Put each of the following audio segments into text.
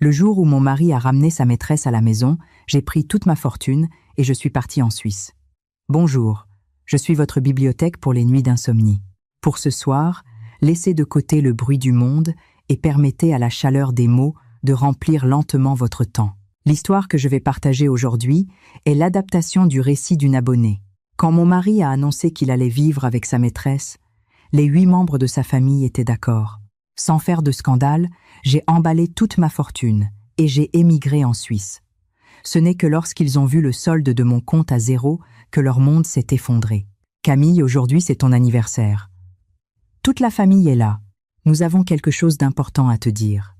Le jour où mon mari a ramené sa maîtresse à la maison, j'ai pris toute ma fortune et je suis partie en Suisse. Bonjour, je suis votre bibliothèque pour les nuits d'insomnie. Pour ce soir, laissez de côté le bruit du monde et permettez à la chaleur des mots de remplir lentement votre temps. L'histoire que je vais partager aujourd'hui est l'adaptation du récit d'une abonnée. Quand mon mari a annoncé qu'il allait vivre avec sa maîtresse, les 8 membres de sa famille étaient d'accord. Sans faire de scandale, j'ai emballé toute ma fortune et j'ai émigré en Suisse. Ce n'est que lorsqu'ils ont vu le solde de mon compte à 0 que leur monde s'est effondré. Camille, aujourd'hui c'est ton anniversaire. Toute la famille est là. Nous avons quelque chose d'important à te dire.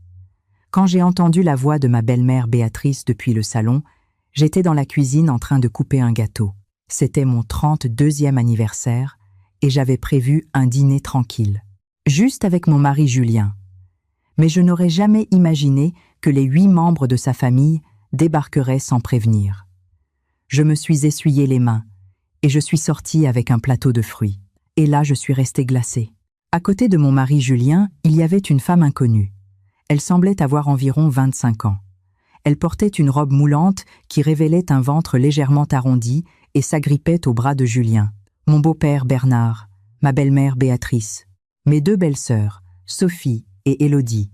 Quand j'ai entendu la voix de ma belle-mère Béatrice depuis le salon, j'étais dans la cuisine en train de couper un gâteau. C'était mon 32e anniversaire et j'avais prévu un dîner tranquille. Juste avec mon mari Julien. Mais je n'aurais jamais imaginé que les 8 membres de sa famille débarqueraient sans prévenir. Je me suis essuyé les mains et je suis sortie avec un plateau de fruits. Et là, je suis restée glacée. À côté de mon mari Julien, il y avait une femme inconnue. Elle semblait avoir environ 25 ans. Elle portait une robe moulante qui révélait un ventre légèrement arrondi et s'agrippait au bras de Julien. Mon beau-père Bernard, ma belle-mère Béatrice, mes 2 belles-sœurs, Sophie et Élodie,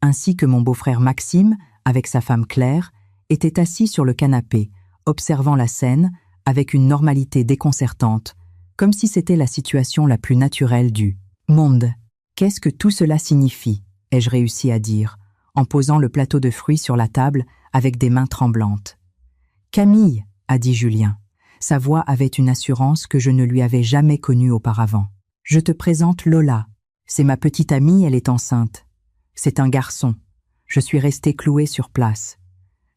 ainsi que mon beau-frère Maxime, avec sa femme Claire, étaient assis sur le canapé, observant la scène avec une normalité déconcertante, comme si c'était la situation la plus naturelle du monde. Qu'est-ce que tout cela signifie, ai-je réussi à dire, en posant le plateau de fruits sur la table avec des mains tremblantes. Camille, a dit Julien. Sa voix avait une assurance que je ne lui avais jamais connue auparavant. Je te présente Lola. C'est ma petite amie, elle est enceinte. C'est un garçon. Je suis restée clouée sur place.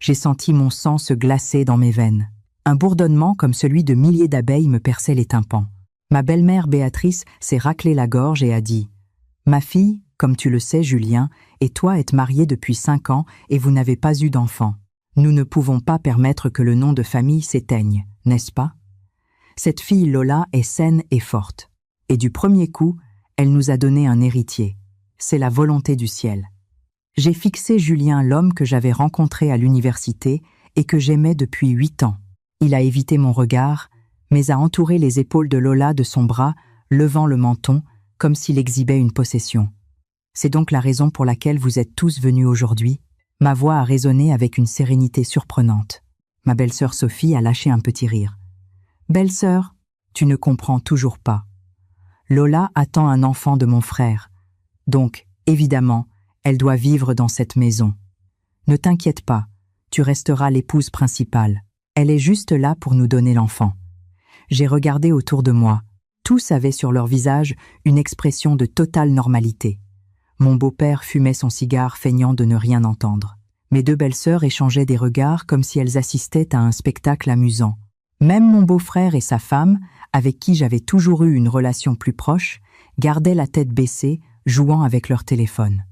J'ai senti mon sang se glacer dans mes veines. Un bourdonnement comme celui de milliers d'abeilles me perçait les tympans. Ma belle-mère Béatrice s'est raclée la gorge et a dit « Ma fille, comme tu le sais Julien, et toi êtes mariés depuis 5 ans et vous n'avez pas eu d'enfant. Nous ne pouvons pas permettre que le nom de famille s'éteigne, n'est-ce pas? Cette fille Lola est saine et forte. Et du premier coup, elle nous a donné un héritier. C'est la volonté du ciel. » J'ai fixé Julien, l'homme que j'avais rencontré à l'université et que j'aimais depuis 8 ans. Il a évité mon regard, mais a entouré les épaules de Lola de son bras, levant le menton, comme s'il exhibait une possession. C'est donc la raison pour laquelle vous êtes tous venus aujourd'hui. Ma voix a résonné avec une sérénité surprenante. Ma belle-sœur Sophie a lâché un petit rire. « Belle-sœur, tu ne comprends toujours pas. Lola attend un enfant de mon frère. Donc, évidemment, elle doit vivre dans cette maison. Ne t'inquiète pas, tu resteras l'épouse principale. Elle est juste là pour nous donner l'enfant. » J'ai regardé autour de moi. Tous avaient sur leur visage une expression de totale normalité. Mon beau-père fumait son cigare feignant de ne rien entendre. Mes 2 belles-sœurs échangeaient des regards comme si elles assistaient à un spectacle amusant. Même mon beau-frère et sa femme, avec qui j'avais toujours eu une relation plus proche, gardaient la tête baissée, jouant avec leur téléphone.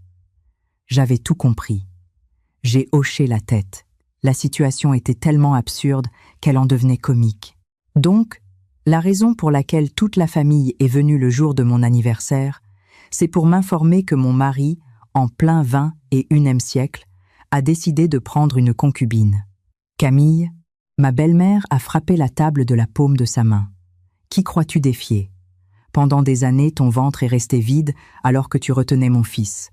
J'avais tout compris. J'ai hoché la tête. La situation était tellement absurde qu'elle en devenait comique. Donc, la raison pour laquelle toute la famille est venue le jour de mon anniversaire, c'est pour m'informer que mon mari, en plein 21e siècle, a décidé de prendre une concubine. Camille, ma belle-mère a frappé la table de la paume de sa main. Qui crois-tu défier? Pendant des années, ton ventre est resté vide alors que tu retenais mon fils.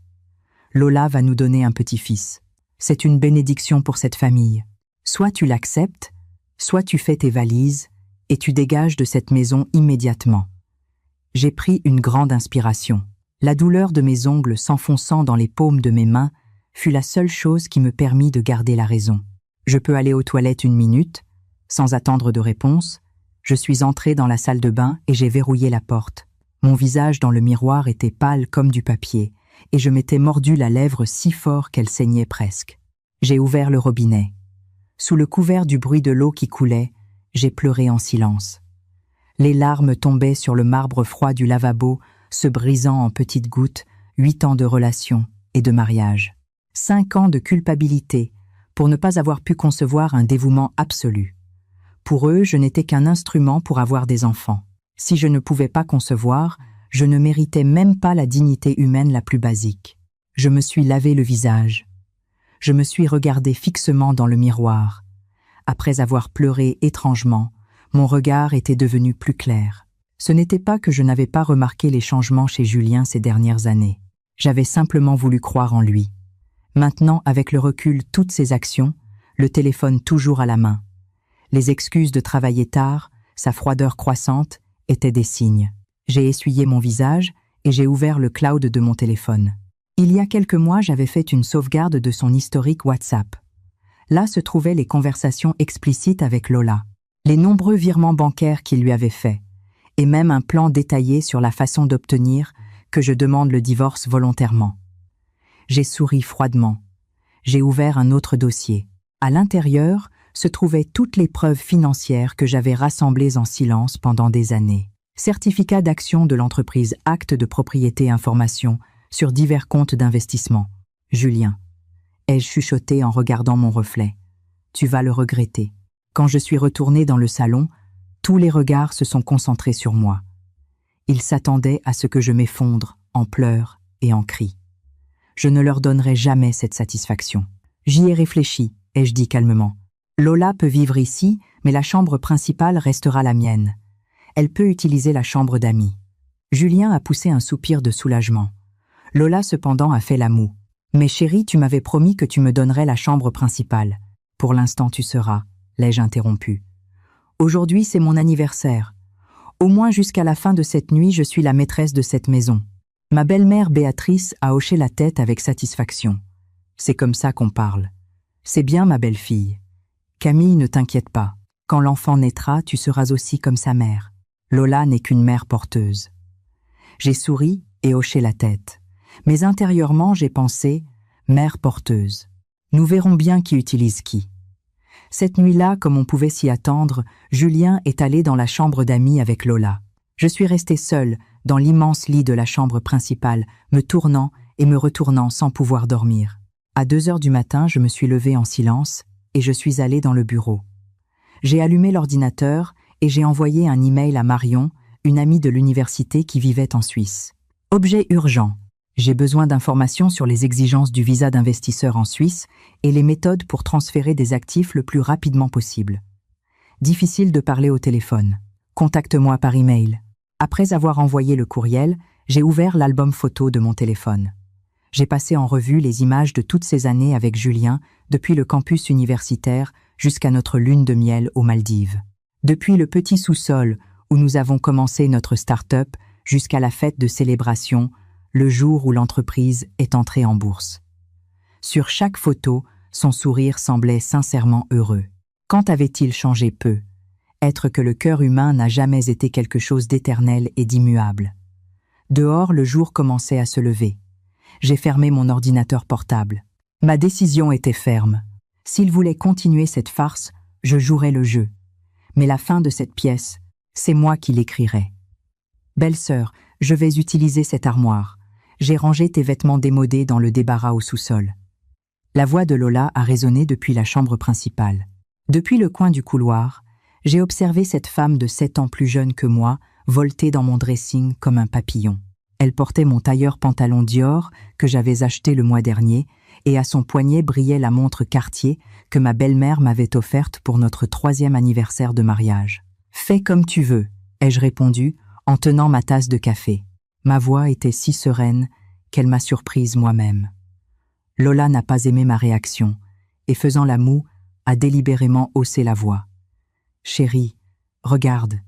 Lola va nous donner un petit-fils. C'est une bénédiction pour cette famille. Soit tu l'acceptes, soit tu fais tes valises et tu dégages de cette maison immédiatement. J'ai pris une grande inspiration. La douleur de mes ongles s'enfonçant dans les paumes de mes mains fut la seule chose qui me permit de garder la raison. Je peux aller aux toilettes 1 minute, sans attendre de réponse. Je suis entrée dans la salle de bain et j'ai verrouillé la porte. Mon visage dans le miroir était pâle comme du papier, et je m'étais mordu la lèvre si fort qu'elle saignait presque. J'ai ouvert le robinet. Sous le couvert du bruit de l'eau qui coulait, j'ai pleuré en silence. Les larmes tombaient sur le marbre froid du lavabo, se brisant en petites gouttes, 8 ans de relation et de mariage. 5 ans de culpabilité, pour ne pas avoir pu concevoir un dévouement absolu. Pour eux, je n'étais qu'un instrument pour avoir des enfants. Si je ne pouvais pas concevoir, je ne méritais même pas la dignité humaine la plus basique. Je me suis lavé le visage. Je me suis regardé fixement dans le miroir. Après avoir pleuré étrangement, mon regard était devenu plus clair. Ce n'était pas que je n'avais pas remarqué les changements chez Julien ces dernières années. J'avais simplement voulu croire en lui. Maintenant, avec le recul, toutes ses actions, le téléphone toujours à la main, les excuses de travailler tard, sa froideur croissante, étaient des signes. J'ai essuyé mon visage et j'ai ouvert le cloud de mon téléphone. Il y a quelques mois, j'avais fait une sauvegarde de son historique WhatsApp. Là se trouvaient les conversations explicites avec Lola, les nombreux virements bancaires qu'il lui avait faits, et même un plan détaillé sur la façon d'obtenir que je demande le divorce volontairement. J'ai souri froidement. J'ai ouvert un autre dossier. À l'intérieur se trouvaient toutes les preuves financières que j'avais rassemblées en silence pendant des années. Certificat d'action de l'entreprise, acte de propriété, information sur divers comptes d'investissement. Julien, ai-je chuchoté en regardant mon reflet. Tu vas le regretter. Quand je suis retournée dans le salon, tous les regards se sont concentrés sur moi. Ils s'attendaient à ce que je m'effondre en pleurs et en cris. Je ne leur donnerai jamais cette satisfaction. J'y ai réfléchi, ai-je dit calmement. Lola peut vivre ici, mais la chambre principale restera la mienne. Elle peut utiliser la chambre d'amis. Julien a poussé un soupir de soulagement. Lola cependant a fait la moue. Mais chérie, tu m'avais promis que tu me donnerais la chambre principale. Pour l'instant tu seras, l'ai-je interrompu. Aujourd'hui c'est mon anniversaire. Au moins jusqu'à la fin de cette nuit, je suis la maîtresse de cette maison. Ma belle-mère Béatrice a hoché la tête avec satisfaction. C'est comme ça qu'on parle. C'est bien ma belle-fille. Camille, ne t'inquiète pas. Quand l'enfant naîtra, tu seras aussi comme sa mère. Lola n'est qu'une mère porteuse. J'ai souri et hoché la tête. Mais intérieurement, j'ai pensé « mère porteuse ». Nous verrons bien qui utilise qui. Cette nuit-là, comme on pouvait s'y attendre, Julien est allé dans la chambre d'amis avec Lola. Je suis restée seule dans l'immense lit de la chambre principale, me tournant et me retournant sans pouvoir dormir. À 2 heures du matin, je me suis levée en silence et je suis allée dans le bureau. J'ai allumé l'ordinateur et j'ai envoyé un email à Marion, une amie de l'université qui vivait en Suisse. Objet urgent. J'ai besoin d'informations sur les exigences du visa d'investisseur en Suisse et les méthodes pour transférer des actifs le plus rapidement possible. Difficile de parler au téléphone. Contacte-moi par email. Après avoir envoyé le courriel, j'ai ouvert l'album photo de mon téléphone. J'ai passé en revue les images de toutes ces années avec Julien, depuis le campus universitaire jusqu'à notre lune de miel aux Maldives. Depuis le petit sous-sol où nous avons commencé notre start-up jusqu'à la fête de célébration, le jour où l'entreprise est entrée en bourse. Sur chaque photo, son sourire semblait sincèrement heureux. Quand avait-il changé peu? Être que le cœur humain n'a jamais été quelque chose d'éternel et d'immuable. Dehors, le jour commençait à se lever. J'ai fermé mon ordinateur portable. Ma décision était ferme. S'il voulait continuer cette farce, je jouerais le jeu. Mais la fin de cette pièce, c'est moi qui l'écrirai. Belle-sœur, je vais utiliser cette armoire. J'ai rangé tes vêtements démodés dans le débarras au sous-sol. La voix de Lola a résonné depuis la chambre principale. Depuis le coin du couloir, j'ai observé cette femme de 7 ans plus jeune que moi, volter dans mon dressing comme un papillon. Elle portait mon tailleur pantalon Dior que j'avais acheté le mois dernier et à son poignet brillait la montre Cartier que ma belle-mère m'avait offerte pour notre 3e anniversaire de mariage. « Fais comme tu veux », ai-je répondu en tenant ma tasse de café. Ma voix était si sereine qu'elle m'a surprise moi-même. Lola n'a pas aimé ma réaction et faisant la moue, a délibérément haussé la voix. « Chérie, regarde,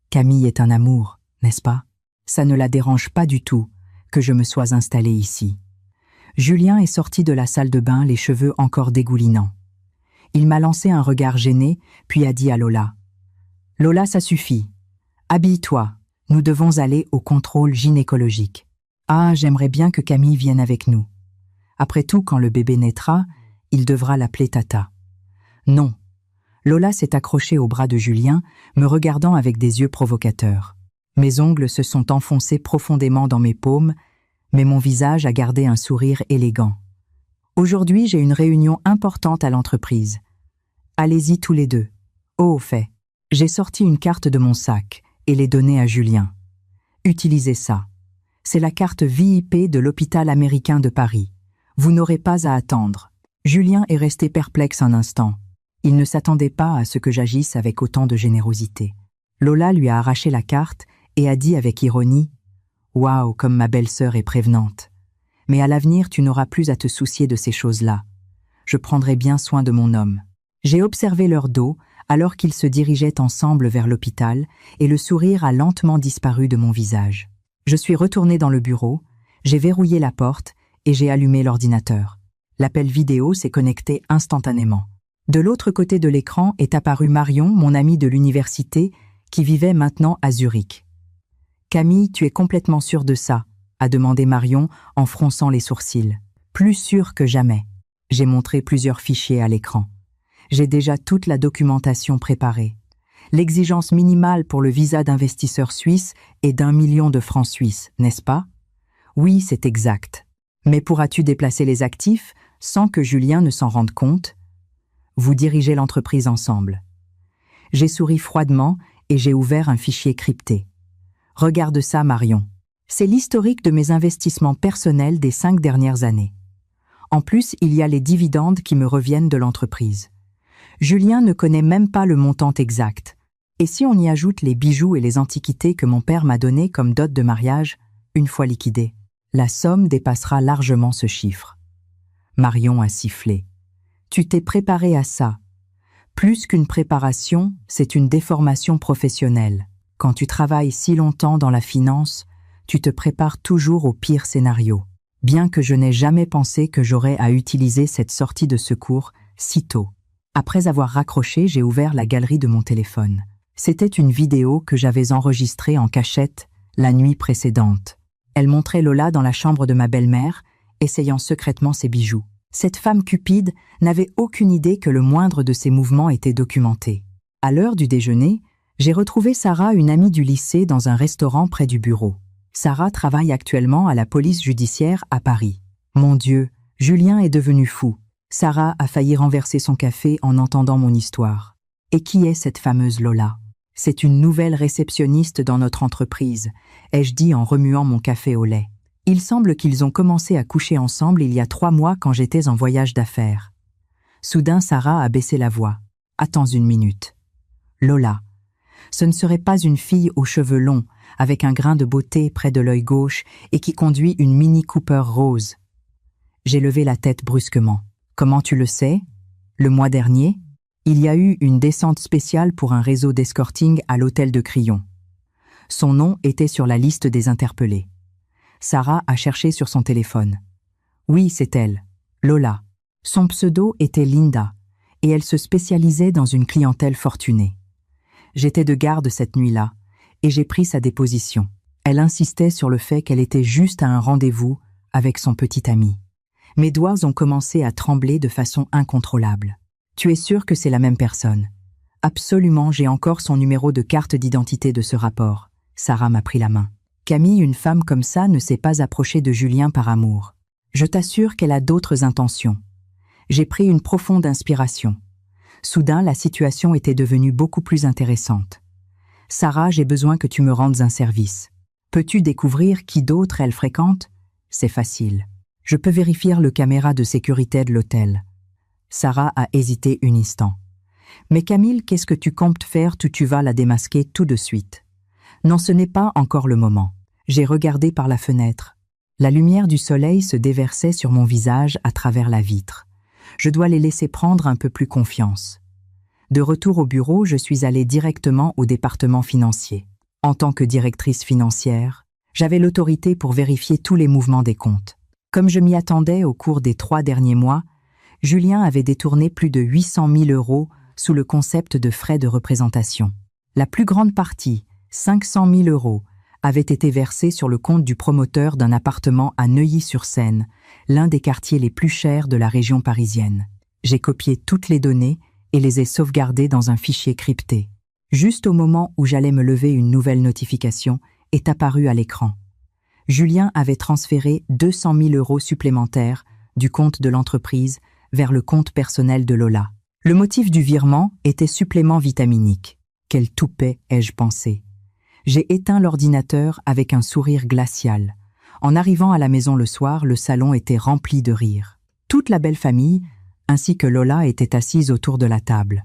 Camille est un amour, n'est-ce pas? Ça ne la dérange pas du tout que je me sois installée ici. » Julien est sorti de la salle de bain, les cheveux encore dégoulinants. Il m'a lancé un regard gêné, puis a dit à Lola. « Lola, ça suffit. Habille-toi, nous devons aller au contrôle gynécologique. Ah, j'aimerais bien que Camille vienne avec nous. Après tout, quand le bébé naîtra, il devra l'appeler Tata. » Non. Lola s'est accrochée au bras de Julien, me regardant avec des yeux provocateurs. Mes ongles se sont enfoncés profondément dans mes paumes, mais mon visage a gardé un sourire élégant. Aujourd'hui, j'ai une réunion importante à l'entreprise. Allez-y tous les deux. Oh, au fait, j'ai sorti une carte de mon sac et l'ai donnée à Julien. Utilisez ça. C'est la carte VIP de l'hôpital américain de Paris. Vous n'aurez pas à attendre. Julien est resté perplexe un instant. Il ne s'attendait pas à ce que j'agisse avec autant de générosité. Lola lui a arraché la carte et a dit avec ironie « Waouh, comme ma belle-sœur est prévenante. Mais à l'avenir, tu n'auras plus à te soucier de ces choses-là. Je prendrai bien soin de mon homme. » J'ai observé leur dos alors qu'ils se dirigeaient ensemble vers l'hôpital et le sourire a lentement disparu de mon visage. Je suis retourné dans le bureau, j'ai verrouillé la porte et j'ai allumé l'ordinateur. L'appel vidéo s'est connecté instantanément. De l'autre côté de l'écran est apparu Marion, mon amie de l'université, qui vivait maintenant à Zurich. « Camille, tu es complètement sûre de ça ?» a demandé Marion en fronçant les sourcils. « Plus sûre que jamais. » J'ai montré plusieurs fichiers à l'écran. J'ai déjà toute la documentation préparée. L'exigence minimale pour le visa d'investisseur suisse est d'1 million de francs suisses, n'est-ce pas? Oui, c'est exact. Mais pourras-tu déplacer les actifs sans que Julien ne s'en rende compte? Vous dirigez l'entreprise ensemble. J'ai souri froidement et j'ai ouvert un fichier crypté. Regarde ça, Marion. C'est l'historique de mes investissements personnels des 5 dernières années. En plus, il y a les dividendes qui me reviennent de l'entreprise. Julien ne connaît même pas le montant exact. Et si on y ajoute les bijoux et les antiquités que mon père m'a donnés comme dot de mariage, une fois liquidés, la somme dépassera largement ce chiffre. Marion a sifflé. Tu t'es préparé à ça. Plus qu'une préparation, c'est une déformation professionnelle. Quand tu travailles si longtemps dans la finance, tu te prépares toujours au pire scénario. Bien que je n'ai jamais pensé que j'aurais à utiliser cette sortie de secours si tôt. Après avoir raccroché, j'ai ouvert la galerie de mon téléphone. C'était une vidéo que j'avais enregistrée en cachette la nuit précédente. Elle montrait Lola dans la chambre de ma belle-mère, essayant secrètement ses bijoux. Cette femme cupide n'avait aucune idée que le moindre de ses mouvements était documenté. À l'heure du déjeuner, j'ai retrouvé Sarah, une amie du lycée, dans un restaurant près du bureau. Sarah travaille actuellement à la police judiciaire à Paris. Mon Dieu, Julien est devenu fou. Sarah a failli renverser son café en entendant mon histoire. Et qui est cette fameuse Lola? C'est une nouvelle réceptionniste dans notre entreprise, ai-je dit en remuant mon café au lait. Il semble qu'ils ont commencé à coucher ensemble il y a 3 mois quand j'étais en voyage d'affaires. Soudain, Sarah a baissé la voix. Attends une minute. Lola. Ce ne serait pas une fille aux cheveux longs, avec un grain de beauté près de l'œil gauche et qui conduit une Mini Cooper rose. J'ai levé la tête brusquement. Comment tu le sais? Le mois dernier, il y a eu une descente spéciale pour un réseau d'escorting à l'hôtel de Crillon. Son nom était sur la liste des interpellés. Sarah a cherché sur son téléphone. Oui, c'est elle, Lola. Son pseudo était Linda, et elle se spécialisait dans une clientèle fortunée. J'étais de garde cette nuit-là, et j'ai pris sa déposition. Elle insistait sur le fait qu'elle était juste à un rendez-vous avec son petit ami. Mes doigts ont commencé à trembler de façon incontrôlable. Tu es sûr que c'est la même personne? Absolument, j'ai encore son numéro de carte d'identité de ce rapport. Sarah m'a pris la main. Camille, une femme comme ça ne s'est pas approchée de Julien par amour. Je t'assure qu'elle a d'autres intentions. J'ai pris une profonde inspiration. Soudain, la situation était devenue beaucoup plus intéressante. Sarah, j'ai besoin que tu me rendes un service. Peux-tu découvrir qui d'autre elle fréquente? C'est facile. Je peux vérifier le caméra de sécurité de l'hôtel. Sarah a hésité un instant. Mais Camille, qu'est-ce que tu comptes faire? Tu vas la démasquer tout de suite. Non, ce n'est pas encore le moment. J'ai regardé par la fenêtre. La lumière du soleil se déversait sur mon visage à travers la vitre. Je dois les laisser prendre un peu plus confiance. De retour au bureau, je suis allée directement au département financier. En tant que directrice financière, j'avais l'autorité pour vérifier tous les mouvements des comptes. Comme je m'y attendais au cours des 3 derniers mois, Julien avait détourné plus de 800 000 € sous le concept de frais de représentation. La plus grande partie, 500 000 €, avait été versée sur le compte du promoteur d'un appartement à Neuilly-sur-Seine, l'un des quartiers les plus chers de la région parisienne. J'ai copié toutes les données et les ai sauvegardées dans un fichier crypté. Juste au moment où j'allais me lever, une nouvelle notification est apparue à l'écran. Julien avait transféré 200 000 € supplémentaires du compte de l'entreprise vers le compte personnel de Lola. Le motif du virement était supplément vitaminique. Quel toupet, ai-je pensé. J'ai éteint l'ordinateur avec un sourire glacial. En arrivant à la maison le soir, le salon était rempli de rires. Toute la belle famille, ainsi que Lola étaient assises autour de la table.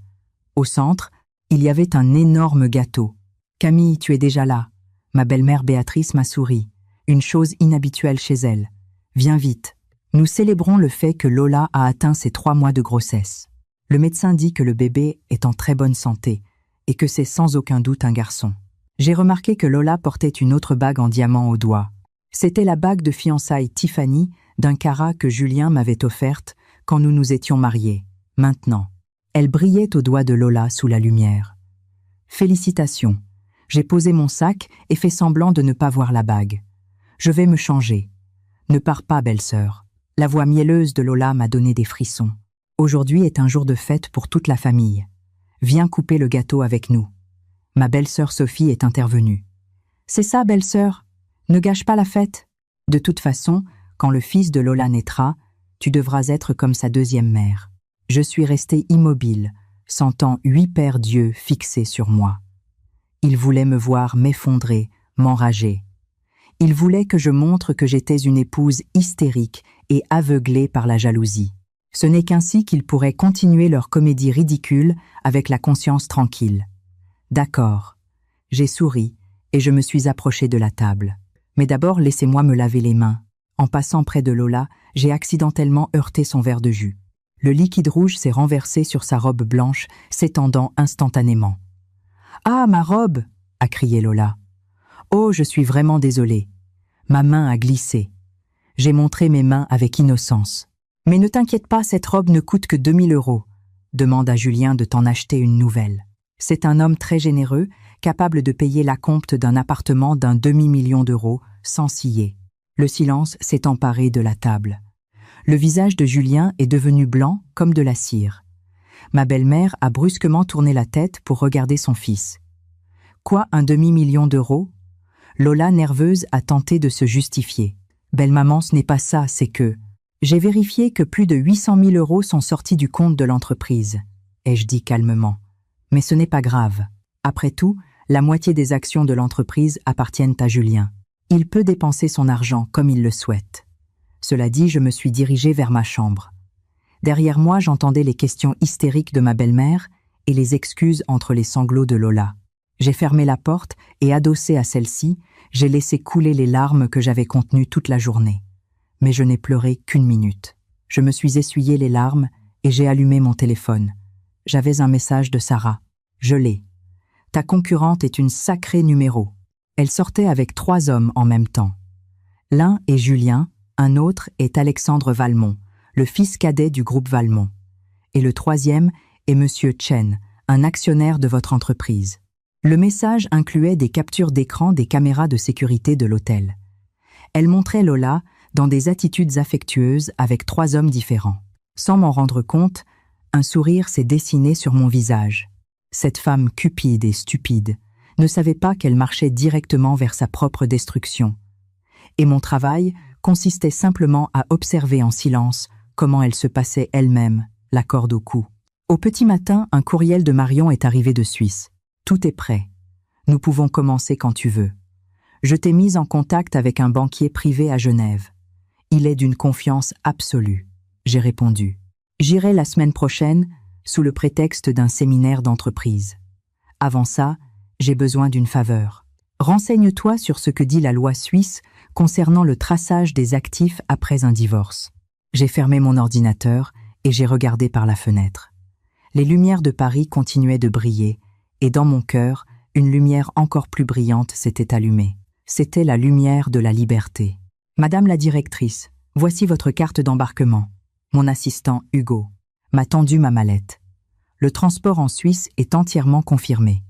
Au centre, il y avait un énorme gâteau. « Camille, tu es déjà là. » Ma belle-mère Béatrice m'a souri. Une chose inhabituelle chez elle. « Viens vite. Nous célébrons le fait que Lola a atteint ses 3 mois de grossesse. Le médecin dit que le bébé est en très bonne santé et que c'est sans aucun doute un garçon. » J'ai remarqué que Lola portait une autre bague en diamant au doigt. C'était la bague de fiançailles Tiffany d'un carat que Julien m'avait offerte quand nous nous étions mariés. Maintenant, elle brillait au doigt de Lola sous la lumière. « Félicitations. J'ai posé mon sac et fait semblant de ne pas voir la bague. Je vais me changer. Ne pars pas, belle-sœur. » La voix mielleuse de Lola m'a donné des frissons. Aujourd'hui est un jour de fête pour toute la famille. Viens couper le gâteau avec nous. Ma belle-sœur Sophie est intervenue. C'est ça, belle-sœur. Ne gâche pas la fête. De toute façon, quand le fils de Lola naîtra, tu devras être comme sa deuxième mère. Je suis restée immobile, sentant 8 paires d'yeux fixés sur moi. Il voulait me voir m'effondrer, m'enrager. Il voulait que je montre que j'étais une épouse hystérique et aveuglée par la jalousie. Ce n'est qu'ainsi qu'ils pourraient continuer leur comédie ridicule avec la conscience tranquille. D'accord. J'ai souri et je me suis approchée de la table. Mais d'abord, laissez-moi me laver les mains. En passant près de Lola, j'ai accidentellement heurté son verre de jus. Le liquide rouge s'est renversé sur sa robe blanche, s'étendant instantanément. « Ah, ma robe !» a crié Lola. « Oh, je suis vraiment désolée. Ma main a glissé. » J'ai montré mes mains avec innocence. « Mais ne t'inquiète pas, cette robe ne coûte que 2000 €. Demande à Julien de t'en acheter une nouvelle. C'est un homme très généreux, capable de payer l'acompte d'un appartement d'un demi-million d'euros, sans scier. » Le silence s'est emparé de la table. Le visage de Julien est devenu blanc comme de la cire. Ma belle-mère a brusquement tourné la tête pour regarder son fils. « Quoi, un demi-million d'euros ?» Lola, nerveuse, a tenté de se justifier. « Belle-maman, ce n'est pas ça, c'est que... » J'ai vérifié que plus de 800 000 € sont sortis du compte de l'entreprise, ai-je dit calmement. Mais ce n'est pas grave. Après tout, la moitié des actions de l'entreprise appartiennent à Julien. Il peut dépenser son argent comme il le souhaite. Cela dit, je me suis dirigée vers ma chambre. Derrière moi, j'entendais les questions hystériques de ma belle-mère et les excuses entre les sanglots de Lola. J'ai fermé la porte et, adossée à celle-ci, j'ai laissé couler les larmes que j'avais contenues toute la journée. Mais je n'ai pleuré qu'1 minute. Je me suis essuyé les larmes et j'ai allumé mon téléphone. J'avais un message de Sarah. Je l'ai. « Ta concurrente est une sacrée numéro. » Elle sortait avec 3 hommes en même temps. L'un est Julien, un autre est Alexandre Valmont, le fils cadet du groupe Valmont. Et le 3e est Monsieur Chen, un actionnaire de votre entreprise. Le message incluait des captures d'écran des caméras de sécurité de l'hôtel. Elle montrait Lola dans des attitudes affectueuses avec 3 hommes différents. Sans m'en rendre compte, un sourire s'est dessiné sur mon visage. Cette femme cupide et stupide ne savait pas qu'elle marchait directement vers sa propre destruction. Et mon travail consistait simplement à observer en silence comment elle se passait elle-même, la corde au cou. Au petit matin, un courriel de Marion est arrivé de Suisse. « Tout est prêt. Nous pouvons commencer quand tu veux. Je t'ai mise en contact avec un banquier privé à Genève. Il est d'une confiance absolue. » J'ai répondu. « J'irai la semaine prochaine sous le prétexte d'un séminaire d'entreprise. Avant ça, j'ai besoin d'une faveur. Renseigne-toi sur ce que dit la loi suisse concernant le traçage des actifs après un divorce. » J'ai fermé mon ordinateur et j'ai regardé par la fenêtre. Les lumières de Paris continuaient de briller et dans mon cœur, une lumière encore plus brillante s'était allumée. C'était la lumière de la liberté. « Madame la directrice, voici votre carte d'embarquement. » Mon assistant Hugo m'a tendu ma mallette. Le transport en Suisse est entièrement confirmé.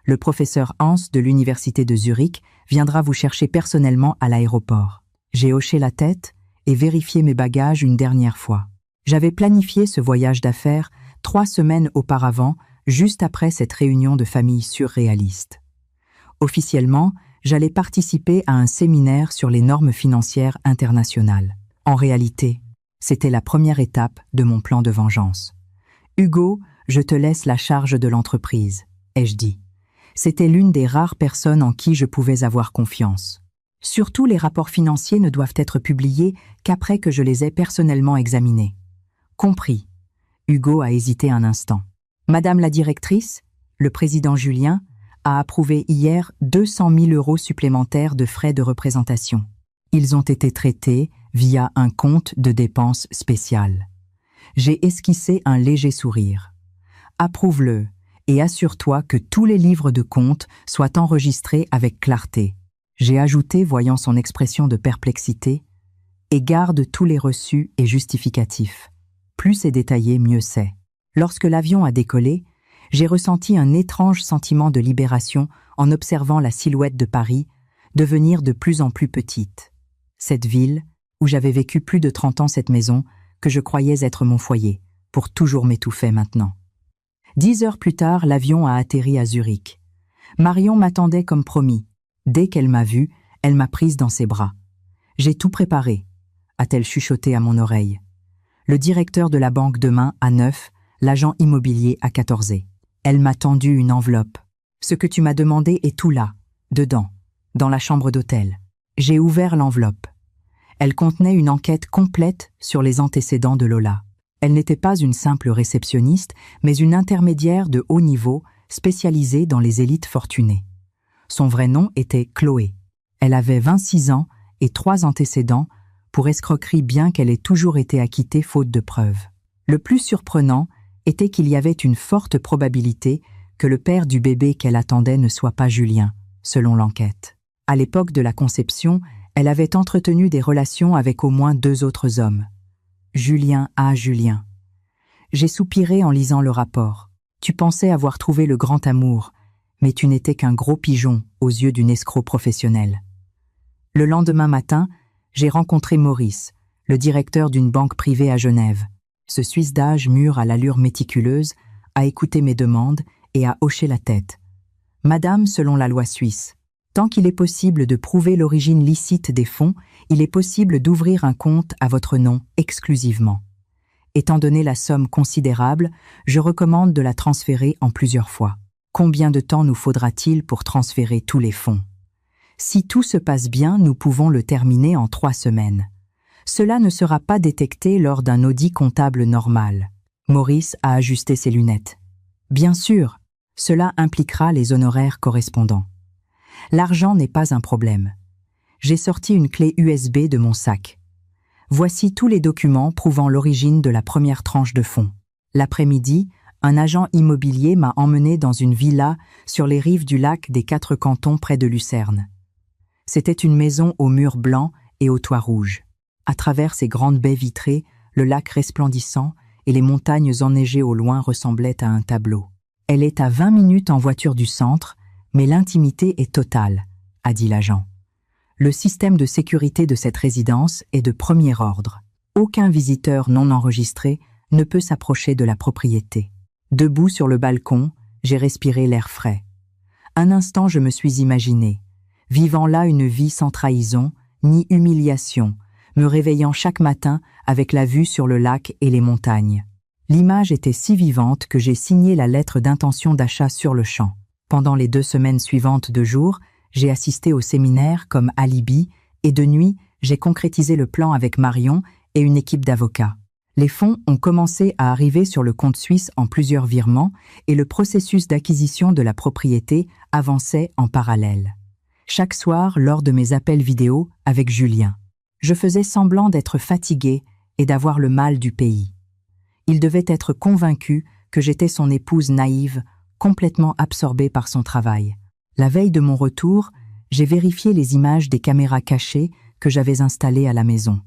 Le professeur Hans de l'université de Zurich viendra vous chercher personnellement à l'aéroport. J'ai hoché la tête et vérifié mes bagages une dernière fois. J'avais planifié ce voyage d'affaires 3 semaines auparavant, juste après cette réunion de famille surréaliste. Officiellement, j'allais participer à un séminaire sur les normes financières internationales. En réalité, c'était la première étape de mon plan de vengeance. « Hugo, je te laisse la charge de l'entreprise », ai-je dit. C'était l'une des rares personnes en qui je pouvais avoir confiance. Surtout, les rapports financiers ne doivent être publiés qu'après que je les ai personnellement examinés. Compris. Hugo a hésité un instant. Madame la directrice, le président Julien a approuvé hier 200 000 € supplémentaires de frais de représentation. Ils ont été traités via un compte de dépenses spéciales. J'ai esquissé un léger sourire. Approuve-le et assure-toi que tous les livres de comptes soient enregistrés avec clarté. J'ai ajouté, voyant son expression de perplexité, et garde tous les reçus et justificatifs. Plus c'est détaillé, mieux c'est. Lorsque l'avion a décollé, j'ai ressenti un étrange sentiment de libération en observant la silhouette de Paris devenir de plus en plus petite. Cette ville, où j'avais vécu plus de 30 ans, cette maison, que je croyais être mon foyer, pour toujours m'étouffer maintenant. 10 heures plus tard, l'avion a atterri à Zurich. Marion m'attendait comme promis. Dès qu'elle m'a vue, elle m'a prise dans ses bras. « J'ai tout préparé », a-t-elle chuchoté à mon oreille. Le directeur de la banque demain à 9, l'agent immobilier à 14. Elle m'a tendu une enveloppe. « Ce que tu m'as demandé est tout là, dedans, dans la chambre d'hôtel. » J'ai ouvert l'enveloppe. Elle contenait une enquête complète sur les antécédents de Lola. Elle n'était pas une simple réceptionniste, mais une intermédiaire de haut niveau spécialisée dans les élites fortunées. Son vrai nom était Chloé. Elle avait 26 ans et 3 antécédents pour escroquerie, bien qu'elle ait toujours été acquittée faute de preuves. Le plus surprenant était qu'il y avait une forte probabilité que le père du bébé qu'elle attendait ne soit pas Julien, selon l'enquête. À l'époque de la conception, elle avait entretenu des relations avec au moins 2 autres hommes. Julien. J'ai soupiré en lisant le rapport. Tu pensais avoir trouvé le grand amour, mais tu n'étais qu'un gros pigeon aux yeux d'une escroc professionnelle. Le lendemain matin, j'ai rencontré Maurice, le directeur d'une banque privée à Genève. Ce Suisse d'âge mûr à l'allure méticuleuse a écouté mes demandes et a hoché la tête. « Madame, selon la loi suisse, tant qu'il est possible de prouver l'origine licite des fonds, il est possible d'ouvrir un compte à votre nom exclusivement. Étant donné la somme considérable, je recommande de la transférer en plusieurs fois. Combien de temps nous faudra-t-il pour transférer tous les fonds? Si tout se passe bien, nous pouvons le terminer en 3 semaines. Cela ne sera pas détecté lors d'un audit comptable normal. » Maurice a ajusté ses lunettes. « Bien sûr, cela impliquera les honoraires correspondants. L'argent n'est pas un problème. J'ai sorti une clé USB de mon sac. Voici tous les documents prouvant l'origine de la première tranche de fonds. L'après-midi, un agent immobilier m'a emmené dans une villa sur les rives du lac des 4 cantons près de Lucerne. C'était une maison aux murs blancs et au toit rouge. À travers ses grandes baies vitrées, le lac resplendissant et les montagnes enneigées au loin ressemblaient à un tableau. Elle est à 20 minutes en voiture du centre, mais l'intimité est totale, a dit l'agent. Le système de sécurité de cette résidence est de premier ordre. Aucun visiteur non enregistré ne peut s'approcher de la propriété. Debout sur le balcon, j'ai respiré l'air frais. Un instant, je me suis imaginé, vivant là une vie sans trahison, ni humiliation, me réveillant chaque matin avec la vue sur le lac et les montagnes. L'image était si vivante que j'ai signé la lettre d'intention d'achat sur le champ. Pendant les 2 semaines suivantes de jour, j'ai assisté au séminaire comme alibi et de nuit, j'ai concrétisé le plan avec Marion et une équipe d'avocats. Les fonds ont commencé à arriver sur le compte suisse en plusieurs virements et le processus d'acquisition de la propriété avançait en parallèle. Chaque soir, lors de mes appels vidéo avec Julien, je faisais semblant d'être fatigué et d'avoir le mal du pays. Il devait être convaincu que j'étais son épouse naïve, complètement absorbée par son travail. La veille de mon retour, j'ai vérifié les images des caméras cachées que j'avais installées à la maison.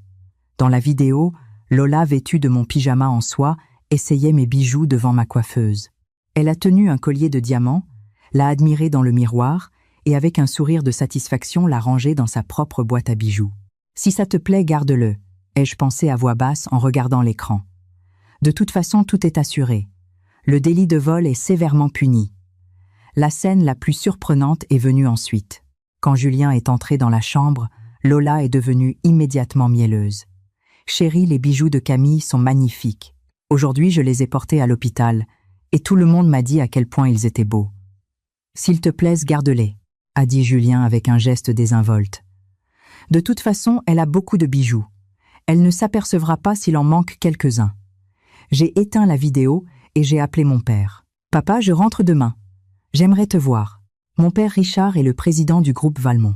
Dans la vidéo, Lola, vêtue de mon pyjama en soie, essayait mes bijoux devant ma coiffeuse. Elle a tenu un collier de diamants, l'a admiré dans le miroir et avec un sourire de satisfaction l'a rangé dans sa propre boîte à bijoux. « Si ça te plaît, garde-le », ai-je pensé à voix basse en regardant l'écran. De toute façon, tout est assuré. Le délit de vol est sévèrement puni. La scène la plus surprenante est venue ensuite. Quand Julien est entré dans la chambre, Lola est devenue immédiatement mielleuse. « Chérie, les bijoux de Camille sont magnifiques. Aujourd'hui, je les ai portés à l'hôpital, et tout le monde m'a dit à quel point ils étaient beaux. »« S'il te plaise, garde-les, » a dit Julien avec un geste désinvolte. « De toute façon, elle a beaucoup de bijoux. Elle ne s'apercevra pas s'il en manque quelques-uns. J'ai éteint la vidéo et j'ai appelé mon père. « Papa, je rentre demain. J'aimerais te voir. » Mon père Richard est le président du groupe Valmont.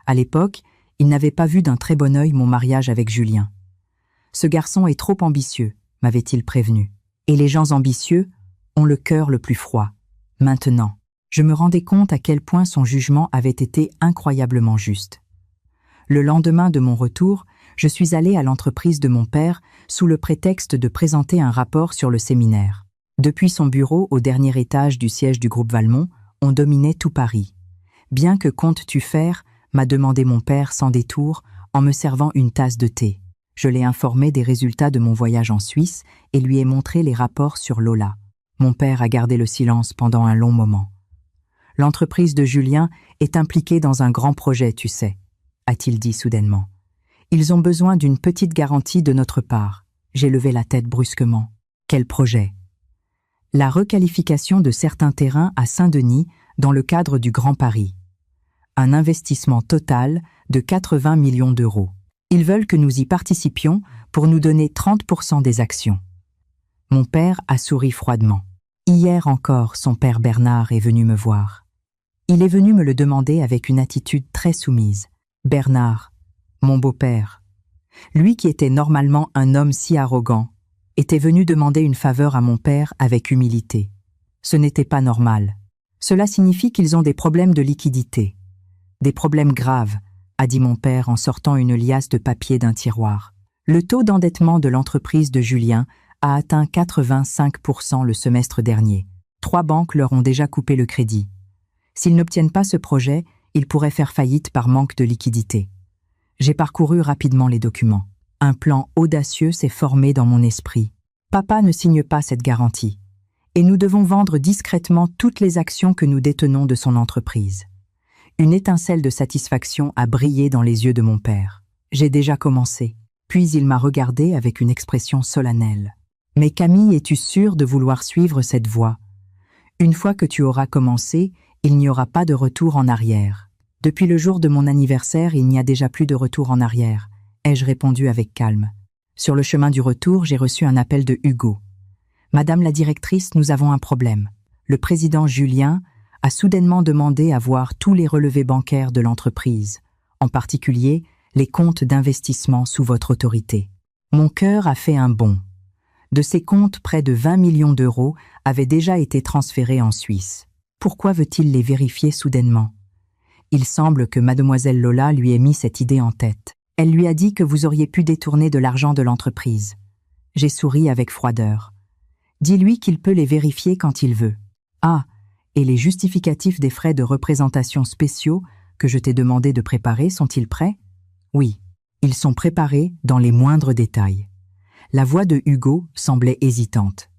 À l'époque, il n'avait pas vu d'un très bon œil mon mariage avec Julien. « Ce garçon est trop ambitieux », m'avait-il prévenu. Et les gens ambitieux ont le cœur le plus froid. Maintenant, je me rendais compte à quel point son jugement avait été incroyablement juste. Le lendemain de mon retour, je suis allé à l'entreprise de mon père sous le prétexte de présenter un rapport sur le séminaire. Depuis son bureau au dernier étage du siège du groupe Valmont, on dominait tout Paris. « Bien que comptes-tu faire ?» m'a demandé mon père sans détour en me servant une tasse de thé. Je l'ai informé des résultats de mon voyage en Suisse et lui ai montré les rapports sur Lola. Mon père a gardé le silence pendant un long moment. « L'entreprise de Julien est impliquée dans un grand projet, tu sais, » a-t-il dit soudainement. « Ils ont besoin d'une petite garantie de notre part. » J'ai levé la tête brusquement. « Quel projet ?» La requalification de certains terrains à Saint-Denis dans le cadre du Grand Paris. Un investissement total de 80 millions d'euros. Ils veulent que nous y participions pour nous donner 30% des actions. Mon père a souri froidement. Hier encore, son père Bernard est venu me voir. Il est venu me le demander avec une attitude très soumise. Bernard, mon beau-père, lui qui était normalement un homme si arrogant, était venu demander une faveur à mon père avec humilité. Ce n'était pas normal. Cela signifie qu'ils ont des problèmes de liquidité. Des problèmes graves, a dit mon père en sortant une liasse de papier d'un tiroir. Le taux d'endettement de l'entreprise de Julien a atteint 85% le semestre dernier. 3 banques leur ont déjà coupé le crédit. S'ils n'obtiennent pas ce projet, ils pourraient faire faillite par manque de liquidité. J'ai parcouru rapidement les documents. Un plan audacieux s'est formé dans mon esprit. Papa ne signe pas cette garantie. Et nous devons vendre discrètement toutes les actions que nous détenons de son entreprise. Une étincelle de satisfaction a brillé dans les yeux de mon père. J'ai déjà commencé. Puis il m'a regardé avec une expression solennelle. « Mais Camille, es-tu sûre de vouloir suivre cette voie ? Une fois que tu auras commencé, il n'y aura pas de retour en arrière. Depuis le jour de mon anniversaire, il n'y a déjà plus de retour en arrière, ai-je répondu avec calme. Sur le chemin du retour, j'ai reçu un appel de Hugo. Madame la directrice, nous avons un problème. Le président Julien a soudainement demandé à voir tous les relevés bancaires de l'entreprise, en particulier les comptes d'investissement sous votre autorité. Mon cœur a fait un bond. De ces comptes, près de 20 millions d'euros avaient déjà été transférés en Suisse. Pourquoi veut-il les vérifier soudainement ? Il semble que mademoiselle Lola lui ait mis cette idée en tête. Elle lui a dit que vous auriez pu détourner de l'argent de l'entreprise. J'ai souri avec froideur. Dis-lui qu'il peut les vérifier quand il veut. Ah, et les justificatifs des frais de représentation spéciaux que je t'ai demandé de préparer sont-ils prêts ? Oui, ils sont préparés dans les moindres détails. La voix de Hugo semblait hésitante.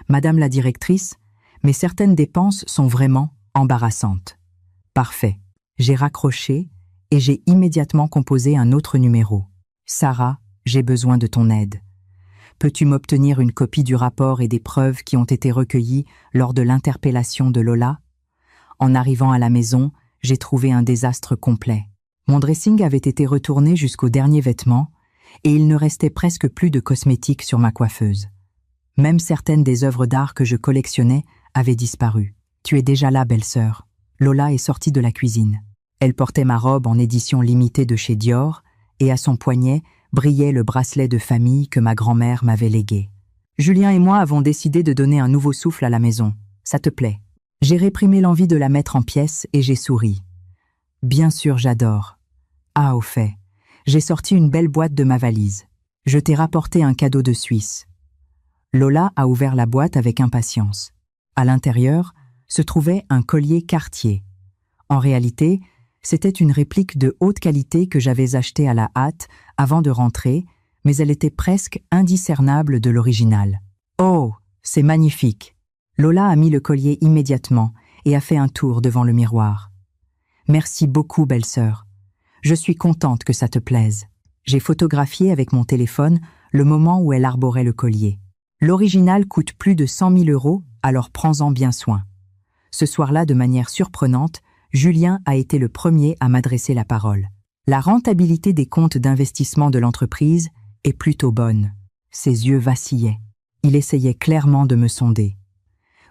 Madame la directrice, mais certaines dépenses sont vraiment embarrassantes. Parfait. J'ai raccroché et j'ai immédiatement composé un autre numéro. Sarah, j'ai besoin de ton aide. Peux-tu m'obtenir une copie du rapport et des preuves qui ont été recueillies lors de l'interpellation de Lola ? En arrivant à la maison, j'ai trouvé un désastre complet. Mon dressing avait été retourné jusqu'au dernier vêtement et il ne restait presque plus de cosmétiques sur ma coiffeuse. Même certaines des œuvres d'art que je collectionnais avaient disparu. Tu es déjà là, belle-sœur. Lola est sortie de la cuisine. Elle portait ma robe en édition limitée de chez Dior et à son poignet brillait le bracelet de famille que ma grand-mère m'avait légué. Julien et moi avons décidé de donner un nouveau souffle à la maison. Ça te plaît ? J'ai réprimé l'envie de la mettre en pièces et j'ai souri. Bien sûr, j'adore. Ah, au fait, j'ai sorti une belle boîte de ma valise. Je t'ai rapporté un cadeau de Suisse. Lola a ouvert la boîte avec impatience. À l'intérieur se trouvait un collier Cartier. En réalité, c'était une réplique de haute qualité que j'avais achetée à la hâte avant de rentrer, mais elle était presque indiscernable de l'original. Oh, c'est magnifique! Lola a mis le collier immédiatement et a fait un tour devant le miroir. Merci beaucoup, belle-sœur. Je suis contente que ça te plaise. J'ai photographié avec mon téléphone le moment où elle arborait le collier. L'original coûte plus de 100 000 €, alors prends-en bien soin. Ce soir-là, de manière surprenante, Julien a été le premier à m'adresser la parole. La rentabilité des comptes d'investissement de l'entreprise est plutôt bonne. Ses yeux vacillaient. Il essayait clairement de me sonder.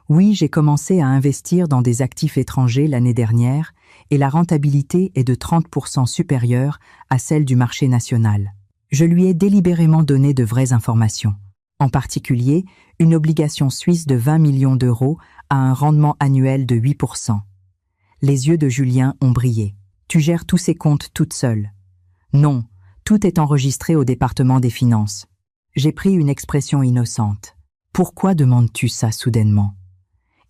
Oui, j'ai commencé à investir dans des actifs étrangers l'année dernière et la rentabilité est de 30% supérieure à celle du marché national. Je lui ai délibérément donné de vraies informations. En particulier, une obligation suisse de 20 millions d'euros à un rendement annuel de 8%. Les yeux de Julien ont brillé. Tu gères tous ces comptes toute seule. Non, tout est enregistré au département des finances. J'ai pris une expression innocente. Pourquoi demandes-tu ça soudainement?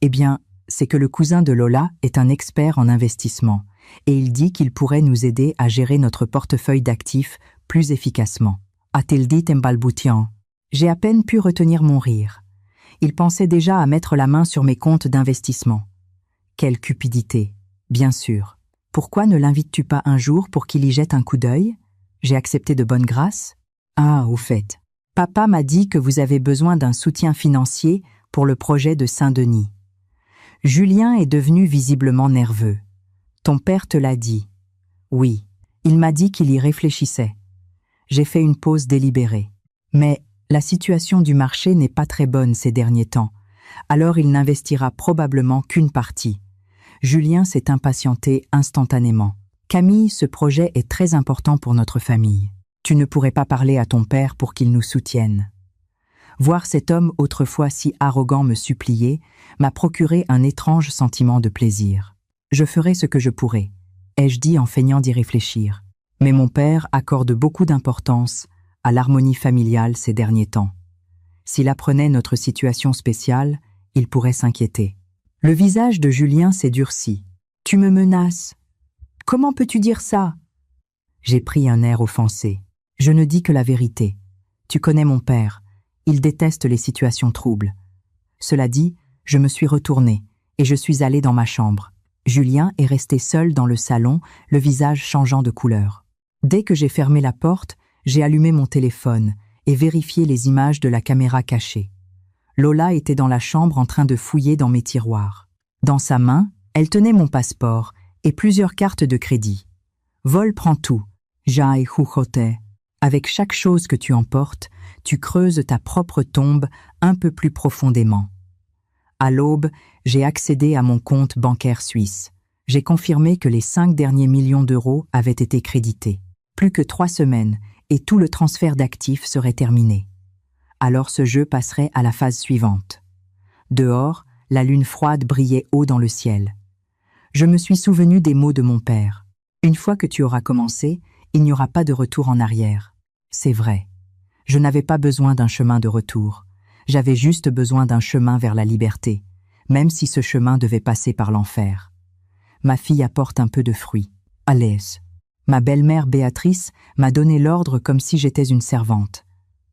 Eh bien, c'est que le cousin de Lola est un expert en investissement et il dit qu'il pourrait nous aider à gérer notre portefeuille d'actifs plus efficacement. A-t-il dit en balbutiant? J'ai à peine pu retenir mon rire. Il pensait déjà à mettre la main sur mes comptes d'investissement. Quelle cupidité, bien sûr. Pourquoi ne l'invites-tu pas un jour pour qu'il y jette un coup d'œil? J'ai accepté de bonne grâce. Ah, au fait. Papa m'a dit que vous avez besoin d'un soutien financier pour le projet de Saint-Denis. Julien est devenu visiblement nerveux. Ton père te l'a dit. Oui, il m'a dit qu'il y réfléchissait. J'ai fait une pause délibérée. Mais la situation du marché n'est pas très bonne ces derniers temps, alors il n'investira probablement qu'une partie. Julien s'est impatienté instantanément. Camille, ce projet est très important pour notre famille. Tu ne pourrais pas parler à ton père pour qu'il nous soutienne. Voir cet homme autrefois si arrogant me supplier m'a procuré un étrange sentiment de plaisir. Je ferai ce que je pourrai, ai-je dit en feignant d'y réfléchir. Mais mon père accorde beaucoup d'importance à l'harmonie familiale ces derniers temps. S'il apprenait notre situation spéciale, il pourrait s'inquiéter. Le visage de Julien s'est durci. « Tu me menaces? Comment peux-tu dire ça ?» J'ai pris un air offensé. « Je ne dis que la vérité. Tu connais mon père. Il déteste les situations troubles. » Cela dit, je me suis retournée et je suis allée dans ma chambre. Julien est resté seul dans le salon, le visage changeant de couleur. Dès que j'ai fermé la porte, j'ai allumé mon téléphone et vérifié les images de la caméra cachée. Lola était dans la chambre en train de fouiller dans mes tiroirs. Dans sa main, elle tenait mon passeport et plusieurs cartes de crédit. « Vol prend tout. Jai hujote. Avec chaque chose que tu emportes, tu creuses ta propre tombe un peu plus profondément. » À l'aube, j'ai accédé à mon compte bancaire suisse. J'ai confirmé que les 5 derniers millions d'euros avaient été crédités. Plus que 3 semaines et tout le transfert d'actifs serait terminé. Alors ce jeu passerait à la phase suivante. Dehors, la lune froide brillait haut dans le ciel. Je me suis souvenu des mots de mon père. Une fois que tu auras commencé, il n'y aura pas de retour en arrière. C'est vrai. Je n'avais pas besoin d'un chemin de retour. J'avais juste besoin d'un chemin vers la liberté, même si ce chemin devait passer par l'enfer. Ma fille apporte un peu de fruits. Allez. Ma belle-mère Béatrice m'a donné l'ordre comme si j'étais une servante.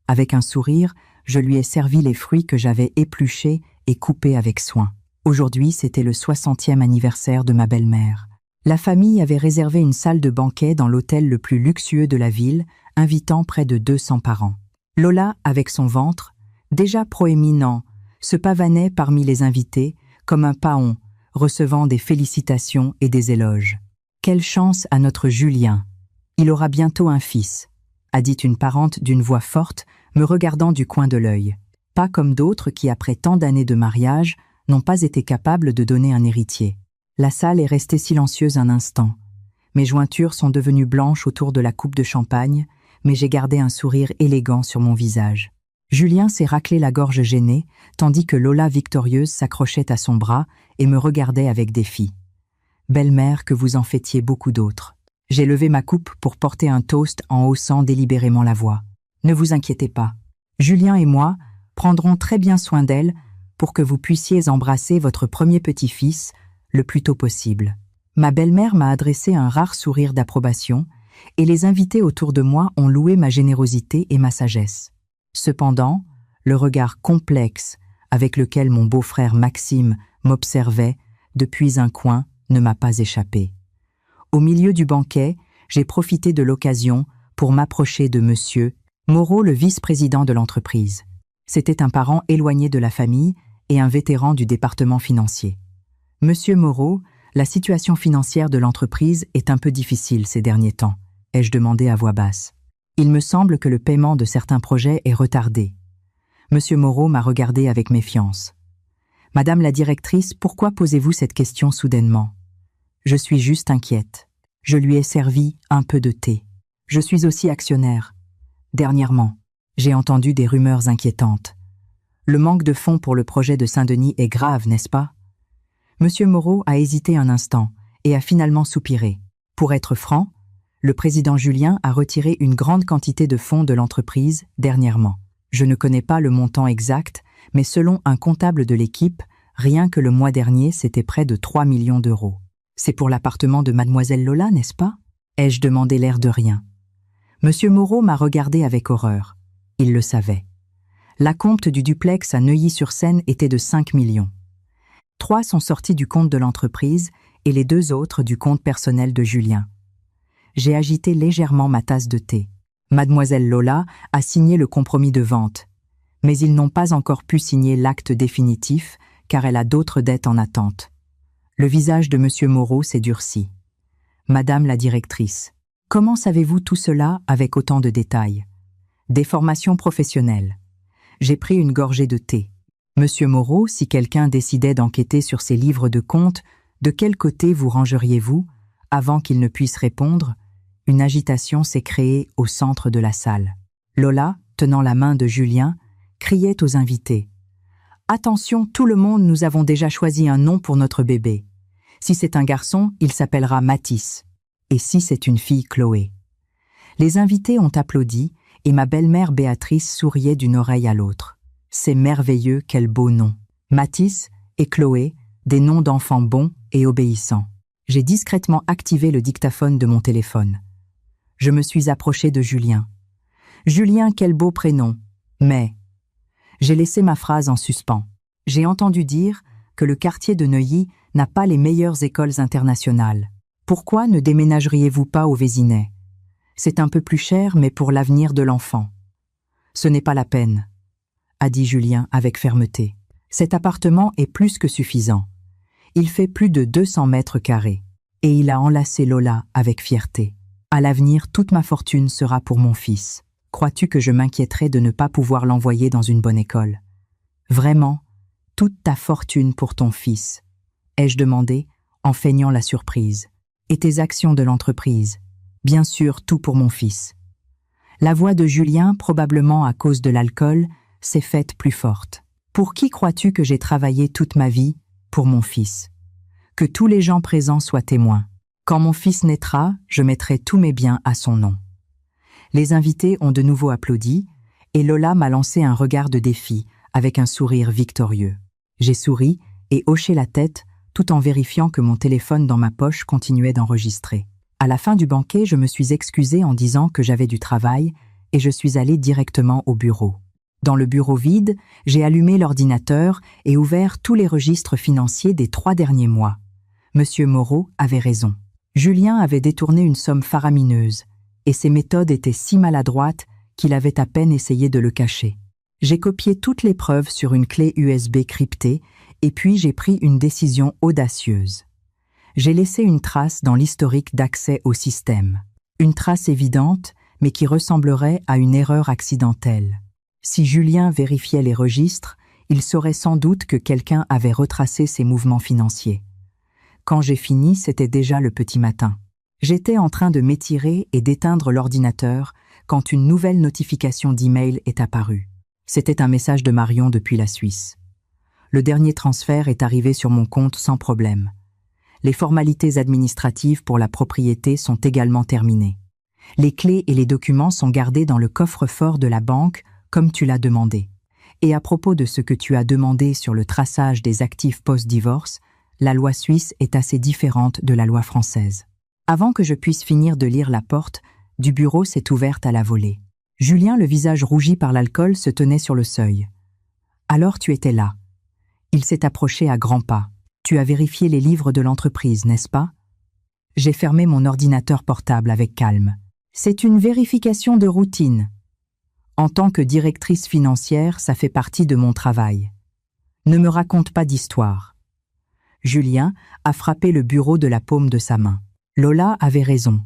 Avec un sourire, je lui ai servi les fruits que j'avais épluchés et coupés avec soin. Aujourd'hui, c'était le 60e anniversaire de ma belle-mère. La famille avait réservé une salle de banquet dans l'hôtel le plus luxueux de la ville, invitant près de 200 parents. Lola, avec son ventre, déjà proéminent, se pavanait parmi les invités comme un paon, recevant des félicitations et des éloges. « Quelle chance à notre Julien! Il aura bientôt un fils », a dit une parente d'une voix forte, me regardant du coin de l'œil. Pas comme d'autres qui, après tant d'années de mariage, n'ont pas été capables de donner un héritier. La salle est restée silencieuse un instant. Mes jointures sont devenues blanches autour de la coupe de champagne, mais j'ai gardé un sourire élégant sur mon visage. Julien s'est raclé la gorge gênée, tandis que Lola victorieuse s'accrochait à son bras et me regardait avec défi. Belle-mère, que vous en fêtiez beaucoup d'autres. J'ai levé ma coupe pour porter un toast en haussant délibérément la voix. Ne vous inquiétez pas. Julien et moi prendrons très bien soin d'elle pour que vous puissiez embrasser votre premier petit-fils le plus tôt possible. Ma belle-mère m'a adressé un rare sourire d'approbation et les invités autour de moi ont loué ma générosité et ma sagesse. Cependant, le regard complexe avec lequel mon beau-frère Maxime m'observait depuis un coin ne m'a pas échappé. Au milieu du banquet, j'ai profité de l'occasion pour m'approcher de Monsieur Moreau, le vice-président de l'entreprise. C'était un parent éloigné de la famille et un vétéran du département financier. Monsieur Moreau, la situation financière de l'entreprise est un peu difficile ces derniers temps, ai-je demandé à voix basse. Il me semble que le paiement de certains projets est retardé. Monsieur Moreau m'a regardé avec méfiance. « Madame la directrice, pourquoi posez-vous cette question soudainement ? Je suis juste inquiète. Je lui ai servi un peu de thé. Je suis aussi actionnaire. Dernièrement, j'ai entendu des rumeurs inquiétantes. Le manque de fonds pour le projet de Saint-Denis est grave, n'est-ce pas ? » Monsieur Moreau a hésité un instant et a finalement soupiré. Pour être franc, le président Julien a retiré une grande quantité de fonds de l'entreprise dernièrement. Je ne connais pas le montant exact, mais selon un comptable de l'équipe, rien que le mois dernier, c'était près de 3 millions d'euros. C'est pour l'appartement de mademoiselle Lola, n'est-ce pas ? Ai-je demandé l'air de rien. Monsieur Moreau m'a regardé avec horreur. Il le savait. L'acompte du duplex à Neuilly-sur-Seine était de 5 millions. 3 sont sortis du compte de l'entreprise et les 2 autres du compte personnel de Julien. J'ai agité légèrement ma tasse de thé. Mademoiselle Lola a signé le compromis de vente, mais ils n'ont pas encore pu signer l'acte définitif car elle a d'autres dettes en attente. Le visage de Monsieur Moreau s'est durci. Madame la directrice, comment savez-vous tout cela avec autant de détails ? Des formations professionnelles. J'ai pris une gorgée de thé. Monsieur Moreau, si quelqu'un décidait d'enquêter sur ces livres de comptes, de quel côté vous rangeriez-vous ? Avant qu'il ne puisse répondre, une agitation s'est créée au centre de la salle. Lola, tenant la main de Julien, criait aux invités. « Attention, tout le monde, nous avons déjà choisi un nom pour notre bébé. Si c'est un garçon, il s'appellera Mathis. Et si c'est une fille, Chloé. » Les invités ont applaudi et ma belle-mère Béatrice souriait d'une oreille à l'autre. C'est merveilleux, quel beau nom. Mathis et Chloé, des noms d'enfants bons et obéissants. J'ai discrètement activé le dictaphone de mon téléphone. Je me suis approché de Julien. « Julien, quel beau prénom. Mais... » J'ai laissé ma phrase en suspens. J'ai entendu dire que le quartier de Neuilly n'a pas les meilleures écoles internationales. Pourquoi ne déménageriez-vous pas au Vésinet ? C'est un peu plus cher, mais pour l'avenir de l'enfant. Ce n'est pas la peine, a dit Julien avec fermeté. Cet appartement est plus que suffisant. Il fait plus de 200 mètres carrés. Et il a enlacé Lola avec fierté. À l'avenir, toute ma fortune sera pour mon fils. Crois-tu que je m'inquiéterais de ne pas pouvoir l'envoyer dans une bonne école ? Vraiment, toute ta fortune pour ton fils, ai-je demandé, en feignant la surprise. Et tes actions de l'entreprise, bien sûr, tout pour mon fils. La voix de Julien, probablement à cause de l'alcool, s'est faite plus forte. Pour qui crois-tu que j'ai travaillé toute ma vie ? Pour mon fils. Que tous les gens présents soient témoins. Quand mon fils naîtra, je mettrai tous mes biens à son nom. Les invités ont de nouveau applaudi, et Lola m'a lancé un regard de défi, avec un sourire victorieux. J'ai souri et hoché la tête, tout en vérifiant que mon téléphone dans ma poche continuait d'enregistrer. À la fin du banquet, je me suis excusée en disant que j'avais du travail, et je suis allée directement au bureau. Dans le bureau vide, j'ai allumé l'ordinateur et ouvert tous les registres financiers des 3 derniers mois. Monsieur Moreau avait raison. Julien avait détourné une somme faramineuse, et ses méthodes étaient si maladroites qu'il avait à peine essayé de le cacher. J'ai copié toutes les preuves sur une clé USB cryptée, et puis j'ai pris une décision audacieuse. J'ai laissé une trace dans l'historique d'accès au système. Une trace évidente, mais qui ressemblerait à une erreur accidentelle. Si Julien vérifiait les registres, il saurait sans doute que quelqu'un avait retracé ses mouvements financiers. Quand j'ai fini, c'était déjà le petit matin. J'étais en train de m'étirer et d'éteindre l'ordinateur quand une nouvelle notification d'email est apparue. C'était un message de Marion depuis la Suisse. Le dernier transfert est arrivé sur mon compte sans problème. Les formalités administratives pour la propriété sont également terminées. Les clés et les documents sont gardés dans le coffre-fort de la banque, comme tu l'as demandé. Et à propos de ce que tu as demandé sur le traçage des actifs post-divorce, la loi suisse est assez différente de la loi française. Avant que je puisse finir de lire la porte, du bureau s'est ouverte à la volée. Julien, le visage rougi par l'alcool, se tenait sur le seuil. « Alors tu étais là. » Il s'est approché à grands pas. « Tu as vérifié les livres de l'entreprise, n'est-ce pas ?» J'ai fermé mon ordinateur portable avec calme. « C'est une vérification de routine. En tant que directrice financière, ça fait partie de mon travail. Ne me raconte pas d'histoire. » Julien a frappé le bureau de la paume de sa main. Lola avait raison.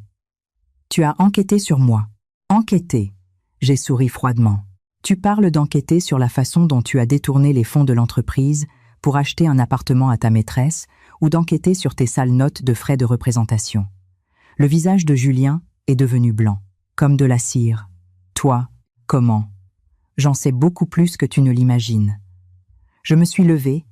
Tu as enquêté sur moi. Enquêté. J'ai souri froidement. Tu parles d'enquêter sur la façon dont tu as détourné les fonds de l'entreprise pour acheter un appartement à ta maîtresse ou d'enquêter sur tes sales notes de frais de représentation. Le visage de Julien est devenu blanc, comme de la cire. Toi, comment? J'en sais beaucoup plus que tu ne l'imagines. Je me suis levée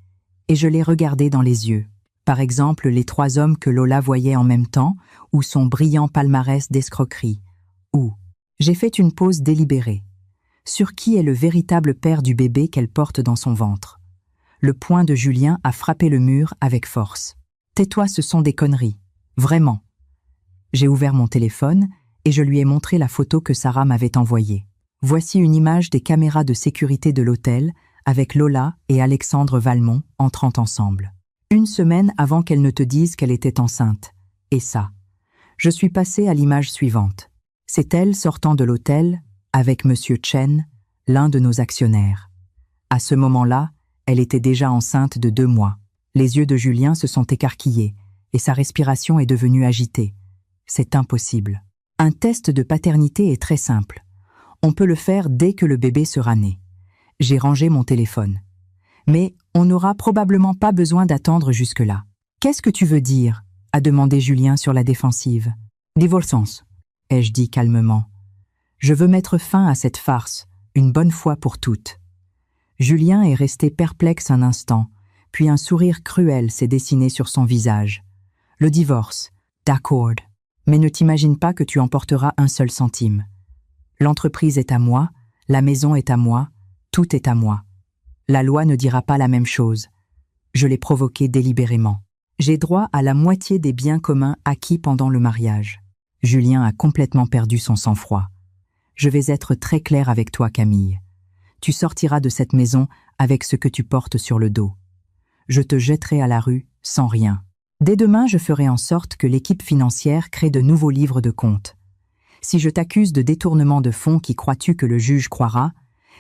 et je l'ai regardé dans les yeux. Par exemple, les 3 hommes que Lola voyait en même temps, ou son brillant palmarès d'escroquerie. Ou, j'ai fait une pause délibérée. Sur qui est le véritable père du bébé qu'elle porte dans son ventre? Le poing de Julien a frappé le mur avec force. Tais-toi, ce sont des conneries. Vraiment. J'ai ouvert mon téléphone et je lui ai montré la photo que Sarah m'avait envoyée. Voici une image des caméras de sécurité de l'hôtel avec Lola et Alexandre Valmont entrant ensemble. 1 semaine avant qu'elle ne te dise qu'elle était enceinte. Et ça. Je suis passée à l'image suivante. C'est elle sortant de l'hôtel avec Monsieur Chen, l'un de nos actionnaires. À ce moment-là, elle était déjà enceinte de 2 mois. Les yeux de Julien se sont écarquillés et sa respiration est devenue agitée. C'est impossible. Un test de paternité est très simple. On peut le faire dès que le bébé sera né. J'ai rangé mon téléphone. Mais on n'aura probablement pas besoin d'attendre jusque-là. Qu'est-ce que tu veux dire? A demandé Julien sur la défensive. Divorçons, ai-je dit calmement. Je veux mettre fin à cette farce, une bonne fois pour toutes. Julien est resté perplexe un instant, puis un sourire cruel s'est dessiné sur son visage. Le divorce, d'accord, mais ne t'imagine pas que tu emporteras un seul centime. L'entreprise est à moi, la maison est à moi, tout est à moi. La loi ne dira pas la même chose. Je l'ai provoqué délibérément. J'ai droit à la moitié des biens communs acquis pendant le mariage. Julien a complètement perdu son sang-froid. Je vais être très clair avec toi, Camille. Tu sortiras de cette maison avec ce que tu portes sur le dos. Je te jetterai à la rue sans rien. Dès demain, je ferai en sorte que l'équipe financière crée de nouveaux livres de comptes. Si je t'accuse de détournement de fonds, qui crois-tu que le juge croira?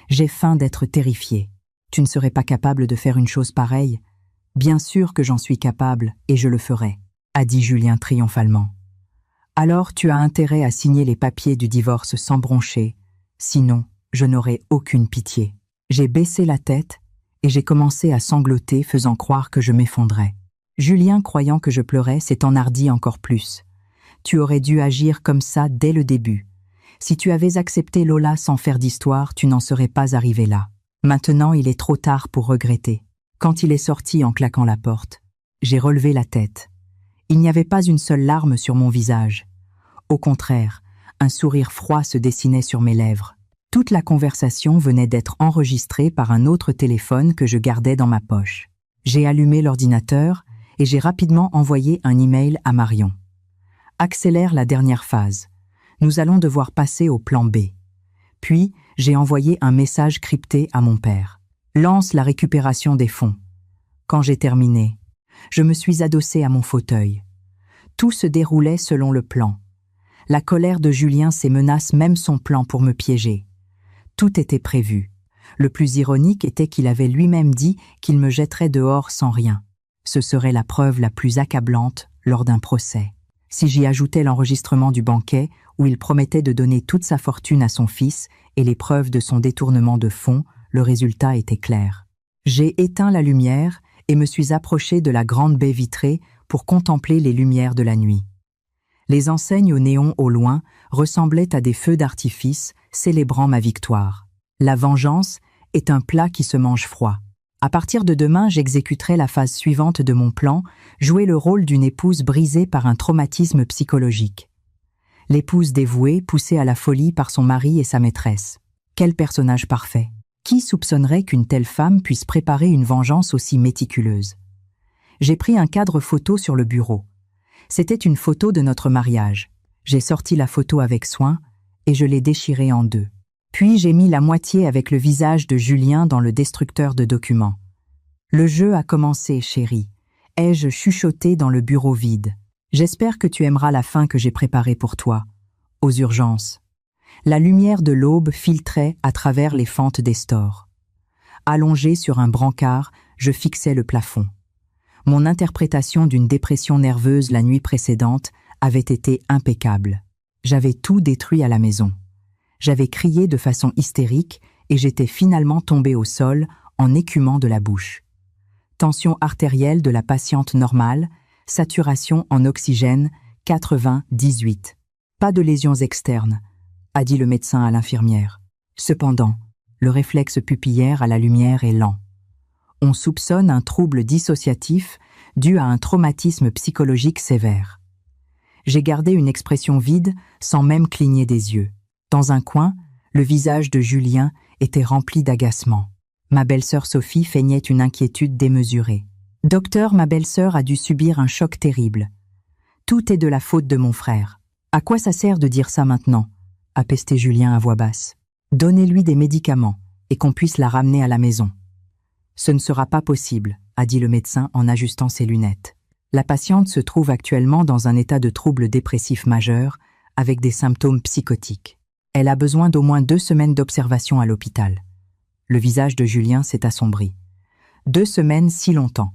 J'ai faim d'être terrifié. Tu ne serais pas capable de faire une chose pareille? Bien sûr que j'en suis capable, et je le ferai, a dit Julien triomphalement. Alors tu as intérêt à signer les papiers du divorce sans broncher, sinon je n'aurai aucune pitié. J'ai baissé la tête et j'ai commencé à sangloter, faisant croire que je m'effondrais. Julien, croyant que je pleurais, s'est enhardi encore plus. Tu aurais dû agir comme ça dès le début. Si tu avais accepté Lola sans faire d'histoire, tu n'en serais pas arrivé là. Maintenant, il est trop tard pour regretter. Quand il est sorti en claquant la porte, j'ai relevé la tête. Il n'y avait pas une seule larme sur mon visage. Au contraire, un sourire froid se dessinait sur mes lèvres. Toute la conversation venait d'être enregistrée par un autre téléphone que je gardais dans ma poche. J'ai allumé l'ordinateur et j'ai rapidement envoyé un email à Marion. Accélère la dernière phase. Nous allons devoir passer au plan B. Puis, j'ai envoyé un message crypté à mon père. Lance la récupération des fonds. Quand j'ai terminé, je me suis adossée à mon fauteuil. Tout se déroulait selon le plan. La colère de Julien, ses menaces, même son plan pour me piéger. Tout était prévu. Le plus ironique était qu'il avait lui-même dit qu'il me jetterait dehors sans rien. Ce serait la preuve la plus accablante lors d'un procès. Si j'y ajoutais l'enregistrement du banquet où il promettait de donner toute sa fortune à son fils et les preuves de son détournement de fonds, le résultat était clair. J'ai éteint la lumière et me suis approchée de la grande baie vitrée pour contempler les lumières de la nuit. Les enseignes au néon au loin ressemblaient à des feux d'artifice célébrant ma victoire. La vengeance est un plat qui se mange froid. À partir de demain, j'exécuterai la phase suivante de mon plan, jouer le rôle d'une épouse brisée par un traumatisme psychologique. L'épouse dévouée, poussée à la folie par son mari et sa maîtresse. Quel personnage parfait! Qui soupçonnerait qu'une telle femme puisse préparer une vengeance aussi méticuleuse? J'ai pris un cadre photo sur le bureau. C'était une photo de notre mariage. J'ai sorti la photo avec soin et je l'ai déchirée en 2. Puis j'ai mis la moitié avec le visage de Julien dans le destructeur de documents. Le jeu a commencé, chérie, ai-je chuchoté dans le bureau vide. J'espère que tu aimeras la fin que j'ai préparée pour toi. Aux urgences. La lumière de l'aube filtrait à travers les fentes des stores. Allongé sur un brancard, je fixais le plafond. Mon interprétation d'une dépression nerveuse la nuit précédente avait été impeccable. J'avais tout détruit à la maison. J'avais crié de façon hystérique et j'étais finalement tombée au sol en écumant de la bouche. Tension artérielle de la patiente normale, saturation en oxygène 90-18. Pas de lésions externes, a dit le médecin à l'infirmière. Cependant, le réflexe pupillaire à la lumière est lent. On soupçonne un trouble dissociatif dû à un traumatisme psychologique sévère. J'ai gardé une expression vide sans même cligner des yeux. Dans un coin, le visage de Julien était rempli d'agacement. Ma belle-sœur Sophie feignait une inquiétude démesurée. « Docteur, ma belle-sœur a dû subir un choc terrible. Tout est de la faute de mon frère. À quoi ça sert de dire ça maintenant ?» a pesté Julien à voix basse. « Donnez-lui des médicaments et qu'on puisse la ramener à la maison. »« Ce ne sera pas possible, » a dit le médecin en ajustant ses lunettes. La patiente se trouve actuellement dans un état de trouble dépressif majeur avec des symptômes psychotiques. Elle a besoin d'au moins 2 semaines d'observation à l'hôpital. Le visage de Julien s'est assombri. 2 semaines, si longtemps.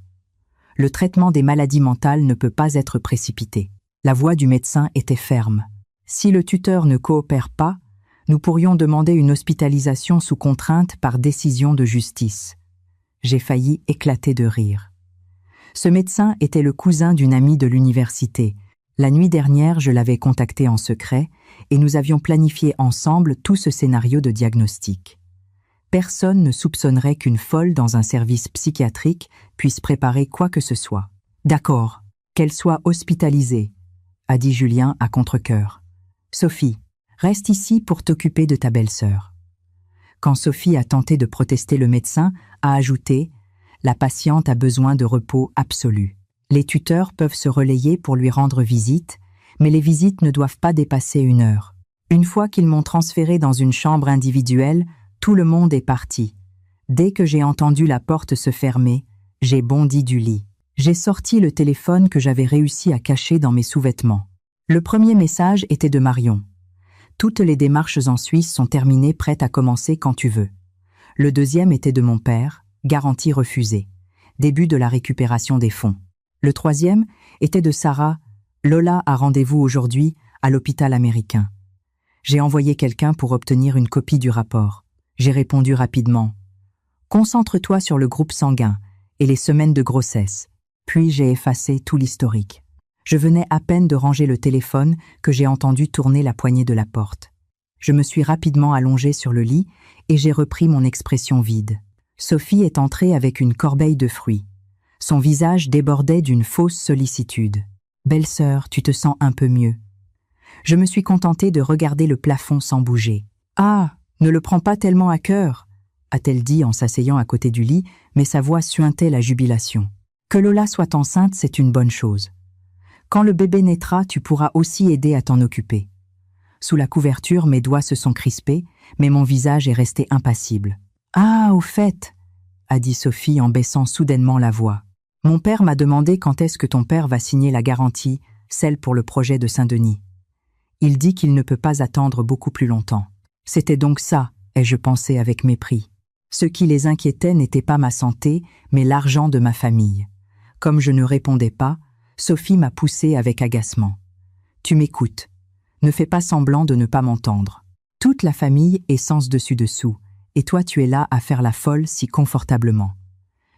Le traitement des maladies mentales ne peut pas être précipité. La voix du médecin était ferme. Si le tuteur ne coopère pas, nous pourrions demander une hospitalisation sous contrainte par décision de justice. J'ai failli éclater de rire. Ce médecin était le cousin d'une amie de l'université. La nuit dernière, je l'avais contacté en secret et nous avions planifié ensemble tout ce scénario de diagnostic. Personne ne soupçonnerait qu'une folle dans un service psychiatrique puisse préparer quoi que ce soit. « D'accord, qu'elle soit hospitalisée », a dit Julien à contre-cœur. « Sophie, reste ici pour t'occuper de ta belle-sœur. » Quand Sophie a tenté de protester, le médecin a ajouté « La patiente a besoin de repos absolu. Les tuteurs peuvent se relayer pour lui rendre visite, mais les visites ne doivent pas dépasser 1 heure. Une fois qu'ils m'ont transférée dans une chambre individuelle, tout le monde est parti. Dès que j'ai entendu la porte se fermer, j'ai bondi du lit. J'ai sorti le téléphone que j'avais réussi à cacher dans mes sous-vêtements. Le premier message était de Marion. « Toutes les démarches en Suisse sont terminées, prêtes à commencer quand tu veux. » Le deuxième était de mon père, garantie refusée. Début de la récupération des fonds. Le troisième était de Sarah. « Lola a rendez-vous aujourd'hui à l'hôpital américain. » J'ai envoyé quelqu'un pour obtenir une copie du rapport. J'ai répondu rapidement. « Concentre-toi sur le groupe sanguin et les semaines de grossesse. » Puis j'ai effacé tout l'historique. Je venais à peine de ranger le téléphone que j'ai entendu tourner la poignée de la porte. Je me suis rapidement allongée sur le lit et j'ai repris mon expression vide. Sophie est entrée avec une corbeille de fruits. Son visage débordait d'une fausse sollicitude. « Belle-sœur, tu te sens un peu mieux. » Je me suis contentée de regarder le plafond sans bouger. « Ah, ne le prends pas tellement à cœur », a-t-elle dit en s'asseyant à côté du lit, mais sa voix suintait la jubilation. « Que Lola soit enceinte, c'est une bonne chose. Quand le bébé naîtra, tu pourras aussi aider à t'en occuper. » Sous la couverture, mes doigts se sont crispés, mais mon visage est resté impassible. « Ah, au fait !» a dit Sophie en baissant soudainement la voix. « Mon père m'a demandé quand est-ce que ton père va signer la garantie, celle pour le projet de Saint-Denis. Il dit qu'il ne peut pas attendre beaucoup plus longtemps. » C'était donc ça, ai-je pensé avec mépris. Ce qui les inquiétait n'était pas ma santé, mais l'argent de ma famille. Comme je ne répondais pas, Sophie m'a poussé avec agacement. « Tu m'écoutes. Ne fais pas semblant de ne pas m'entendre. Toute la famille est sens dessus dessous, et toi tu es là à faire la folle si confortablement. »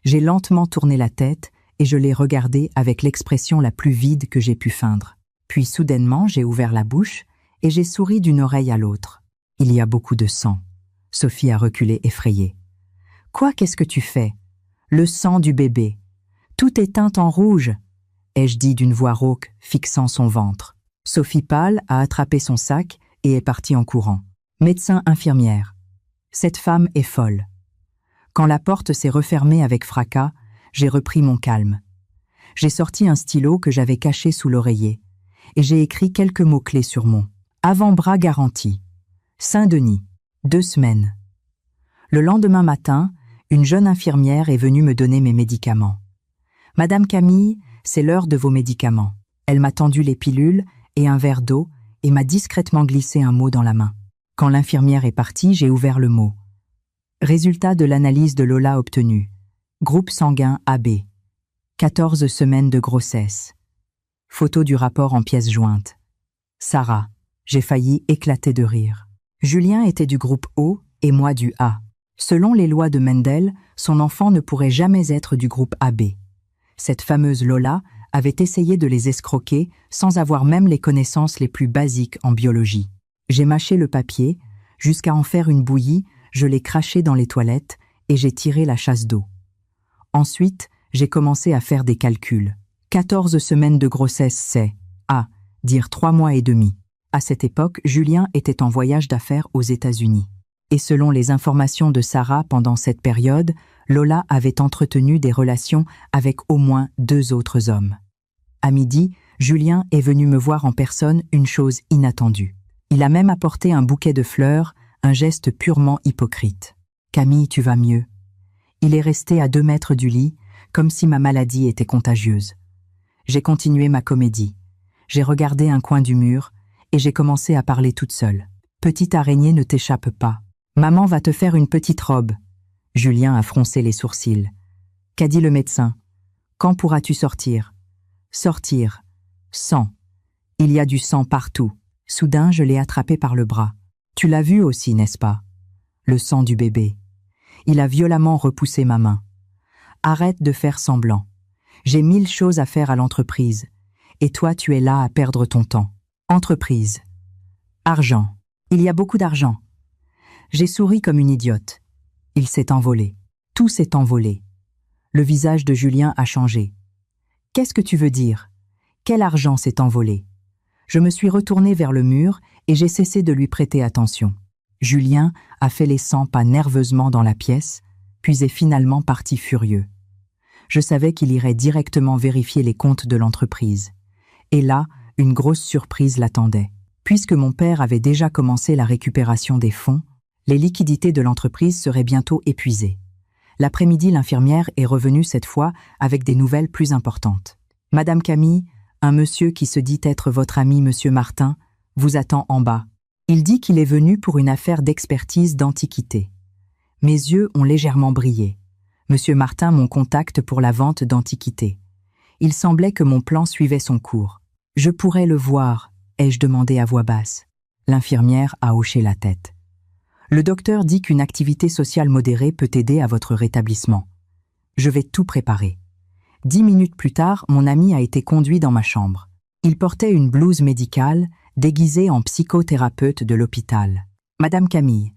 J'ai lentement tourné la tête et je l'ai regardée avec l'expression la plus vide que j'ai pu feindre. Puis soudainement j'ai ouvert la bouche et j'ai souri d'une oreille à l'autre. « Il y a beaucoup de sang. » Sophie a reculé effrayée. « Quoi, qu'est-ce que tu fais ? Le sang du bébé. Tout est teint en rouge, » ai-je dit d'une voix rauque, fixant son ventre. Sophie pâle a attrapé son sac et est partie en courant. Médecin, infirmière. Cette femme est folle. Quand la porte s'est refermée avec fracas, j'ai repris mon calme. J'ai sorti un stylo que j'avais caché sous l'oreiller et j'ai écrit quelques mots-clés sur mon avant-bras garanti. Saint-Denis, 2 semaines. Le lendemain matin, une jeune infirmière est venue me donner mes médicaments. « Madame Camille, c'est l'heure de vos médicaments. » Elle m'a tendu les pilules et un verre d'eau et m'a discrètement glissé un mot dans la main. Quand l'infirmière est partie, j'ai ouvert le mot. Résultat de l'analyse de Lola obtenue. Groupe sanguin AB. 14 semaines de grossesse. Photo du rapport en pièces jointes. Sarah. J'ai failli éclater de rire. Julien était du groupe O et moi du A. Selon les lois de Mendel, son enfant ne pourrait jamais être du groupe AB. Cette fameuse Lola avait essayé de les escroquer sans avoir même les connaissances les plus basiques en biologie. J'ai mâché le papier, jusqu'à en faire une bouillie, je l'ai craché dans les toilettes et j'ai tiré la chasse d'eau. Ensuite, j'ai commencé à faire des calculs. 14 semaines de grossesse, c'est, dire 3 mois et demi. À cette époque, Julien était en voyage d'affaires aux États-Unis. Et selon les informations de Sarah pendant cette période, Lola avait entretenu des relations avec au moins 2 autres hommes. À midi, Julien est venu me voir en personne, une chose inattendue. Il a même apporté un bouquet de fleurs, un geste purement hypocrite. « Camille, tu vas mieux ?» Il est resté à 2 mètres du lit, comme si ma maladie était contagieuse. J'ai continué ma comédie. J'ai regardé un coin du mur et j'ai commencé à parler toute seule. « Petite araignée, ne t'échappe pas. Maman va te faire une petite robe. » Julien a froncé les sourcils. « Qu'a dit le médecin? Quand pourras-tu sortir? » « Sortir. Sang. Il y a du sang partout. » Soudain, je l'ai attrapé par le bras. « Tu l'as vu aussi, n'est-ce pas? Le sang du bébé. » Il a violemment repoussé ma main. « Arrête de faire semblant. J'ai 1000 choses à faire à l'entreprise. Et toi, tu es là à perdre ton temps. Entreprise. Argent. Il y a beaucoup d'argent. » J'ai souri comme une idiote. Il s'est envolé. Tout s'est envolé. Le visage de Julien a changé. « Qu'est-ce que tu veux dire? Quel argent s'est envolé ?» Je me suis retournée vers le mur et j'ai cessé de lui prêter attention. Julien a fait les 100 pas nerveusement dans la pièce, puis est finalement parti furieux. Je savais qu'il irait directement vérifier les comptes de l'entreprise. Et là, une grosse surprise l'attendait. Puisque mon père avait déjà commencé la récupération des fonds, les liquidités de l'entreprise seraient bientôt épuisées. L'après-midi, l'infirmière est revenue cette fois avec des nouvelles plus importantes. « Madame Camille, un monsieur qui se dit être votre ami, monsieur Martin, vous attend en bas. Il dit qu'il est venu pour une affaire d'expertise d'antiquité. » Mes yeux ont légèrement brillé. Monsieur Martin, mon contact pour la vente d'antiquités. Il semblait que mon plan suivait son cours. « Je pourrais le voir ?» ai-je demandé à voix basse. L'infirmière a hoché la tête. Le docteur dit qu'une activité sociale modérée peut aider à votre rétablissement. Je vais tout préparer. 10 minutes plus tard, mon ami a été conduit dans ma chambre. Il portait une blouse médicale, déguisé en psychothérapeute de l'hôpital. « Madame Camille,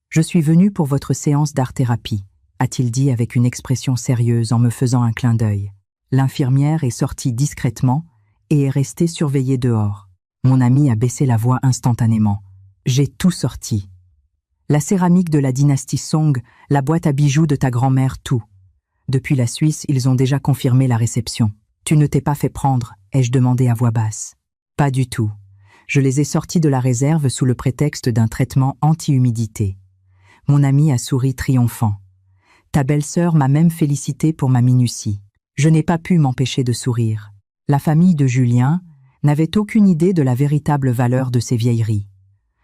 je suis venu pour votre séance d'art-thérapie, » a-t-il dit avec une expression sérieuse en me faisant un clin d'œil. L'infirmière est sortie discrètement et est restée surveillée dehors. Mon ami a baissé la voix instantanément. J'ai tout sorti. La céramique de la dynastie Song, la boîte à bijoux de ta grand-mère, tout. Depuis la Suisse, ils ont déjà confirmé la réception. Tu ne t'es pas fait prendre, ai-je demandé à voix basse. Pas du tout. Je les ai sortis de la réserve sous le prétexte d'un traitement anti-humidité. Mon ami a souri triomphant. Ta belle-sœur m'a même félicité pour ma minutie. Je n'ai pas pu m'empêcher de sourire. La famille de Julien n'avait aucune idée de la véritable valeur de ces vieilleries.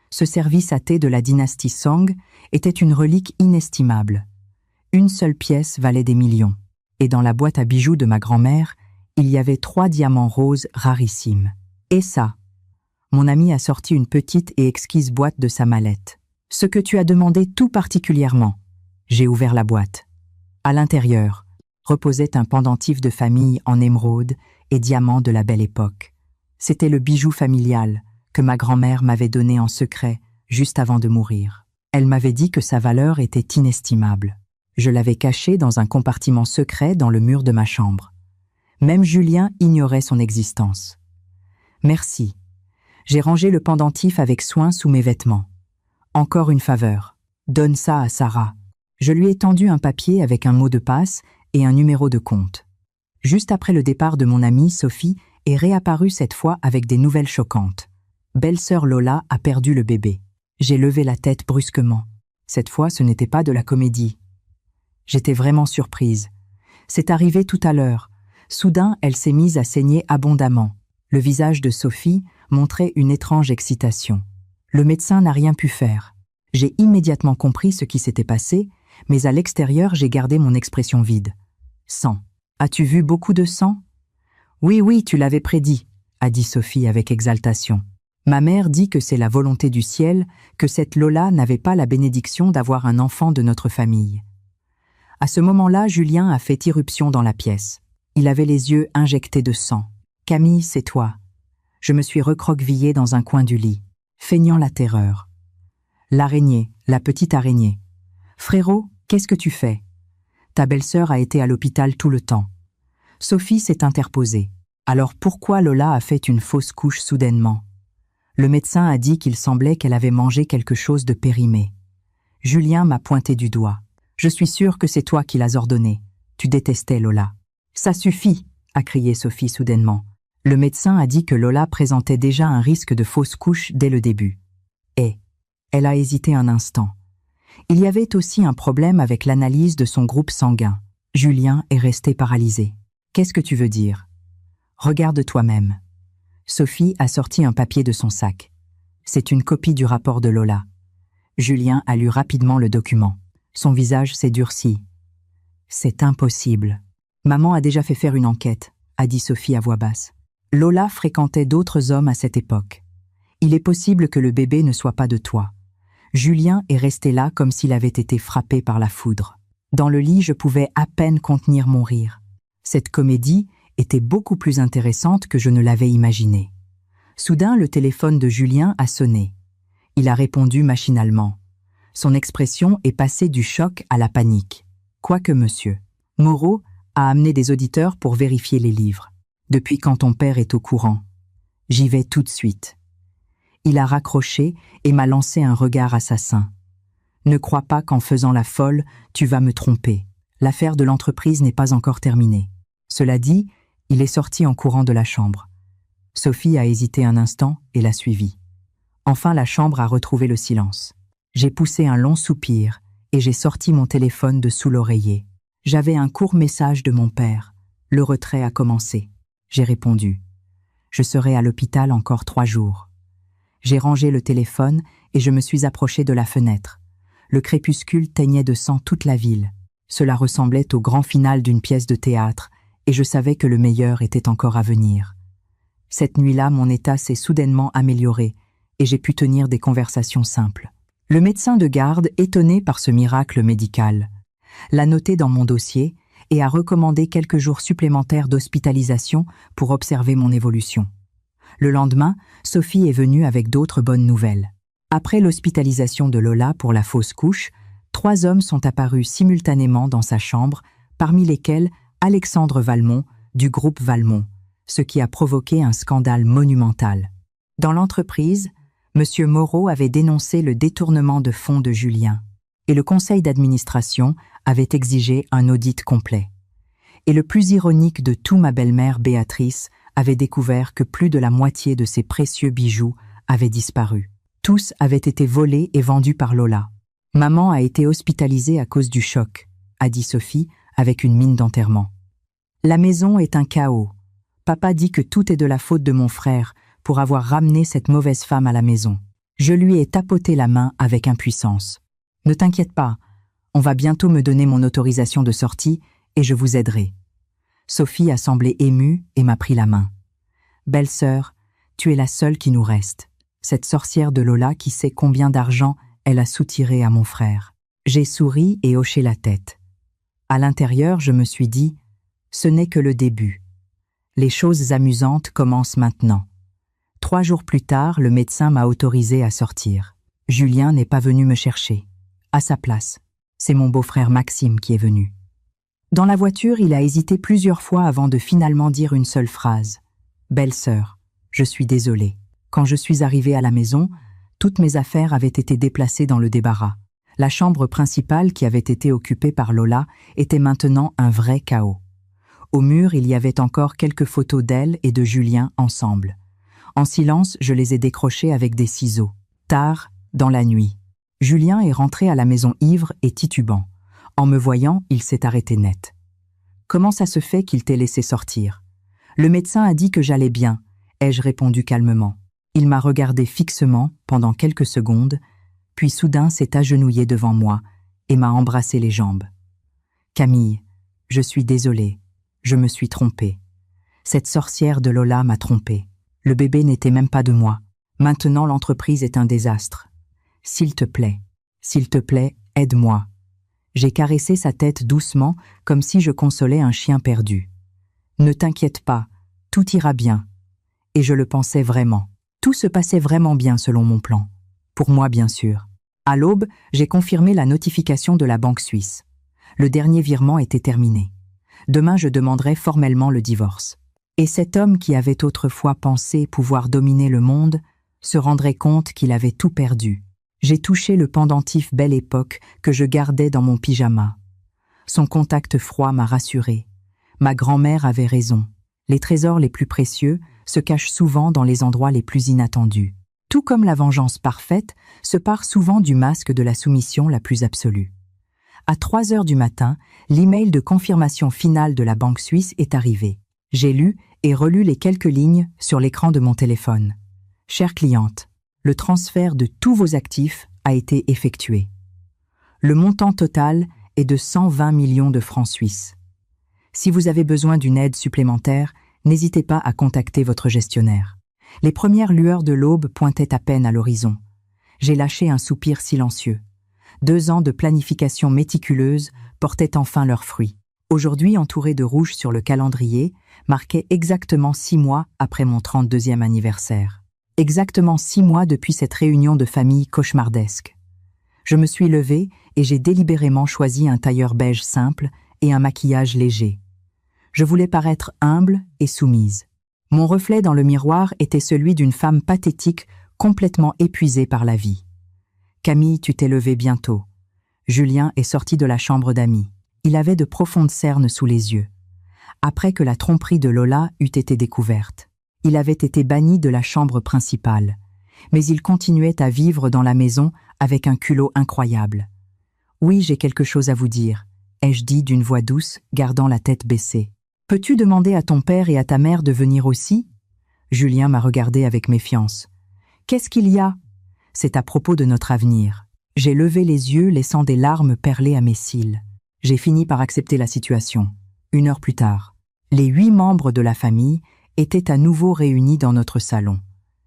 Ce service à thé de la dynastie Song était une relique inestimable. Une seule pièce valait des millions. Et dans la boîte à bijoux de ma grand-mère, il y avait 3 diamants roses rarissimes. Et ça? Mon ami a sorti une petite et exquise boîte de sa mallette. Ce que tu as demandé tout particulièrement. J'ai ouvert la boîte. À l'intérieur, reposait un pendentif de famille en émeraude et diamants de la belle époque. C'était le bijou familial que ma grand-mère m'avait donné en secret juste avant de mourir. Elle m'avait dit que sa valeur était inestimable. Je l'avais caché dans un compartiment secret dans le mur de ma chambre. Même Julien ignorait son existence. Merci. J'ai rangé le pendentif avec soin sous mes vêtements. Encore une faveur. Donne ça à Sarah. Je lui ai tendu un papier avec un mot de passe et un numéro de compte. Juste après le départ de mon amie, Sophie est réapparue cette fois avec des nouvelles choquantes. Belle-sœur Lola a perdu le bébé. J'ai levé la tête brusquement. Cette fois, ce n'était pas de la comédie. J'étais vraiment surprise. C'est arrivé tout à l'heure. Soudain, elle s'est mise à saigner abondamment. Le visage de Sophie montrait une étrange excitation. Le médecin n'a rien pu faire. J'ai immédiatement compris ce qui s'était passé, mais à l'extérieur, j'ai gardé mon expression vide. Sang. As-tu vu beaucoup de sang? Oui, tu l'avais prédit, a dit Sophie avec exaltation. Ma mère dit que c'est la volonté du ciel, que cette Lola n'avait pas la bénédiction d'avoir un enfant de notre famille. À ce moment-là, Julien a fait irruption dans la pièce. Il avait les yeux injectés de sang. « Camille, c'est toi. » Je me suis recroquevillée dans un coin du lit, feignant la terreur. L'araignée, la petite araignée. « Frérot, qu'est-ce que tu fais ? Ta belle-sœur a été à l'hôpital tout le temps. » Sophie s'est interposée. Alors pourquoi Lola a fait une fausse couche soudainement ? Le médecin a dit qu'il semblait qu'elle avait mangé quelque chose de périmé. Julien m'a pointé du doigt. « Je suis sûre que c'est toi qui l'as ordonné. Tu détestais Lola. »« Ça suffit !» a crié Sophie soudainement. Le médecin a dit que Lola présentait déjà un risque de fausse couche dès le début. Et elle a hésité un instant. Il y avait aussi un problème avec l'analyse de son groupe sanguin. Julien est resté paralysé. « Qu'est-ce que tu veux dire ? Regarde toi-même. » Sophie a sorti un papier de son sac. C'est une copie du rapport de Lola. Julien a lu rapidement le document. Son visage s'est durci. « C'est impossible. Maman a déjà fait faire une enquête, » a dit Sophie à voix basse. Lola fréquentait d'autres hommes à cette époque. Il est possible que le bébé ne soit pas de toi. Julien est resté là comme s'il avait été frappé par la foudre. Dans le lit, je pouvais à peine contenir mon rire. Cette comédie était beaucoup plus intéressante que je ne l'avais imaginé. Soudain, le téléphone de Julien a sonné. Il a répondu machinalement. Son expression est passée du choc à la panique. Quoique monsieur Moreau a amené des auditeurs pour vérifier les livres. Depuis quand ton père est au courant ? J'y vais tout de suite. Il a raccroché et m'a lancé un regard assassin. Ne crois pas qu'en faisant la folle, tu vas me tromper. L'affaire de l'entreprise n'est pas encore terminée. Cela dit, il est sorti en courant de la chambre. Sophie a hésité un instant et l'a suivi. Enfin, la chambre a retrouvé le silence. J'ai poussé un long soupir et j'ai sorti mon téléphone de sous l'oreiller. J'avais un court message de mon père. Le retrait a commencé. J'ai répondu. Je serai à l'hôpital encore 3 jours. J'ai rangé le téléphone et je me suis approché de la fenêtre. Le crépuscule teignait de sang toute la ville. Cela ressemblait au grand final d'une pièce de théâtre et je savais que le meilleur était encore à venir. Cette nuit-là, mon état s'est soudainement amélioré et j'ai pu tenir des conversations simples. Le médecin de garde, étonné par ce miracle médical, l'a noté dans mon dossier et a recommandé quelques jours supplémentaires d'hospitalisation pour observer mon évolution. Le lendemain, Sophie est venue avec d'autres bonnes nouvelles. Après l'hospitalisation de Lola pour la fausse couche, 3 hommes sont apparus simultanément dans sa chambre, parmi lesquels Alexandre Valmont, du groupe Valmont, ce qui a provoqué un scandale monumental. Dans l'entreprise, M. Moreau avait dénoncé le détournement de fonds de Julien, et le conseil d'administration avait exigé un audit complet. Et le plus ironique de tout, ma belle-mère Béatrice avait découvert que plus de la moitié de ses précieux bijoux avaient disparu. Tous avaient été volés et vendus par Lola. « Maman a été hospitalisée à cause du choc », a dit Sophie avec une mine d'enterrement. « La maison est un chaos. Papa dit que tout est de la faute de mon frère pour avoir ramené cette mauvaise femme à la maison. Je lui ai tapoté la main avec impuissance. Ne t'inquiète pas, on va bientôt me donner mon autorisation de sortie et je vous aiderai. » Sophie a semblé émue et m'a pris la main. « Belle-sœur, tu es la seule qui nous reste. Cette sorcière de Lola qui sait combien d'argent elle a soutiré à mon frère. » J'ai souri et hoché la tête. À l'intérieur, je me suis dit « Ce n'est que le début. Les choses amusantes commencent maintenant. » 3 jours plus tard, le médecin m'a autorisé à sortir. Julien n'est pas venu me chercher. À sa place, c'est mon beau-frère Maxime qui est venu. Dans la voiture, il a hésité plusieurs fois avant de finalement dire une seule phrase. « Belle-sœur, je suis désolé. Quand je suis arrivée à la maison, toutes mes affaires avaient été déplacées dans le débarras. La chambre principale qui avait été occupée par Lola était maintenant un vrai chaos. Au mur, il y avait encore quelques photos d'elle et de Julien ensemble. En silence, je les ai décrochées avec des ciseaux. Tard, dans la nuit. Julien est rentré à la maison ivre et titubant. En me voyant, il s'est arrêté net. « Comment ça se fait qu'il t'ait laissé sortir ? Le médecin a dit que j'allais bien, » ai-je répondu calmement. Il m'a regardé fixement pendant quelques secondes, puis soudain s'est agenouillé devant moi et m'a embrassé les jambes. « Camille, je suis désolé, je me suis trompé. Cette sorcière de Lola m'a trompé. Le bébé n'était même pas de moi. Maintenant l'entreprise est un désastre. S'il te plaît, aide-moi. J'ai caressé sa tête doucement, comme si je consolais un chien perdu. Ne t'inquiète pas, tout ira bien. Et je le pensais vraiment. Tout se passait vraiment bien selon mon plan. Pour moi, bien sûr. À l'aube, j'ai confirmé la notification de la banque suisse. Le dernier virement était terminé. Demain, je demanderai formellement le divorce. Et cet homme qui avait autrefois pensé pouvoir dominer le monde se rendrait compte qu'il avait tout perdu. J'ai touché le pendentif Belle Époque que je gardais dans mon pyjama. Son contact froid m'a rassuré. Ma grand-mère avait raison. Les trésors les plus précieux se cachent souvent dans les endroits les plus inattendus. Tout comme la vengeance parfaite se part souvent du masque de la soumission la plus absolue. À 3 heures du matin, l'email de confirmation finale de la banque suisse est arrivé. J'ai lu et relu les quelques lignes sur l'écran de mon téléphone. Chère cliente, le transfert de tous vos actifs a été effectué. Le montant total est de 120 millions de francs suisses. Si vous avez besoin d'une aide supplémentaire, n'hésitez pas à contacter votre gestionnaire. Les premières lueurs de l'aube pointaient à peine à l'horizon. J'ai lâché un soupir silencieux. 2 ans de planification méticuleuse portaient enfin leurs fruits. Aujourd'hui, entouré de rouge sur le calendrier, marquait exactement 6 mois après mon 32e anniversaire. Exactement 6 mois depuis cette réunion de famille cauchemardesque. Je me suis levée et j'ai délibérément choisi un tailleur beige simple et un maquillage léger. Je voulais paraître humble et soumise. Mon reflet dans le miroir était celui d'une femme pathétique, complètement épuisée par la vie. Camille, tu t'es levée bientôt. Julien est sorti de la chambre d'amis. Il avait de profondes cernes sous les yeux. Après que la tromperie de Lola eût été découverte, il avait été banni de la chambre principale. Mais il continuait à vivre dans la maison avec un culot incroyable. « Oui, j'ai quelque chose à vous dire », ai-je dit d'une voix douce, gardant la tête baissée. « Peux-tu demander à ton père et à ta mère de venir aussi ?» Julien m'a regardé avec méfiance. « Qu'est-ce qu'il y a ?» C'est à propos de notre avenir. J'ai levé les yeux, laissant des larmes perler à mes cils. J'ai fini par accepter la situation. 1 heure plus tard, les 8 membres de la famille étaient à nouveau réunis dans notre salon.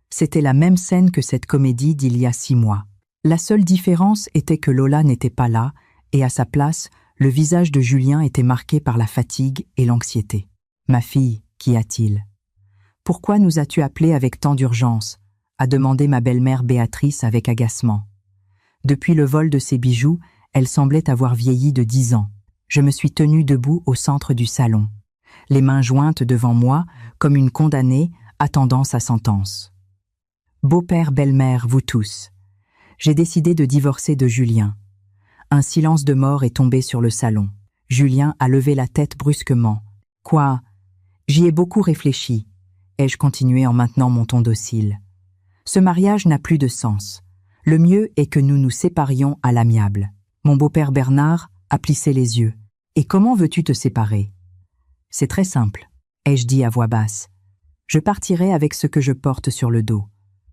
C'était la même scène que cette comédie d'il y a 6 mois. La seule différence était que Lola n'était pas là, et à sa place, le visage de Julien était marqué par la fatigue et l'anxiété. « Ma fille, qu'y a-t-il ? Pourquoi nous as-tu appelés avec tant d'urgence ?» a demandé ma belle-mère Béatrice avec agacement. Depuis le vol de ses bijoux, elle semblait avoir vieilli de 10 ans. Je me suis tenue debout au centre du salon, les mains jointes devant moi, comme une condamnée attendant sa sentence. Beau-père, belle-mère, vous tous. J'ai décidé de divorcer de Julien. Un silence de mort est tombé sur le salon. Julien a levé la tête brusquement. « Quoi ? J'y ai beaucoup réfléchi. » ai-je continué en maintenant mon ton docile. Ce mariage n'a plus de sens. Le mieux est que nous nous séparions à l'amiable. Mon beau-père Bernard a plissé les yeux. Et comment veux-tu te séparer ? C'est très simple, ai-je dit à voix basse. Je partirai avec ce que je porte sur le dos.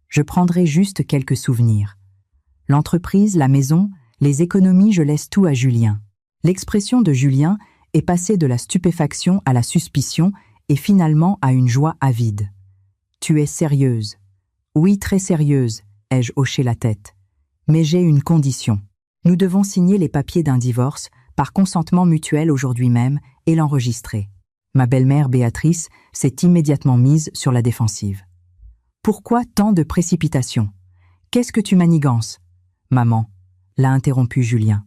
Je prendrai juste quelques souvenirs. L'entreprise, la maison, les économies, je laisse tout à Julien. L'expression de Julien est passée de la stupéfaction à la suspicion et finalement à une joie avide. Tu es sérieuse ? Oui, très sérieuse, ai-je hoché la tête. Mais j'ai une condition. Nous devons signer les papiers d'un divorce par consentement mutuel aujourd'hui même et l'enregistrer. Ma belle-mère Béatrice s'est immédiatement mise sur la défensive. Pourquoi tant de précipitation ? Qu'est-ce que tu manigances ? Maman, l'a interrompu Julien.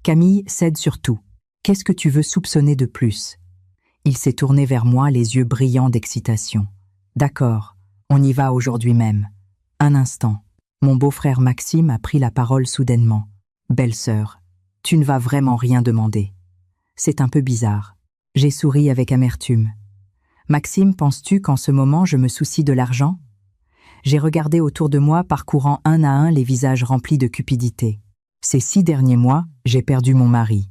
Camille cède sur tout. Qu'est-ce que tu veux soupçonner de plus ? Il s'est tourné vers moi, les yeux brillants d'excitation. D'accord, on y va aujourd'hui même. Un instant. Mon beau-frère Maxime a pris la parole soudainement. Belle-sœur, tu ne vas vraiment rien demander. C'est un peu bizarre. J'ai souri avec amertume. Maxime, penses-tu qu'en ce moment je me soucie de l'argent ? J'ai regardé autour de moi, parcourant un à un les visages remplis de cupidité. Ces 6 derniers mois, j'ai perdu mon mari.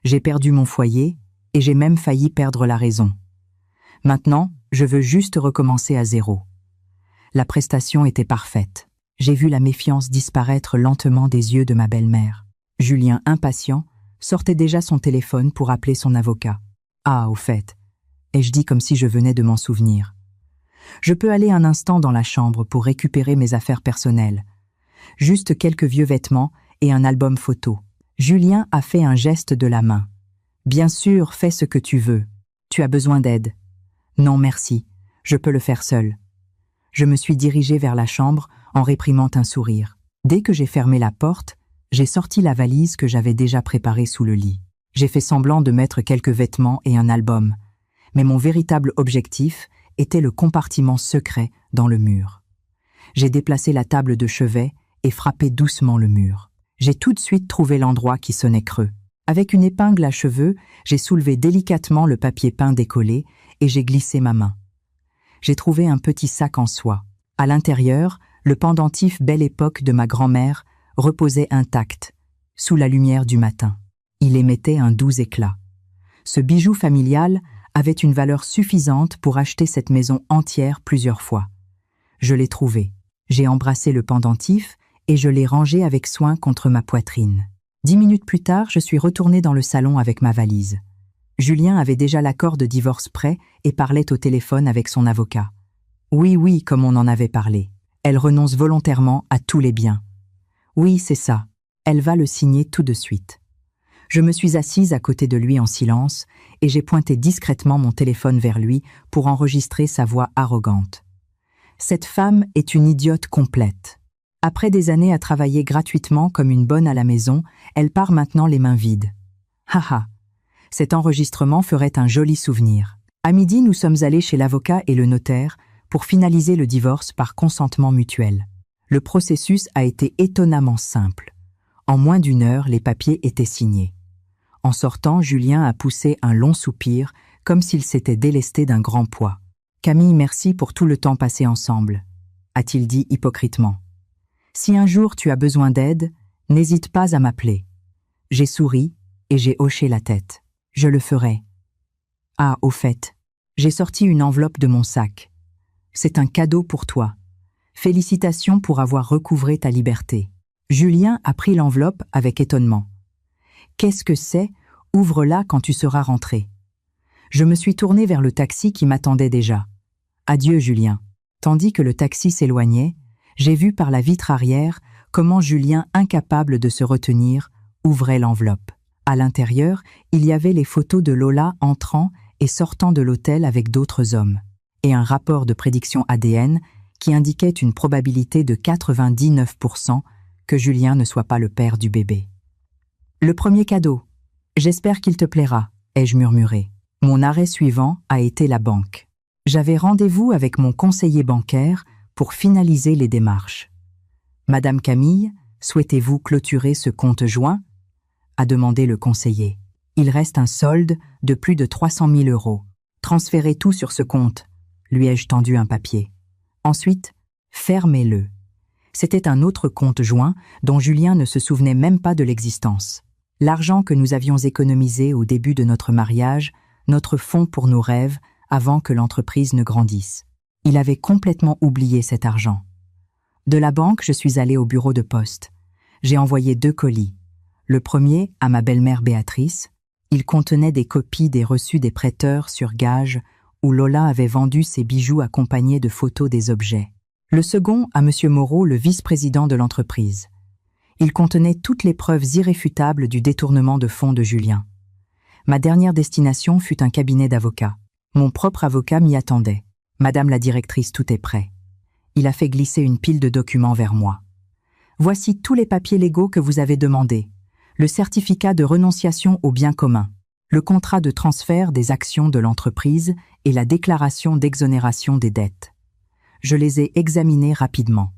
J'ai perdu mon foyer et j'ai même failli perdre la raison. Maintenant, je veux juste recommencer à zéro. La prestation était parfaite. J'ai vu la méfiance disparaître lentement des yeux de ma belle-mère. Julien, impatient, sortait déjà son téléphone pour appeler son avocat. Ah, au fait, ai-je dit comme si je venais de m'en souvenir. Je peux aller un instant dans la chambre pour récupérer mes affaires personnelles. Juste quelques vieux vêtements et un album photo. Julien a fait un geste de la main. Bien sûr, fais ce que tu veux. Tu as besoin d'aide. Non, merci. Je peux le faire seul. Je me suis dirigée vers la chambre en réprimant un sourire. Dès que j'ai fermé la porte, j'ai sorti la valise que j'avais déjà préparée sous le lit. J'ai fait semblant de mettre quelques vêtements et un album, mais mon véritable objectif était le compartiment secret dans le mur. J'ai déplacé la table de chevet et frappé doucement le mur. J'ai tout de suite trouvé l'endroit qui sonnait creux. Avec une épingle à cheveux, j'ai soulevé délicatement le papier peint décollé et j'ai glissé ma main. J'ai trouvé un petit sac en soie. À l'intérieur, le pendentif Belle Époque de ma grand-mère reposait intact, sous la lumière du matin. Il émettait un doux éclat. Ce bijou familial avait une valeur suffisante pour acheter cette maison entière plusieurs fois. Je l'ai trouvé. J'ai embrassé le pendentif et je l'ai rangé avec soin contre ma poitrine. 10 minutes plus tard, je suis retournée dans le salon avec ma valise. Julien avait déjà l'accord de divorce prêt et parlait au téléphone avec son avocat. Oui, comme on en avait parlé. Elle renonce volontairement à tous les biens. Oui, c'est ça. Elle va le signer tout de suite. Je me suis assise à côté de lui en silence et j'ai pointé discrètement mon téléphone vers lui pour enregistrer sa voix arrogante. Cette femme est une idiote complète. Après des années à travailler gratuitement comme une bonne à la maison, elle part maintenant les mains vides. Haha, cet enregistrement ferait un joli souvenir. À midi, nous sommes allés chez l'avocat et le notaire pour finaliser le divorce par consentement mutuel. Le processus a été étonnamment simple. En moins d'1 heure, les papiers étaient signés. En sortant, Julien a poussé un long soupir, comme s'il s'était délesté d'un grand poids. « Camille, merci pour tout le temps passé ensemble », a-t-il dit hypocritement. « Si un jour tu as besoin d'aide, n'hésite pas à m'appeler. » J'ai souri et j'ai hoché la tête. « Je le ferai. » Ah, au fait, j'ai sorti une enveloppe de mon sac. C'est un cadeau pour toi. Félicitations pour avoir recouvré ta liberté. Julien a pris l'enveloppe avec étonnement. « Qu'est-ce que c'est? Ouvre-la quand tu seras rentré. » Je me suis tournée vers le taxi qui m'attendait déjà. « Adieu, Julien. » Tandis que le taxi s'éloignait, j'ai vu par la vitre arrière comment Julien, incapable de se retenir, ouvrait l'enveloppe. À l'intérieur, il y avait les photos de Lola entrant et sortant de l'hôtel avec d'autres hommes, et un rapport de prédiction ADN qui indiquait une probabilité de 99% que Julien ne soit pas le père du bébé. « Le premier cadeau. J'espère qu'il te plaira », ai-je murmuré. Mon arrêt suivant a été la banque. J'avais rendez-vous avec mon conseiller bancaire pour finaliser les démarches. « Madame Camille, souhaitez-vous clôturer ce compte joint ?» a demandé le conseiller. « Il reste un solde de plus de 300 000 €. Transférez tout sur ce compte », lui ai-je tendu un papier. Ensuite, fermez-le. C'était un autre compte joint dont Julien ne se souvenait même pas de l'existence. L'argent que nous avions économisé au début de notre mariage, notre fonds pour nos rêves, avant que l'entreprise ne grandisse. Il avait complètement oublié cet argent. De la banque, je suis allée au bureau de poste. J'ai envoyé 2 colis. Le premier à ma belle-mère Béatrice. Il contenait des copies des reçus des prêteurs sur gage où Lola avait vendu ses bijoux accompagnés de photos des objets. Le second à M. Moreau, le vice-président de l'entreprise. Il contenait toutes les preuves irréfutables du détournement de fonds de Julien. Ma dernière destination fut un cabinet d'avocats. Mon propre avocat m'y attendait. « Madame la directrice, tout est prêt. » Il a fait glisser une pile de documents vers moi. « Voici tous les papiers légaux que vous avez demandés. Le certificat de renonciation aux biens communs, le contrat de transfert des actions de l'entreprise et la déclaration d'exonération des dettes. » Je les ai examinés rapidement.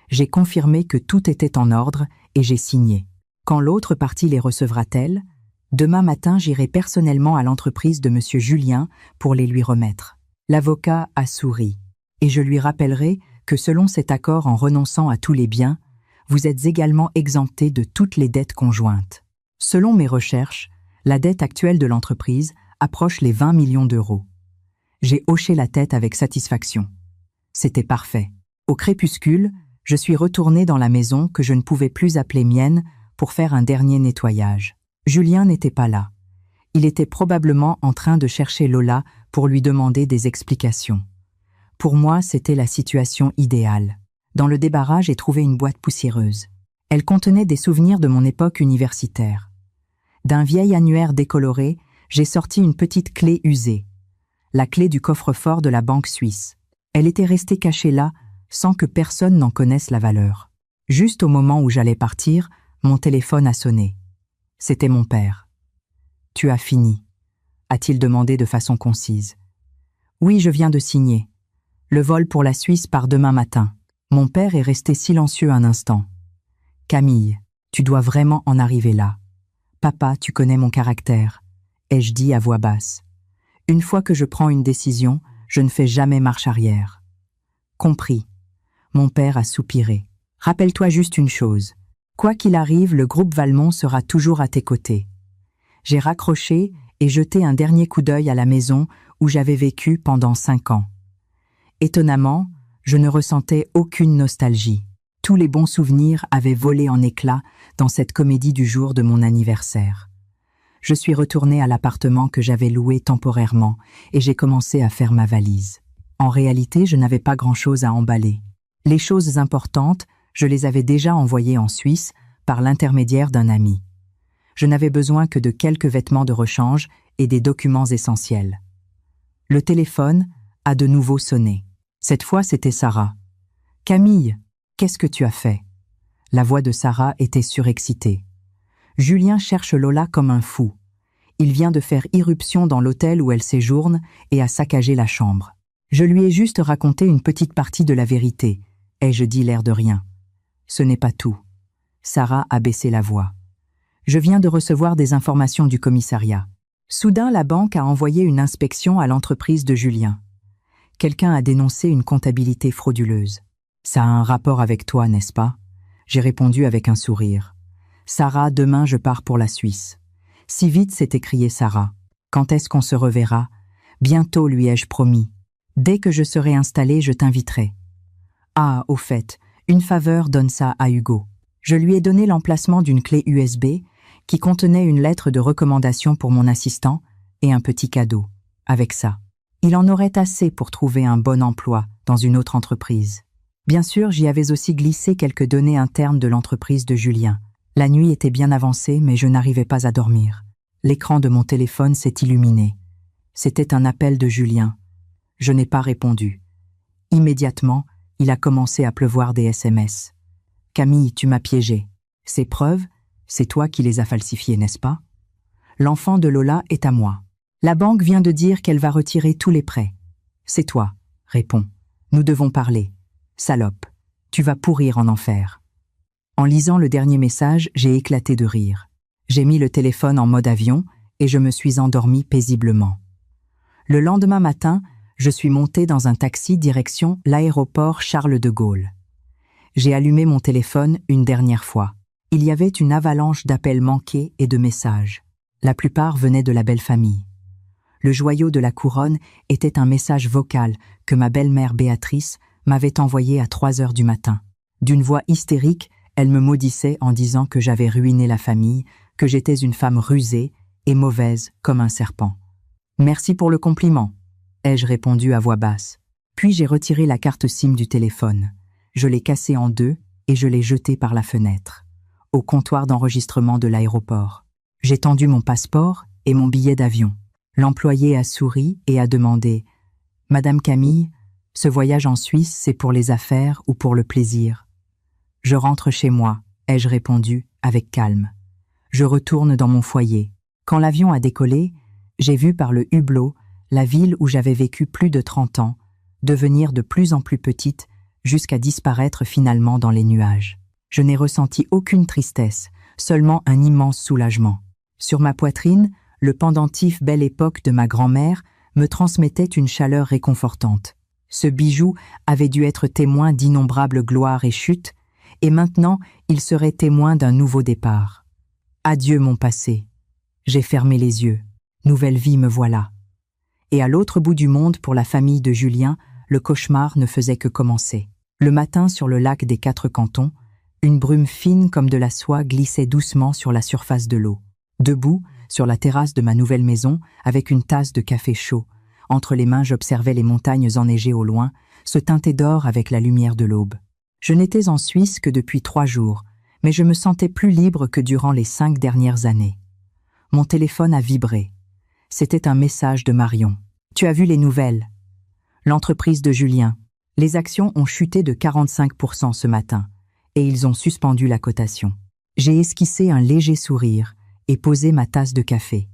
J'ai confirmé que tout était en ordre et j'ai signé. Quand l'autre partie les recevra-t-elle? Demain matin, j'irai personnellement à l'entreprise de M. Julien pour les lui remettre. L'avocat a souri, et je lui rappellerai que selon cet accord en renonçant à tous les biens, vous êtes également exempté de toutes les dettes conjointes. Selon mes recherches, la dette actuelle de l'entreprise approche les 20 millions d'euros. J'ai hoché la tête avec satisfaction. C'était parfait. Au crépuscule, je suis retournée dans la maison que je ne pouvais plus appeler mienne pour faire un dernier nettoyage. Julien n'était pas là. Il était probablement en train de chercher Lola pour lui demander des explications. Pour moi, c'était la situation idéale. Dans le débarras, j'ai trouvé une boîte poussiéreuse. Elle contenait des souvenirs de mon époque universitaire. D'un vieil annuaire décoloré, j'ai sorti une petite clé usée. La clé du coffre-fort de la banque suisse. Elle était restée cachée là, sans que personne n'en connaisse la valeur. Juste au moment où j'allais partir, mon téléphone a sonné. C'était mon père. « Tu as fini ?» a-t-il demandé de façon concise. « Oui, je viens de signer. Le vol pour la Suisse part demain matin. » Mon père est resté silencieux un instant. « Camille, tu dois vraiment en arriver là. Papa, tu connais mon caractère, » ai-je dit à voix basse. « Une fois que je prends une décision, je ne fais jamais marche arrière. » Compris. Mon père a soupiré. « Rappelle-toi juste une chose. Quoi qu'il arrive, le groupe Valmont sera toujours à tes côtés. » J'ai raccroché et jeté un dernier coup d'œil à la maison où j'avais vécu pendant 5 ans. Étonnamment, je ne ressentais aucune nostalgie. Tous les bons souvenirs avaient volé en éclats dans cette comédie du jour de mon anniversaire. Je suis retourné à l'appartement que j'avais loué temporairement et j'ai commencé à faire ma valise. En réalité, je n'avais pas grand-chose à emballer. Les choses importantes, je les avais déjà envoyées en Suisse par l'intermédiaire d'un ami. Je n'avais besoin que de quelques vêtements de rechange et des documents essentiels. Le téléphone a de nouveau sonné. Cette fois, c'était Sarah. « Camille, qu'est-ce que tu as fait ?» La voix de Sarah était surexcitée. « Julien cherche Lola comme un fou. Il vient de faire irruption dans l'hôtel où elle séjourne et a saccagé la chambre. Je lui ai juste raconté une petite partie de la vérité, ai-je dit l'air de rien. Ce n'est pas tout. » Sarah a baissé la voix. « Je viens de recevoir des informations du commissariat. Soudain, la banque a envoyé une inspection à l'entreprise de Julien. Quelqu'un a dénoncé une comptabilité frauduleuse. Ça a un rapport avec toi, n'est-ce pas ? J'ai répondu avec un sourire. Sarah, demain je pars pour la Suisse. Si vite, s'est écriée Sarah. Quand est-ce qu'on se reverra ? Bientôt, lui ai-je promis. Dès que je serai installée, je t'inviterai. Ah, au fait, une faveur, donne ça à Hugo. Je lui ai donné l'emplacement d'une clé USB qui contenait une lettre de recommandation pour mon assistant et un petit cadeau. Avec ça, il en aurait assez pour trouver un bon emploi dans une autre entreprise. Bien sûr, j'y avais aussi glissé quelques données internes de l'entreprise de Julien. La nuit était bien avancée, mais je n'arrivais pas à dormir. L'écran de mon téléphone s'est illuminé. C'était un appel de Julien. Je n'ai pas répondu. Immédiatement, il a commencé à pleuvoir des SMS. « Camille, tu m'as piégé. Ces preuves, c'est toi qui les as falsifiées, n'est-ce pas ? L'enfant de Lola est à moi. La banque vient de dire qu'elle va retirer tous les prêts. C'est toi, réponds. Nous devons parler. Salope, tu vas pourrir en enfer. » En lisant le dernier message, j'ai éclaté de rire. J'ai mis le téléphone en mode avion et je me suis endormi paisiblement. Le lendemain matin, je suis monté dans un taxi direction l'aéroport Charles de Gaulle. J'ai allumé mon téléphone une dernière fois. Il y avait une avalanche d'appels manqués et de messages. La plupart venaient de la belle famille. Le joyau de la couronne était un message vocal que ma belle-mère Béatrice m'avait envoyé à 3 heures du matin. D'une voix hystérique, elle me maudissait en disant que j'avais ruiné la famille, que j'étais une femme rusée et mauvaise comme un serpent. « Merci pour le compliment », ai-je répondu à voix basse. Puis j'ai retiré la carte SIM du téléphone. Je l'ai cassée en 2 et je l'ai jetée par la fenêtre, au comptoir d'enregistrement de l'aéroport. J'ai tendu mon passeport et mon billet d'avion. L'employé a souri et a demandé « Madame Camille, ce voyage en Suisse, c'est pour les affaires ou pour le plaisir ?» « Je rentre chez moi », ai-je répondu avec calme. Je retourne dans mon foyer. Quand l'avion a décollé, j'ai vu par le hublot la ville où j'avais vécu plus de 30 ans devenir de plus en plus petite jusqu'à disparaître finalement dans les nuages. Je n'ai ressenti aucune tristesse, seulement un immense soulagement. Sur ma poitrine, le pendentif Belle Époque de ma grand-mère me transmettait une chaleur réconfortante. Ce bijou avait dû être témoin d'innombrables gloires et chutes, et maintenant il serait témoin d'un nouveau départ. Adieu mon passé. J'ai fermé les yeux. Nouvelle vie me voilà. Et à l'autre bout du monde, pour la famille de Julien, le cauchemar ne faisait que commencer. Le matin, sur le lac des 4 cantons, une brume fine comme de la soie glissait doucement sur la surface de l'eau. Debout, sur la terrasse de ma nouvelle maison, avec une tasse de café chaud, entre les mains j'observais les montagnes enneigées au loin, se teintaient d'or avec la lumière de l'aube. Je n'étais en Suisse que depuis 3 jours, mais je me sentais plus libre que durant les 5 dernières années. Mon téléphone a vibré. C'était un message de Marion. « Tu as vu les nouvelles ? L'entreprise de Julien. Les actions ont chuté de 45% ce matin, et ils ont suspendu la cotation. » J'ai esquissé un léger sourire et posé ma tasse de café.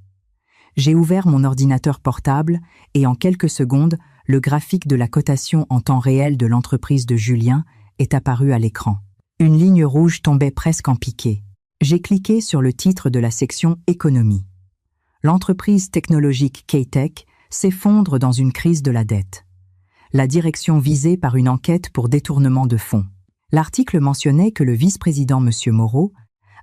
J'ai ouvert mon ordinateur portable et en quelques secondes, le graphique de la cotation en temps réel de l'entreprise de Julien est apparu à l'écran. Une ligne rouge tombait presque en piqué. J'ai cliqué sur le titre de la section Économie. L'entreprise technologique K-Tech s'effondre dans une crise de la dette. La direction visée par une enquête pour détournement de fonds. L'article mentionnait que le vice-président M. Moreau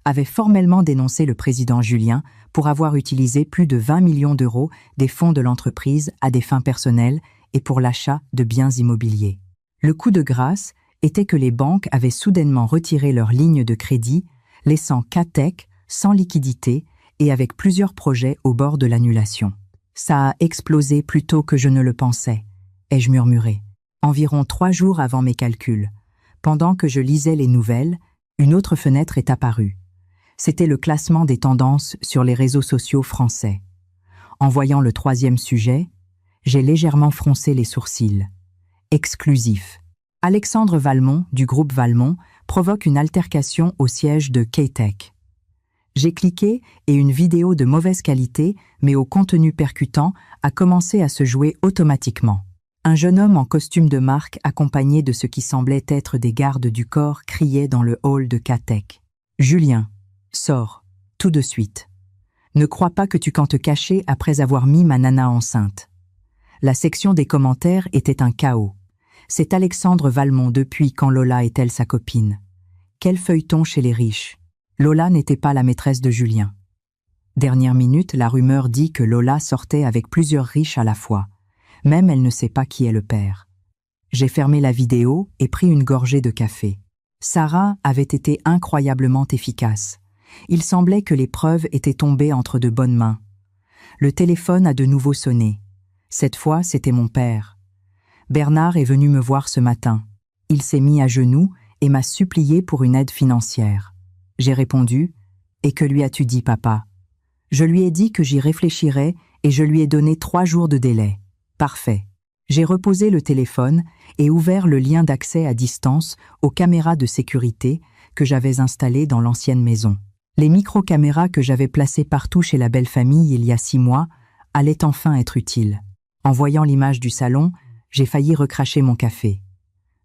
avait formellement dénoncé le président Julien pour avoir utilisé plus de 20 millions d'euros des fonds de l'entreprise à des fins personnelles et pour l'achat de biens immobiliers. Le coup de grâce était que les banques avaient soudainement retiré leurs lignes de crédit, laissant K-Tech sans liquidité et avec plusieurs projets au bord de l'annulation. Ça a explosé plus tôt que je ne le pensais, ai-je murmuré. Environ 3 jours avant mes calculs, pendant que je lisais les nouvelles, une autre fenêtre est apparue. C'était le classement des tendances sur les réseaux sociaux français. En voyant le 3e sujet, j'ai légèrement froncé les sourcils. Exclusif. Alexandre Valmont, du groupe Valmont, provoque une altercation au siège de K-Tech. J'ai cliqué et une vidéo de mauvaise qualité, mais au contenu percutant, a commencé à se jouer automatiquement. Un jeune homme en costume de marque accompagné de ce qui semblait être des gardes du corps criait dans le hall de K-Tech. « Julien, sors, tout de suite. Ne crois pas que tu comptes te cacher après avoir mis ma nana enceinte. » La section des commentaires était un chaos. C'est Alexandre Valmont depuis quand Lola est-elle sa copine? Quel feuilleton chez les riches? Lola n'était pas la maîtresse de Julien. Dernière minute, la rumeur dit que Lola sortait avec plusieurs riches à la fois. Même elle ne sait pas qui est le père. J'ai fermé la vidéo et pris une gorgée de café. Sarah avait été incroyablement efficace. Il semblait que les preuves étaient tombées entre de bonnes mains. Le téléphone a de nouveau sonné. Cette fois, c'était mon père. Bernard est venu me voir ce matin. Il s'est mis à genoux et m'a supplié pour une aide financière. J'ai répondu « Et que lui as-tu dit, papa ?» Je lui ai dit que j'y réfléchirais et je lui ai donné 3 jours de délai. Parfait. J'ai reposé le téléphone et ouvert le lien d'accès à distance aux caméras de sécurité que j'avais installées dans l'ancienne maison. Les micro-caméras que j'avais placées partout chez la belle famille il y a 6 mois allaient enfin être utiles. En voyant l'image du salon, j'ai failli recracher mon café.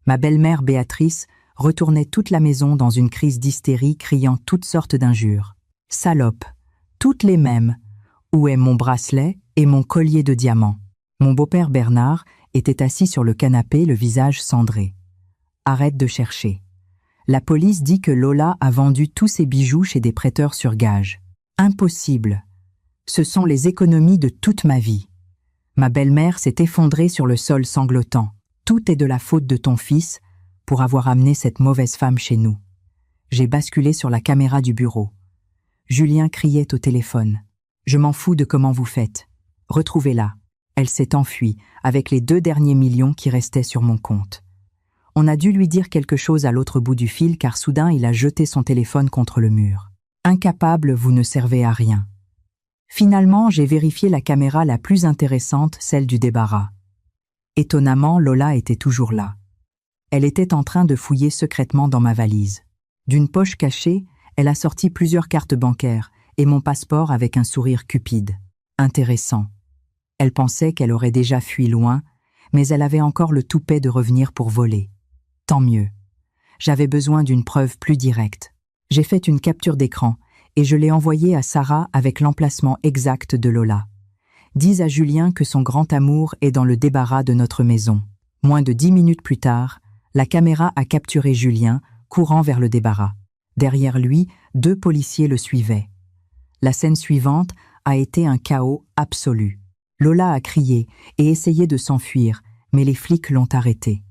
Ma belle-mère Béatrice retournait toute la maison dans une crise d'hystérie criant toutes sortes d'injures. « Salope, toutes les mêmes. Où est mon bracelet et mon collier de diamants ?» Mon beau-père Bernard était assis sur le canapé, le visage cendré. « Arrête de chercher. La police dit que Lola a vendu tous ses bijoux chez des prêteurs sur gage. Impossible. Ce sont les économies de toute ma vie. Ma belle-mère s'est effondrée sur le sol sanglotant. Tout est de la faute de ton fils pour avoir amené cette mauvaise femme chez nous. » J'ai basculé sur la caméra du bureau. Julien criait au téléphone. « Je m'en fous de comment vous faites. Retrouvez-la. » Elle s'est enfuie avec les 2 derniers millions qui restaient sur mon compte. On a dû lui dire quelque chose à l'autre bout du fil car soudain il a jeté son téléphone contre le mur. Incapable, vous ne servez à rien. Finalement, j'ai vérifié la caméra la plus intéressante, celle du débarras. Étonnamment, Lola était toujours là. Elle était en train de fouiller secrètement dans ma valise. D'une poche cachée, elle a sorti plusieurs cartes bancaires et mon passeport avec un sourire cupide. Intéressant. Elle pensait qu'elle aurait déjà fui loin, mais elle avait encore le toupet de revenir pour voler. Tant mieux. J'avais besoin d'une preuve plus directe. J'ai fait une capture d'écran et je l'ai envoyée à Sarah avec l'emplacement exact de Lola. Dis à Julien que son grand amour est dans le débarras de notre maison. Moins de 10 minutes plus tard, la caméra a capturé Julien, courant vers le débarras. Derrière lui, 2 policiers le suivaient. La scène suivante a été un chaos absolu. Lola a crié et essayé de s'enfuir, mais les flics l'ont arrêtée.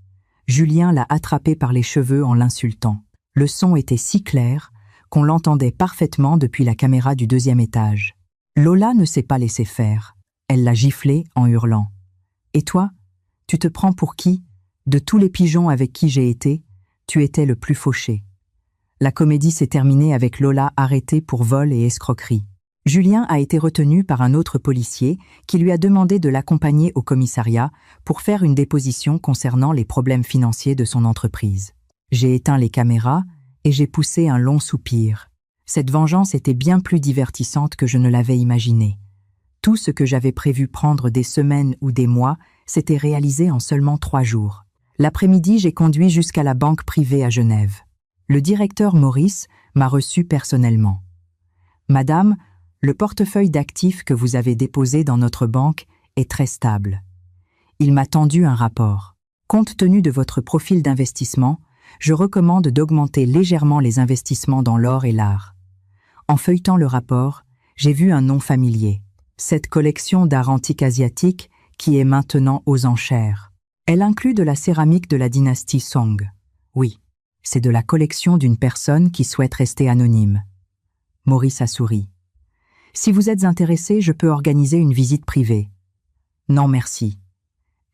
Julien l'a attrapée par les cheveux en l'insultant. Le son était si clair qu'on l'entendait parfaitement depuis la caméra du 2e étage. Lola ne s'est pas laissée faire. Elle l'a giflé en hurlant. « Et toi, tu te prends pour qui ? De tous les pigeons avec qui j'ai été, tu étais le plus fauché. La comédie s'est terminée avec Lola arrêtée pour vol et escroquerie. Julien a été retenu par un autre policier qui lui a demandé de l'accompagner au commissariat pour faire une déposition concernant les problèmes financiers de son entreprise. J'ai éteint les caméras et j'ai poussé un long soupir. Cette vengeance était bien plus divertissante que je ne l'avais imaginé. Tout ce que j'avais prévu prendre des semaines ou des mois s'était réalisé en seulement 3 jours. L'après-midi, j'ai conduit jusqu'à la banque privée à Genève. Le directeur Maurice m'a reçu personnellement. « Madame, le portefeuille d'actifs que vous avez déposé dans notre banque est très stable. » Il m'a tendu un rapport. « Compte tenu de votre profil d'investissement, je recommande d'augmenter légèrement les investissements dans l'or et l'art. » En feuilletant le rapport, j'ai vu un nom familier. Cette collection d'art antique asiatique qui est maintenant aux enchères. Elle inclut de la céramique de la dynastie Song. Oui, c'est de la collection d'une personne qui souhaite rester anonyme. Maurice a souri. « Si vous êtes intéressé, je peux organiser une visite privée. »« Non, merci. »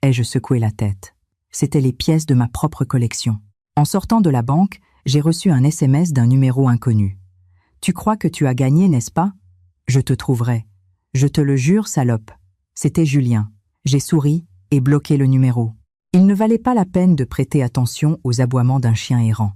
Ai-je secoué la tête. C'étaient les pièces de ma propre collection. En sortant de la banque, j'ai reçu un SMS d'un numéro inconnu. « Tu crois que tu as gagné, n'est-ce pas ? Je te trouverai. Je te le jure, salope. » C'était Julien. J'ai souri et bloqué le numéro. Il ne valait pas la peine de prêter attention aux aboiements d'un chien errant.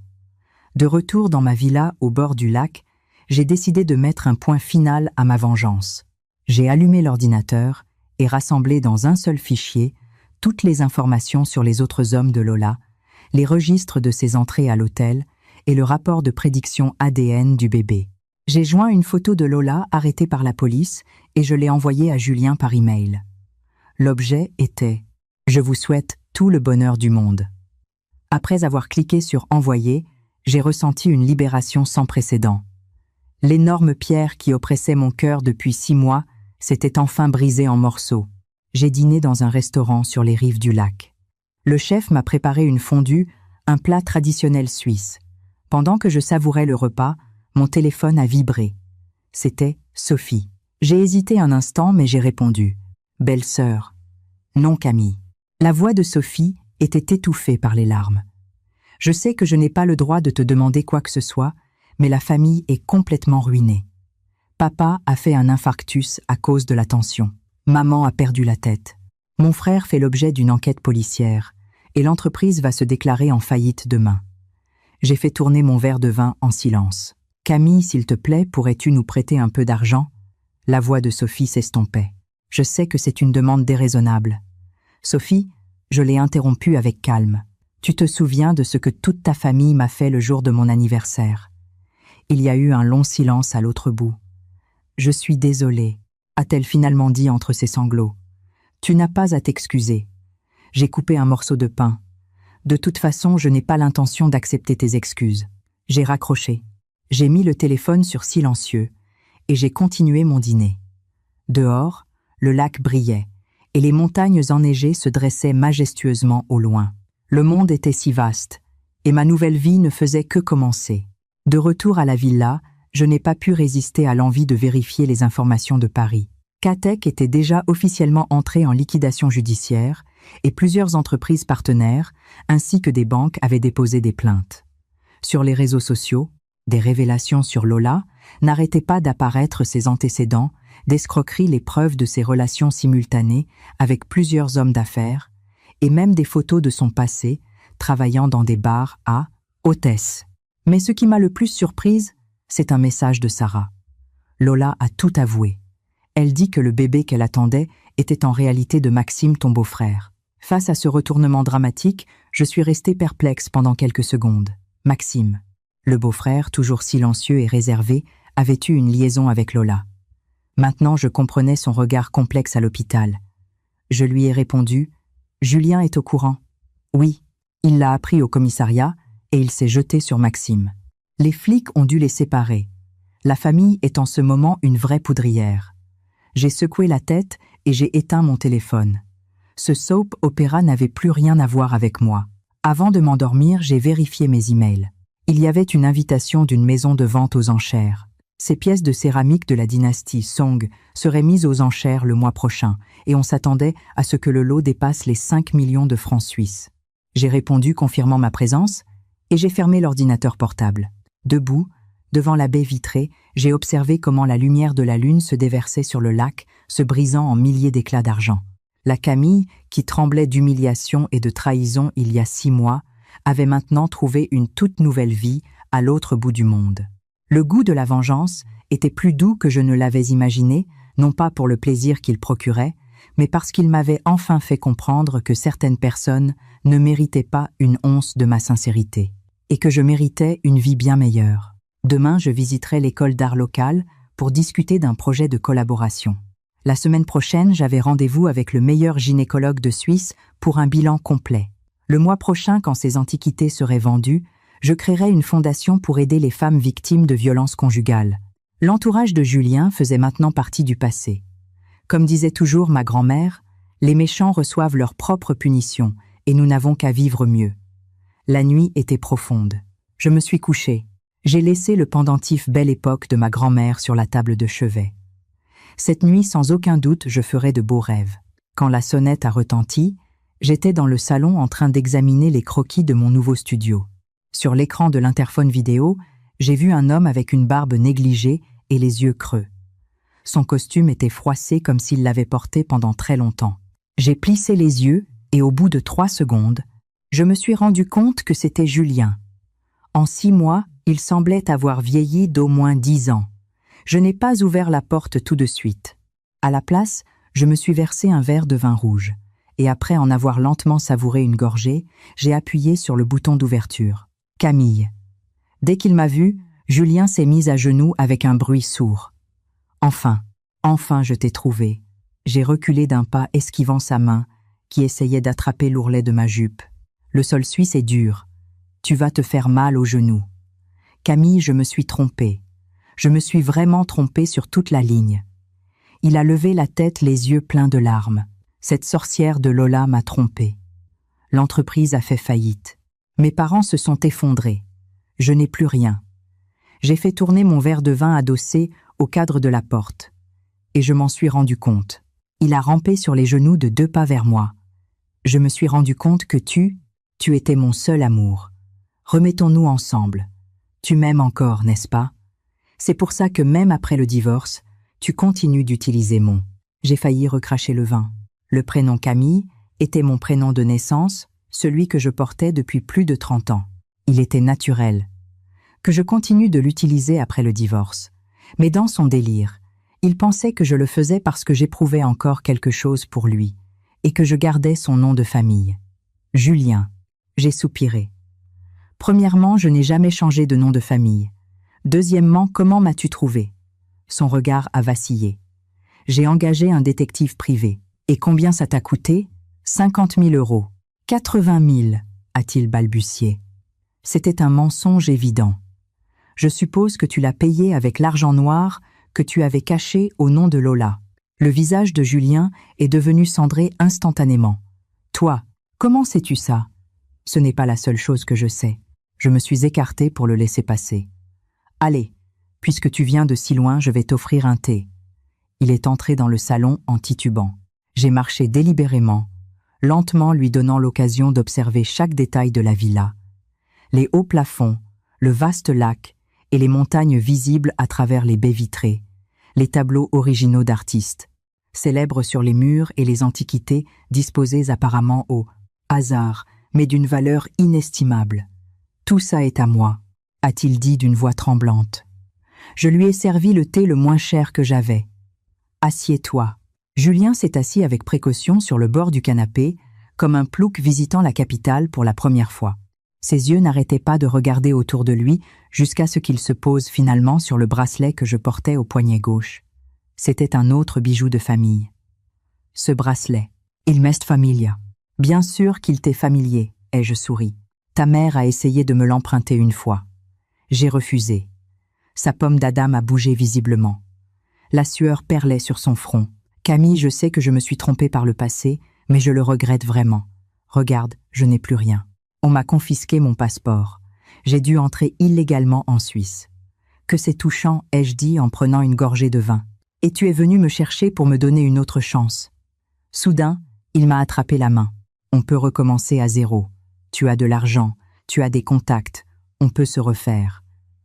De retour dans ma villa au bord du lac, j'ai décidé de mettre un point final à ma vengeance. J'ai allumé l'ordinateur et rassemblé dans un seul fichier toutes les informations sur les autres hommes de Lola, les registres de ses entrées à l'hôtel et le rapport de prédiction ADN du bébé. J'ai joint une photo de Lola arrêtée par la police et je l'ai envoyée à Julien par email. L'objet était « Je vous souhaite tout le bonheur du monde ». Après avoir cliqué sur « Envoyer », j'ai ressenti une libération sans précédent. L'énorme pierre qui oppressait mon cœur depuis 6 mois s'était enfin brisée en morceaux. J'ai dîné dans un restaurant sur les rives du lac. Le chef m'a préparé une fondue, un plat traditionnel suisse. Pendant que je savourais le repas, mon téléphone a vibré. C'était Sophie. J'ai hésité un instant, mais j'ai répondu « Belle sœur ». Non, Camille. La voix de Sophie était étouffée par les larmes. Je sais que je n'ai pas le droit de te demander quoi que ce soit, mais la famille est complètement ruinée. Papa a fait un infarctus à cause de la tension. Maman a perdu la tête. Mon frère fait l'objet d'une enquête policière et l'entreprise va se déclarer en faillite demain. J'ai fait tourner mon verre de vin en silence. « Camille, s'il te plaît, pourrais-tu nous prêter un peu d'argent ?» La voix de Sophie s'estompait. Je sais que c'est une demande déraisonnable. Sophie, je l'ai interrompue avec calme. Tu te souviens de ce que toute ta famille m'a fait le jour de mon anniversaire. Il y a eu un long silence à l'autre bout. Je suis désolée, a-t-elle finalement dit entre ses sanglots. Tu n'as pas à t'excuser. J'ai coupé un morceau de pain. De toute façon, je n'ai pas l'intention d'accepter tes excuses. J'ai raccroché. J'ai mis le téléphone sur silencieux et j'ai continué mon dîner. Dehors, le lac brillait et les montagnes enneigées se dressaient majestueusement au loin. Le monde était si vaste et ma nouvelle vie ne faisait que commencer. De retour à la villa, je n'ai pas pu résister à l'envie de vérifier les informations de Paris. Catec était déjà officiellement entré en liquidation judiciaire et plusieurs entreprises partenaires, ainsi que des banques, avaient déposé des plaintes. Sur les réseaux sociaux, des révélations sur Lola n'arrêtaient pas d'apparaître ses antécédents, d'escroquerie les preuves de ses relations simultanées avec plusieurs hommes d'affaires, et même des photos de son passé, travaillant dans des bars à hôtesse. Mais ce qui m'a le plus surprise, c'est un message de Sarah. Lola a tout avoué. Elle dit que le bébé qu'elle attendait était en réalité de Maxime, ton beau-frère. Face à ce retournement dramatique, je suis restée perplexe pendant quelques secondes. Maxime, le beau-frère, toujours silencieux et réservé, avait eu une liaison avec Lola. Maintenant, je comprenais son regard complexe à l'hôpital. Je lui ai répondu « Julien est au courant. » Oui, il l'a appris au commissariat et il s'est jeté sur Maxime. Les flics ont dû les séparer. La famille est en ce moment une vraie poudrière. J'ai secoué la tête et j'ai éteint mon téléphone. Ce soap opéra n'avait plus rien à voir avec moi. Avant de m'endormir, j'ai vérifié mes emails. Il y avait une invitation d'une maison de vente aux enchères. Ces pièces de céramique de la dynastie Song seraient mises aux enchères le mois prochain et on s'attendait à ce que le lot dépasse les 5 millions de francs suisses. J'ai répondu confirmant ma présence et j'ai fermé l'ordinateur portable. Debout, devant la baie vitrée, j'ai observé comment la lumière de la lune se déversait sur le lac, se brisant en milliers d'éclats d'argent. La Camille, qui tremblait d'humiliation et de trahison il y a 6 mois, avait maintenant trouvé une toute nouvelle vie à l'autre bout du monde. Le goût de la vengeance était plus doux que je ne l'avais imaginé, non pas pour le plaisir qu'il procurait, mais parce qu'il m'avait enfin fait comprendre que certaines personnes ne méritaient pas une once de ma sincérité, et que je méritais une vie bien meilleure. Demain, je visiterai l'école d'art locale pour discuter d'un projet de collaboration. La semaine prochaine, j'avais rendez-vous avec le meilleur gynécologue de Suisse pour un bilan complet. Le mois prochain, quand ces antiquités seraient vendues, je créerai une fondation pour aider les femmes victimes de violences conjugales. L'entourage de Julien faisait maintenant partie du passé. Comme disait toujours ma grand-mère, les méchants reçoivent leur propre punition et nous n'avons qu'à vivre mieux. La nuit était profonde. Je me suis couchée. J'ai laissé le pendentif Belle Époque de ma grand-mère sur la table de chevet. Cette nuit, sans aucun doute, je ferai de beaux rêves. Quand la sonnette a retenti, j'étais dans le salon en train d'examiner les croquis de mon nouveau studio. Sur l'écran de l'interphone vidéo, j'ai vu un homme avec une barbe négligée et les yeux creux. Son costume était froissé comme s'il l'avait porté pendant très longtemps. J'ai plissé les yeux et au bout de 3 secondes, je me suis rendu compte que c'était Julien. En 6 mois, il semblait avoir vieilli d'au moins 10 ans. Je n'ai pas ouvert la porte tout de suite. À la place, je me suis versé un verre de vin rouge, et après en avoir lentement savouré une gorgée, j'ai appuyé sur le bouton d'ouverture. Camille. Dès qu'il m'a vu, Julien s'est mis à genoux avec un bruit sourd. Enfin, je t'ai trouvé. J'ai reculé d'un pas esquivant sa main, qui essayait d'attraper l'ourlet de ma jupe. Le sol suisse est dur. Tu vas te faire mal au genou. Camille, je me suis trompée. Je me suis vraiment trompée sur toute la ligne. Il a levé la tête, les yeux pleins de larmes. Cette sorcière de Lola m'a trompée. L'entreprise a fait faillite. Mes parents se sont effondrés. Je n'ai plus rien. J'ai fait tourner mon verre de vin adossé au cadre de la porte. Et je m'en suis rendu compte. Il a rampé sur les genoux de 2 pas vers moi. Je me suis rendu compte que tu étais mon seul amour. Remettons-nous ensemble. Tu m'aimes encore, n'est-ce pas? C'est pour ça que même après le divorce, tu continues d'utiliser mon. J'ai failli recracher le vin. Le prénom Camille était mon prénom de naissance, celui que je portais depuis plus de 30 ans. Il était naturel. Que je continue de l'utiliser après le divorce. Mais dans son délire, il pensait que je le faisais parce que j'éprouvais encore quelque chose pour lui, et que je gardais son nom de famille. Julien. J'ai soupiré. Premièrement, je n'ai jamais changé de nom de famille. Deuxièmement, comment m'as-tu trouvé? Son regard a vacillé. J'ai engagé un détective privé. Et combien ça t'a coûté? 50 000 €. 80 000, a-t-il balbutié. C'était un mensonge évident. Je suppose que tu l'as payé avec l'argent noir que tu avais caché au nom de Lola. Le visage de Julien est devenu cendré instantanément. Toi, comment sais-tu ça? Ce n'est pas la seule chose que je sais. Je me suis écartée pour le laisser passer. Allez, puisque tu viens de si loin, je vais t'offrir un thé. Il est entré dans le salon en titubant. J'ai marché délibérément, lentement lui donnant l'occasion d'observer chaque détail de la villa. Les hauts plafonds, le vaste lac et les montagnes visibles à travers les baies vitrées, les tableaux originaux d'artistes, célèbres sur les murs et les antiquités disposées apparemment au hasard, mais d'une valeur inestimable. Tout ça est à moi, a-t-il dit d'une voix tremblante. Je lui ai servi le thé le moins cher que j'avais. Assieds-toi. Julien s'est assis avec précaution sur le bord du canapé, comme un plouc visitant la capitale pour la première fois. Ses yeux n'arrêtaient pas de regarder autour de lui jusqu'à ce qu'il se pose finalement sur le bracelet que je portais au poignet gauche. C'était un autre bijou de famille. Ce bracelet, il m'est familia. Bien sûr qu'il t'est familier, ai-je souri. Ta mère a essayé de me l'emprunter une fois. J'ai refusé. Sa pomme d'Adam a bougé visiblement. La sueur perlait sur son front. Camille, je sais que je me suis trompée par le passé, mais je le regrette vraiment. Regarde, je n'ai plus rien. On m'a confisqué mon passeport. J'ai dû entrer illégalement en Suisse. Que c'est touchant, ai-je dit en prenant une gorgée de vin. Et tu es venu me chercher pour me donner une autre chance. Soudain, il m'a attrapé la main. On peut recommencer à 0. Tu as de l'argent, tu as des contacts, on peut se refaire.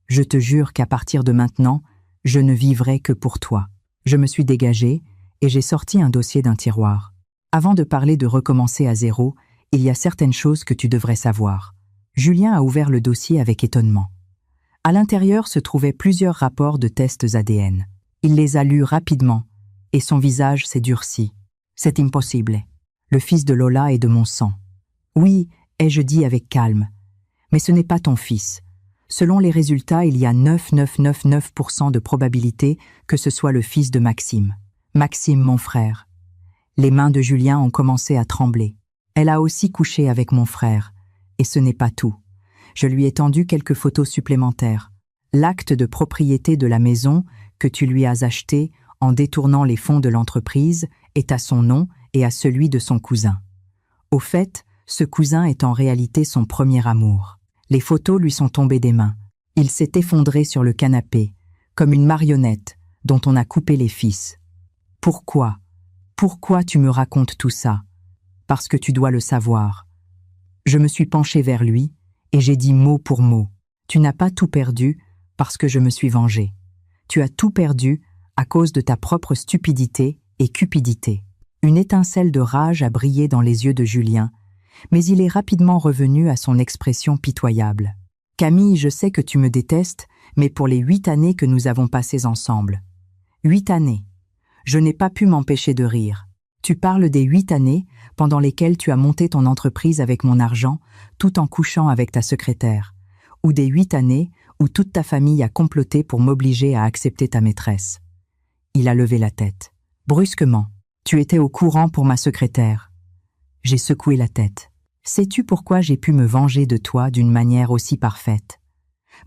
Je te jure qu'à partir de maintenant, je ne vivrai que pour toi. Je me suis dégagée et j'ai sorti un dossier d'un tiroir. Avant de parler de recommencer à zéro, il y a certaines choses que tu devrais savoir. Julien a ouvert le dossier avec étonnement. À l'intérieur se trouvaient plusieurs rapports de tests ADN. Il les a lus rapidement et son visage s'est durci. C'est impossible. Le fils de Lola est de mon sang. Oui, ai-je dit avec calme. Mais ce n'est pas ton fils. Selon les résultats, il y a 9,999% de probabilité que ce soit le fils de Maxime. Maxime, mon frère. Les mains de Julien ont commencé à trembler. Elle a aussi couché avec mon frère. Et ce n'est pas tout. Je lui ai tendu quelques photos supplémentaires. L'acte de propriété de la maison que tu lui as acheté en détournant les fonds de l'entreprise est à son nom et à celui de son cousin. Au fait, ce cousin est en réalité son premier amour. Les photos lui sont tombées des mains. Il s'est effondré sur le canapé, comme une marionnette dont on a coupé les fils. Pourquoi? Pourquoi tu me racontes tout ça? Parce que tu dois le savoir. Je me suis penchée vers lui et j'ai dit mot pour mot. Tu n'as pas tout perdu parce que je me suis vengée. Tu as tout perdu à cause de ta propre stupidité et cupidité. Une étincelle de rage a brillé dans les yeux de Julien, mais il est rapidement revenu à son expression pitoyable. Camille, je sais que tu me détestes, mais pour les 8 années que nous avons passées ensemble. 8 années. Je n'ai pas pu m'empêcher de rire. Tu parles des 8 années pendant lesquelles tu as monté ton entreprise avec mon argent, tout en couchant avec ta secrétaire, ou des 8 années où toute ta famille a comploté pour m'obliger à accepter ta maîtresse. Il a levé la tête. Brusquement, tu étais au courant pour ma secrétaire. J'ai secoué la tête. Sais-tu pourquoi j'ai pu me venger de toi d'une manière aussi parfaite?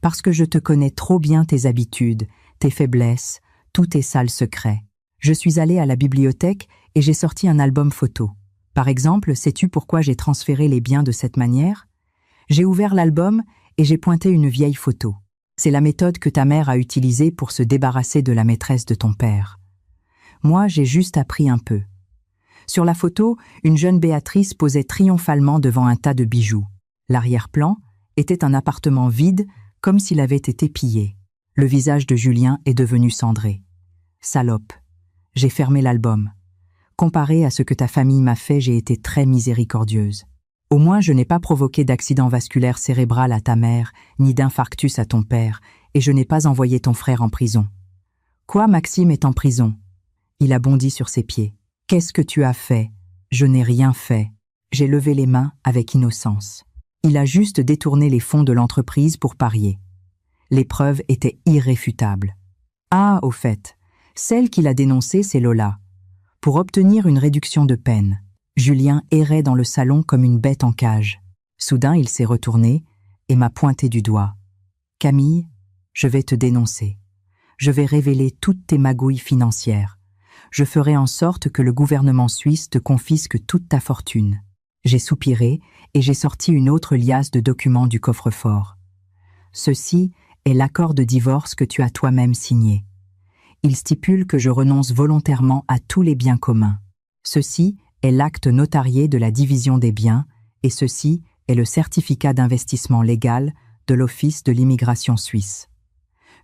Parce que je te connais trop bien tes habitudes, tes faiblesses, tous tes sales secrets. Je suis allée à la bibliothèque et j'ai sorti un album photo. Par exemple, sais-tu pourquoi j'ai transféré les biens de cette manière? J'ai ouvert l'album et j'ai pointé une vieille photo. C'est la méthode que ta mère a utilisée pour se débarrasser de la maîtresse de ton père. Moi, j'ai juste appris un peu. Sur la photo, une jeune Béatrice posait triomphalement devant un tas de bijoux. L'arrière-plan était un appartement vide, comme s'il avait été pillé. Le visage de Julien est devenu cendré. Salope. J'ai fermé l'album. Comparé à ce que ta famille m'a fait, j'ai été très miséricordieuse. Au moins, je n'ai pas provoqué d'accident vasculaire cérébral à ta mère, ni d'infarctus à ton père, et je n'ai pas envoyé ton frère en prison. Quoi, Maxime est en prison? Il a bondi sur ses pieds. Qu'est-ce que tu as fait? Je n'ai rien fait. J'ai levé les mains avec innocence. Il a juste détourné les fonds de l'entreprise pour parier. Les preuves étaient irréfutables. Ah, au fait, celle qu'il a dénoncée, c'est Lola. Pour obtenir une réduction de peine, Julien errait dans le salon comme une bête en cage. Soudain, il s'est retourné et m'a pointé du doigt. « Camille, je vais te dénoncer. Je vais révéler toutes tes magouilles financières. Je ferai en sorte que le gouvernement suisse te confisque toute ta fortune. » J'ai soupiré et j'ai sorti une autre liasse de documents du coffre-fort. Ceci est l'accord de divorce que tu as toi-même signé. Il stipule que je renonce volontairement à tous les biens communs. Ceci est l'acte notarié de la division des biens et ceci est le certificat d'investissement légal de l'Office de l'immigration suisse.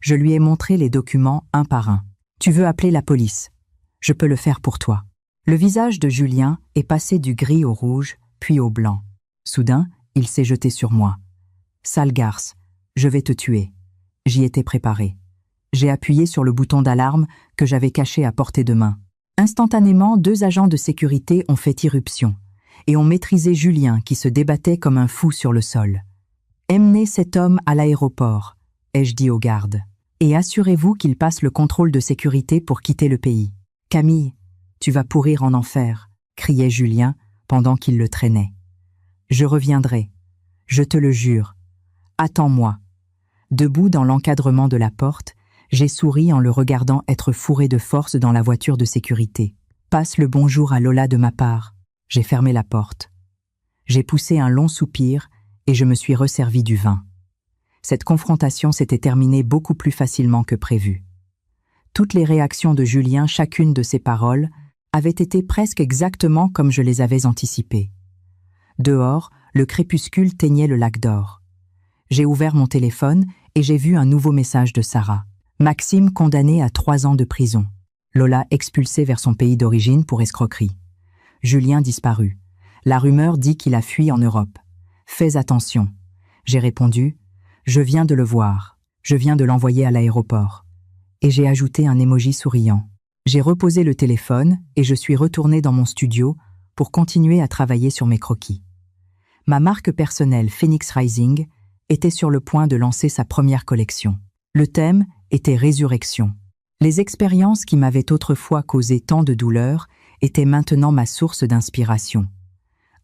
Je lui ai montré les documents un par un. Tu veux appeler la police? Je peux le faire pour toi. Le visage de Julien est passé du gris au rouge, puis au blanc. Soudain, il s'est jeté sur moi. « Sale garce, je vais te tuer. » J'y étais préparé. J'ai appuyé sur le bouton d'alarme que j'avais caché à portée de main. Instantanément, 2 agents de sécurité ont fait irruption et ont maîtrisé Julien qui se débattait comme un fou sur le sol. « Emmenez cet homme à l'aéroport », ai-je dit aux gardes, « et assurez-vous qu'il passe le contrôle de sécurité pour quitter le pays. »« Camille, tu vas pourrir en enfer », criait Julien pendant qu'il le traînait. « Je reviendrai, je te le jure. Attends-moi. » Debout dans l'encadrement de la porte, j'ai souri en le regardant être fourré de force dans la voiture de sécurité. « Passe le bonjour à Lola de ma part. » J'ai fermé la porte. J'ai poussé un long soupir et je me suis resservi du vin. Cette confrontation s'était terminée beaucoup plus facilement que prévu. Toutes les réactions de Julien, chacune de ses paroles, avaient été presque exactement comme je les avais anticipées. Dehors, Le crépuscule teignait le lac d'or. J'ai ouvert mon téléphone et j'ai vu un nouveau message de Sarah. Maxime condamné à 3 ans de prison. Lola expulsée vers son pays d'origine pour escroquerie. Julien disparu. La rumeur dit qu'il a fui en Europe. Fais attention. J'ai répondu, je viens de le voir. Je viens de l'envoyer à l'aéroport. Et j'ai ajouté un emoji souriant. J'ai reposé le téléphone et je suis retourné dans mon studio pour continuer à travailler sur mes croquis. Ma marque personnelle Phoenix Rising était sur le point de lancer sa première collection. Le thème était résurrection. Les expériences qui m'avaient autrefois causé tant de douleur étaient maintenant ma source d'inspiration.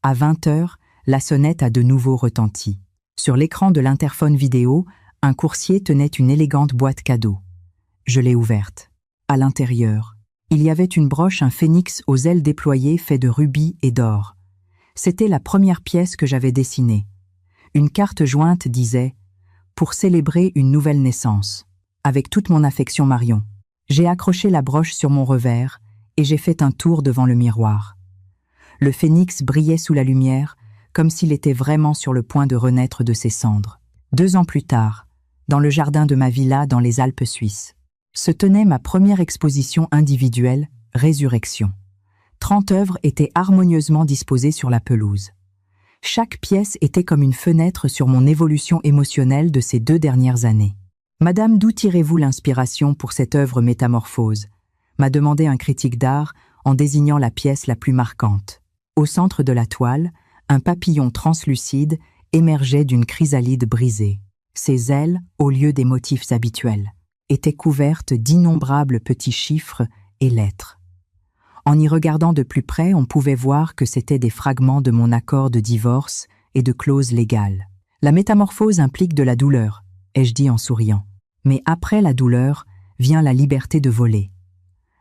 À 20h, la sonnette a de nouveau retenti. Sur l'écran de l'interphone vidéo, un coursier tenait une élégante boîte cadeau. Je l'ai ouverte. À l'intérieur, il y avait une broche, un phénix aux ailes déployées fait de rubis et d'or. C'était la première pièce que j'avais dessinée. Une carte jointe disait « Pour célébrer une nouvelle naissance ». Avec toute mon affection Marion. J'ai accroché la broche sur mon revers et j'ai fait un tour devant le miroir. Le phénix brillait sous la lumière, comme s'il était vraiment sur le point de renaître de ses cendres. 2 ans plus tard, dans le jardin de ma villa dans les Alpes suisses, se tenait ma première exposition individuelle, Résurrection. 30 œuvres étaient harmonieusement disposées sur la pelouse. Chaque pièce était comme une fenêtre sur mon évolution émotionnelle de ces 2 dernières années. « Madame, d'où tirez-vous l'inspiration pour cette œuvre métamorphose ?» m'a demandé un critique d'art en désignant la pièce la plus marquante. Au centre de la toile, un papillon translucide émergeait d'une chrysalide brisée. Ses ailes, au lieu des motifs habituels, étaient couvertes d'innombrables petits chiffres et lettres. En y regardant de plus près, on pouvait voir que c'étaient des fragments de mon accord de divorce et de clauses légales. La métamorphose implique de la douleur, ai-je dit en souriant. Mais après la douleur, vient la liberté de voler.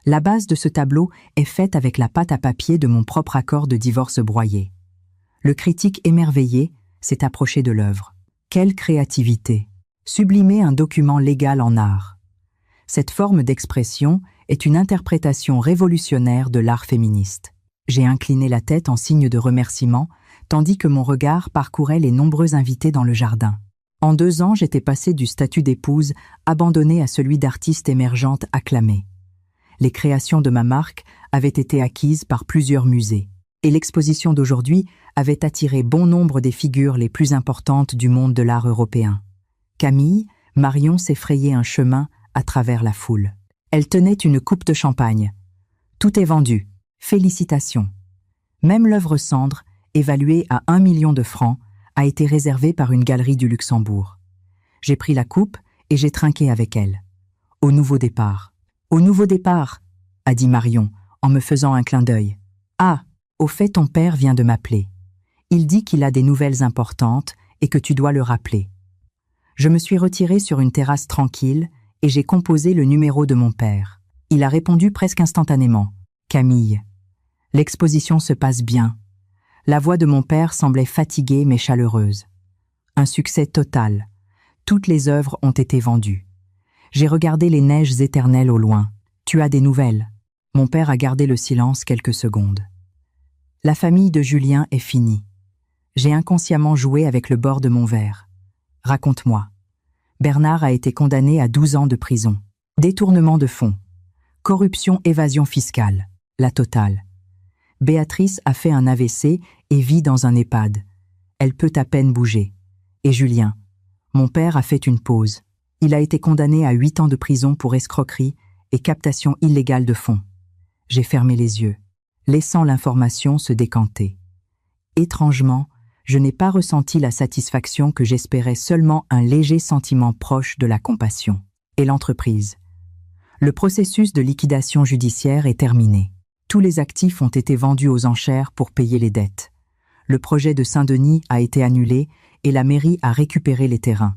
La base de ce tableau est faite avec la pâte à papier de mon propre accord de divorce broyé. Le critique émerveillé s'est approché de l'œuvre. Quelle créativité! Sublimer un document légal en art. Cette forme d'expression est une interprétation révolutionnaire de l'art féministe. J'ai incliné la tête en signe de remerciement, tandis que mon regard parcourait les nombreux invités dans le jardin. En 2 ans, j'étais passée du statut d'épouse abandonnée à celui d'artiste émergente acclamée. Les créations de ma marque avaient été acquises par plusieurs musées, et l'exposition d'aujourd'hui avait attiré bon nombre des figures les plus importantes du monde de l'art européen. Camille, Marion s'effrayait un chemin à travers la foule. Elle tenait une coupe de champagne. Tout est vendu. Félicitations. Même l'œuvre cendre, évaluée à 1 million de francs, a été réservée par une galerie du Luxembourg. J'ai pris la coupe et j'ai trinqué avec elle. Au nouveau départ. Au nouveau départ, a dit Marion, en me faisant un clin d'œil. Ah, au fait, ton père vient de m'appeler. Il dit qu'il a des nouvelles importantes et que tu dois le rappeler. Je me suis retirée sur une terrasse tranquille et j'ai composé le numéro de mon père. Il a répondu presque instantanément. Camille. L'exposition se passe bien. La voix de mon père semblait fatiguée mais chaleureuse. Un succès total. Toutes les œuvres ont été vendues. J'ai regardé les neiges éternelles au loin. Tu as des nouvelles. Mon père a gardé le silence quelques secondes. La famille de Julien est finie. J'ai inconsciemment joué avec le bord de mon verre. Raconte-moi. Bernard a été condamné à 12 ans de prison. Détournement de fonds. Corruption, évasion fiscale. La totale. Béatrice a fait un AVC et vit dans un EHPAD. Elle peut à peine bouger. Et Julien. Mon père a fait une pause. Il a été condamné à 8 ans de prison pour escroquerie et captation illégale de fonds. J'ai fermé les yeux, laissant l'information se décanter. Étrangement, je n'ai pas ressenti la satisfaction que j'espérais, seulement un léger sentiment proche de la compassion. Et l'entreprise. Le processus de liquidation judiciaire est terminé. Tous les actifs ont été vendus aux enchères pour payer les dettes. Le projet de Saint-Denis a été annulé et la mairie a récupéré les terrains.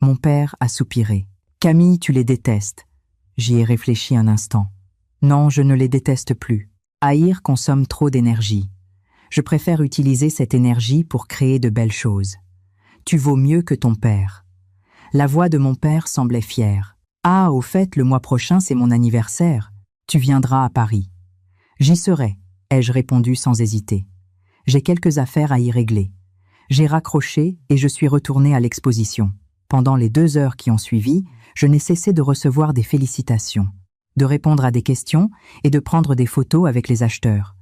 Mon père a soupiré. « Camille, tu les détestes. » J'y ai réfléchi un instant. Non, je ne les déteste plus. Haïr consomme trop d'énergie. Je préfère utiliser cette énergie pour créer de belles choses. Tu vaux mieux que ton père. La voix de mon père semblait fière. Ah, au fait, le mois prochain, c'est mon anniversaire. Tu viendras à Paris. J'y serai, ai-je répondu sans hésiter. J'ai quelques affaires à y régler. J'ai raccroché et je suis retournée à l'exposition. Pendant les 2 heures qui ont suivi, je n'ai cessé de recevoir des félicitations, de répondre à des questions et de prendre des photos avec les acheteurs.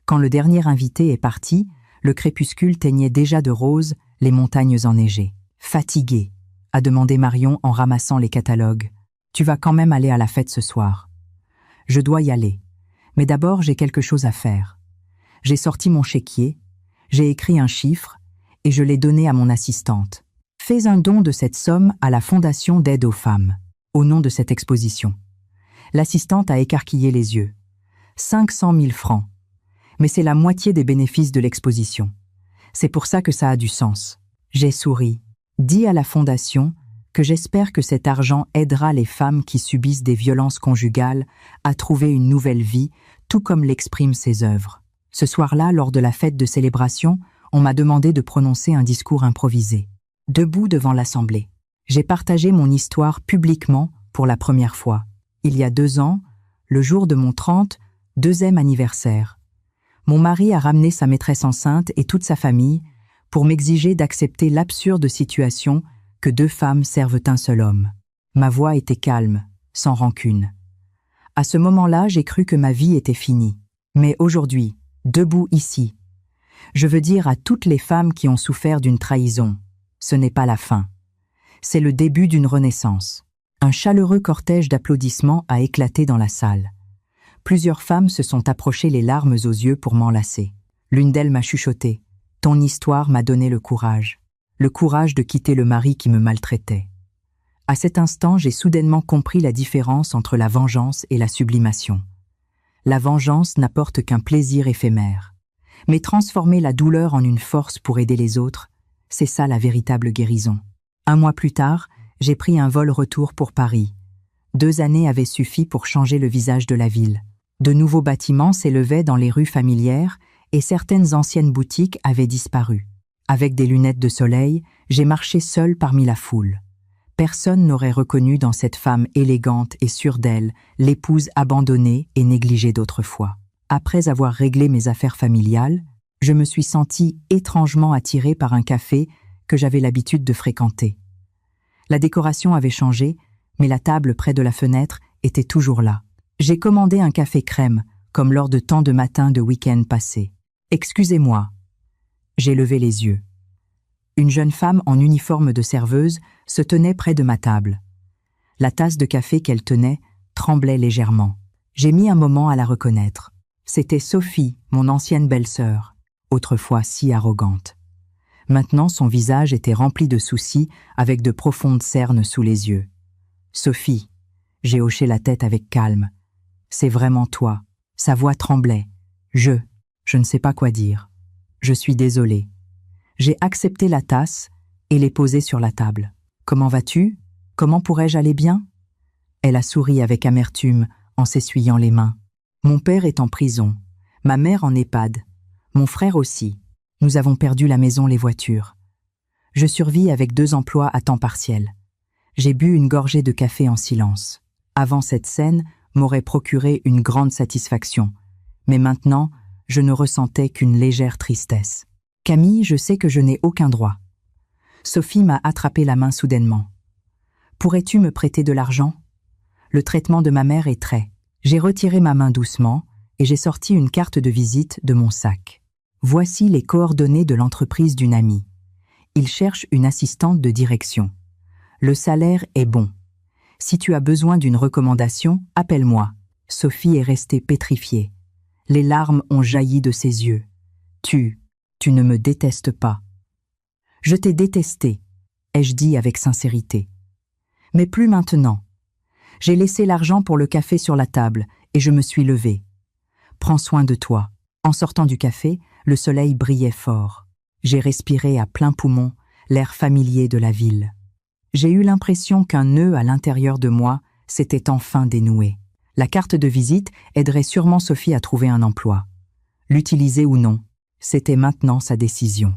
Quand le dernier invité est parti, le crépuscule teignait déjà de rose les montagnes enneigées. « Fatiguée », a demandé Marion en ramassant les catalogues. « Tu vas quand même aller à la fête ce soir. » « Je dois y aller. Mais d'abord, j'ai quelque chose à faire. » J'ai sorti mon chéquier, j'ai écrit un chiffre et je l'ai donné à mon assistante. « Fais un don de cette somme à la Fondation d'aide aux femmes, au nom de cette exposition. » L'assistante a écarquillé les yeux. 500 000 francs. Mais c'est la moitié des bénéfices de l'exposition. C'est pour ça que ça a du sens. J'ai souri. Dis à la Fondation que j'espère que cet argent aidera les femmes qui subissent des violences conjugales à trouver une nouvelle vie, tout comme l'expriment ses œuvres. Ce soir-là, lors de la fête de célébration, on m'a demandé de prononcer un discours improvisé. Debout devant l'Assemblée. J'ai partagé mon histoire publiquement pour la première fois. Il y a 2 ans, le jour de mon 32e anniversaire. Mon mari a ramené sa maîtresse enceinte et toute sa famille pour m'exiger d'accepter l'absurde situation que 2 femmes servent un seul homme. Ma voix était calme, sans rancune. À ce moment-là, j'ai cru que ma vie était finie. Mais aujourd'hui, debout ici, je veux dire à toutes les femmes qui ont souffert d'une trahison, ce n'est pas la fin. C'est le début d'une renaissance. Un chaleureux cortège d'applaudissements a éclaté dans la salle. Plusieurs femmes se sont approchées les larmes aux yeux pour m'enlacer. L'une d'elles m'a chuchoté. « Ton histoire m'a donné le courage de quitter le mari qui me maltraitait. » À cet instant, j'ai soudainement compris la différence entre la vengeance et la sublimation. La vengeance n'apporte qu'un plaisir éphémère. Mais transformer la douleur en une force pour aider les autres, c'est ça la véritable guérison. 1 mois plus tard, j'ai pris un vol retour pour Paris. 2 années avaient suffi pour changer le visage de la ville. De nouveaux bâtiments s'élevaient dans les rues familières et certaines anciennes boutiques avaient disparu. Avec des lunettes de soleil, j'ai marché seul parmi la foule. Personne n'aurait reconnu dans cette femme élégante et sûre d'elle l'épouse abandonnée et négligée d'autrefois. Après avoir réglé mes affaires familiales, je me suis sentie étrangement attirée par un café que j'avais l'habitude de fréquenter. La décoration avait changé, mais la table près de la fenêtre était toujours là. J'ai commandé un café crème, comme lors de tant de matins de week-end passés. « Excusez-moi. » J'ai levé les yeux. Une jeune femme en uniforme de serveuse se tenait près de ma table. La tasse de café qu'elle tenait tremblait légèrement. J'ai mis un moment à la reconnaître. C'était Sophie, mon ancienne belle-sœur, autrefois si arrogante. Maintenant, son visage était rempli de soucis avec de profondes cernes sous les yeux. « Sophie », j'ai hoché la tête avec calme. « C'est vraiment toi. » Sa voix tremblait. Je ne sais pas quoi dire. Je suis désolée. J'ai accepté la tasse et l'ai posée sur la table. « Comment vas-tu ? Comment pourrais-je aller bien ?» Elle a souri avec amertume en s'essuyant les mains. « Mon père est en prison, ma mère en EHPAD, mon frère aussi. Nous avons perdu la maison, les voitures. Je survis avec 2 emplois à temps partiel. J'ai bu une gorgée de café en silence. Avant cette scène m'aurait procuré une grande satisfaction, mais maintenant, je ne ressentais qu'une légère tristesse. « Camille, je sais que je n'ai aucun droit. » Sophie m'a attrapé la main soudainement. « Pourrais-tu me prêter de l'argent ? Le traitement de ma mère est très... » J'ai retiré ma main doucement et j'ai sorti une carte de visite de mon sac. Voici les coordonnées de l'entreprise d'une amie. Il cherche une assistante de direction. Le salaire est bon. Si tu as besoin d'une recommandation, appelle-moi. Sophie est restée pétrifiée. Les larmes ont jailli de ses yeux. Tu ne me détestes pas. Je t'ai détesté, ai-je dit avec sincérité. Mais plus maintenant. J'ai laissé l'argent pour le café sur la table et je me suis levée. Prends soin de toi. En sortant du café, le soleil brillait fort. J'ai respiré à plein poumon l'air familier de la ville. J'ai eu l'impression qu'un nœud à l'intérieur de moi s'était enfin dénoué. La carte de visite aiderait sûrement Sophie à trouver un emploi. L'utiliser ou non, c'était maintenant sa décision.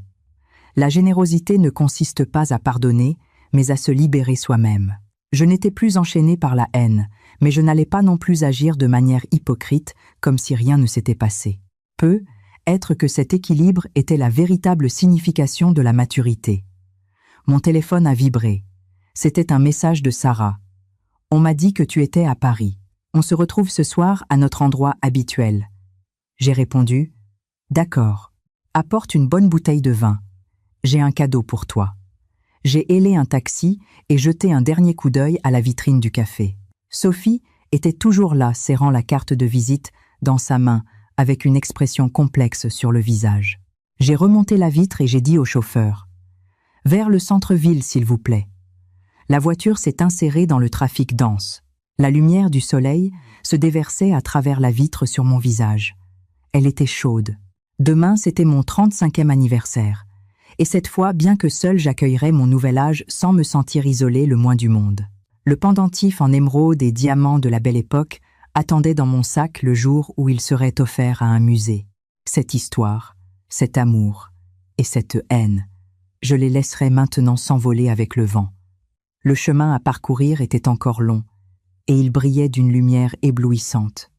La générosité ne consiste pas à pardonner, mais à se libérer soi-même. Je n'étais plus enchaînée par la haine, mais je n'allais pas non plus agir de manière hypocrite, comme si rien ne s'était passé. Peu, être que cet équilibre était la véritable signification de la maturité. Mon téléphone a vibré. C'était un message de Sarah. On m'a dit que tu étais à Paris. On se retrouve ce soir à notre endroit habituel. J'ai répondu, d'accord. Apporte une bonne bouteille de vin. J'ai un cadeau pour toi. J'ai hélé un taxi et jeté un dernier coup d'œil à la vitrine du café. Sophie était toujours là, serrant la carte de visite dans sa main, avec une expression complexe sur le visage. J'ai remonté la vitre et j'ai dit au chauffeur « Vers le centre-ville, s'il vous plaît ». La voiture s'est insérée dans le trafic dense. La lumière du soleil se déversait à travers la vitre sur mon visage. Elle était chaude. Demain, c'était mon 35e anniversaire. Et cette fois, bien que seul j'accueillerais mon nouvel âge sans me sentir isolé le moins du monde. Le pendentif en émeraude et diamants de la belle époque attendait dans mon sac le jour où il serait offert à un musée. Cette histoire, cet amour et cette haine, je les laisserais maintenant s'envoler avec le vent. Le chemin à parcourir était encore long, et il brillait d'une lumière éblouissante.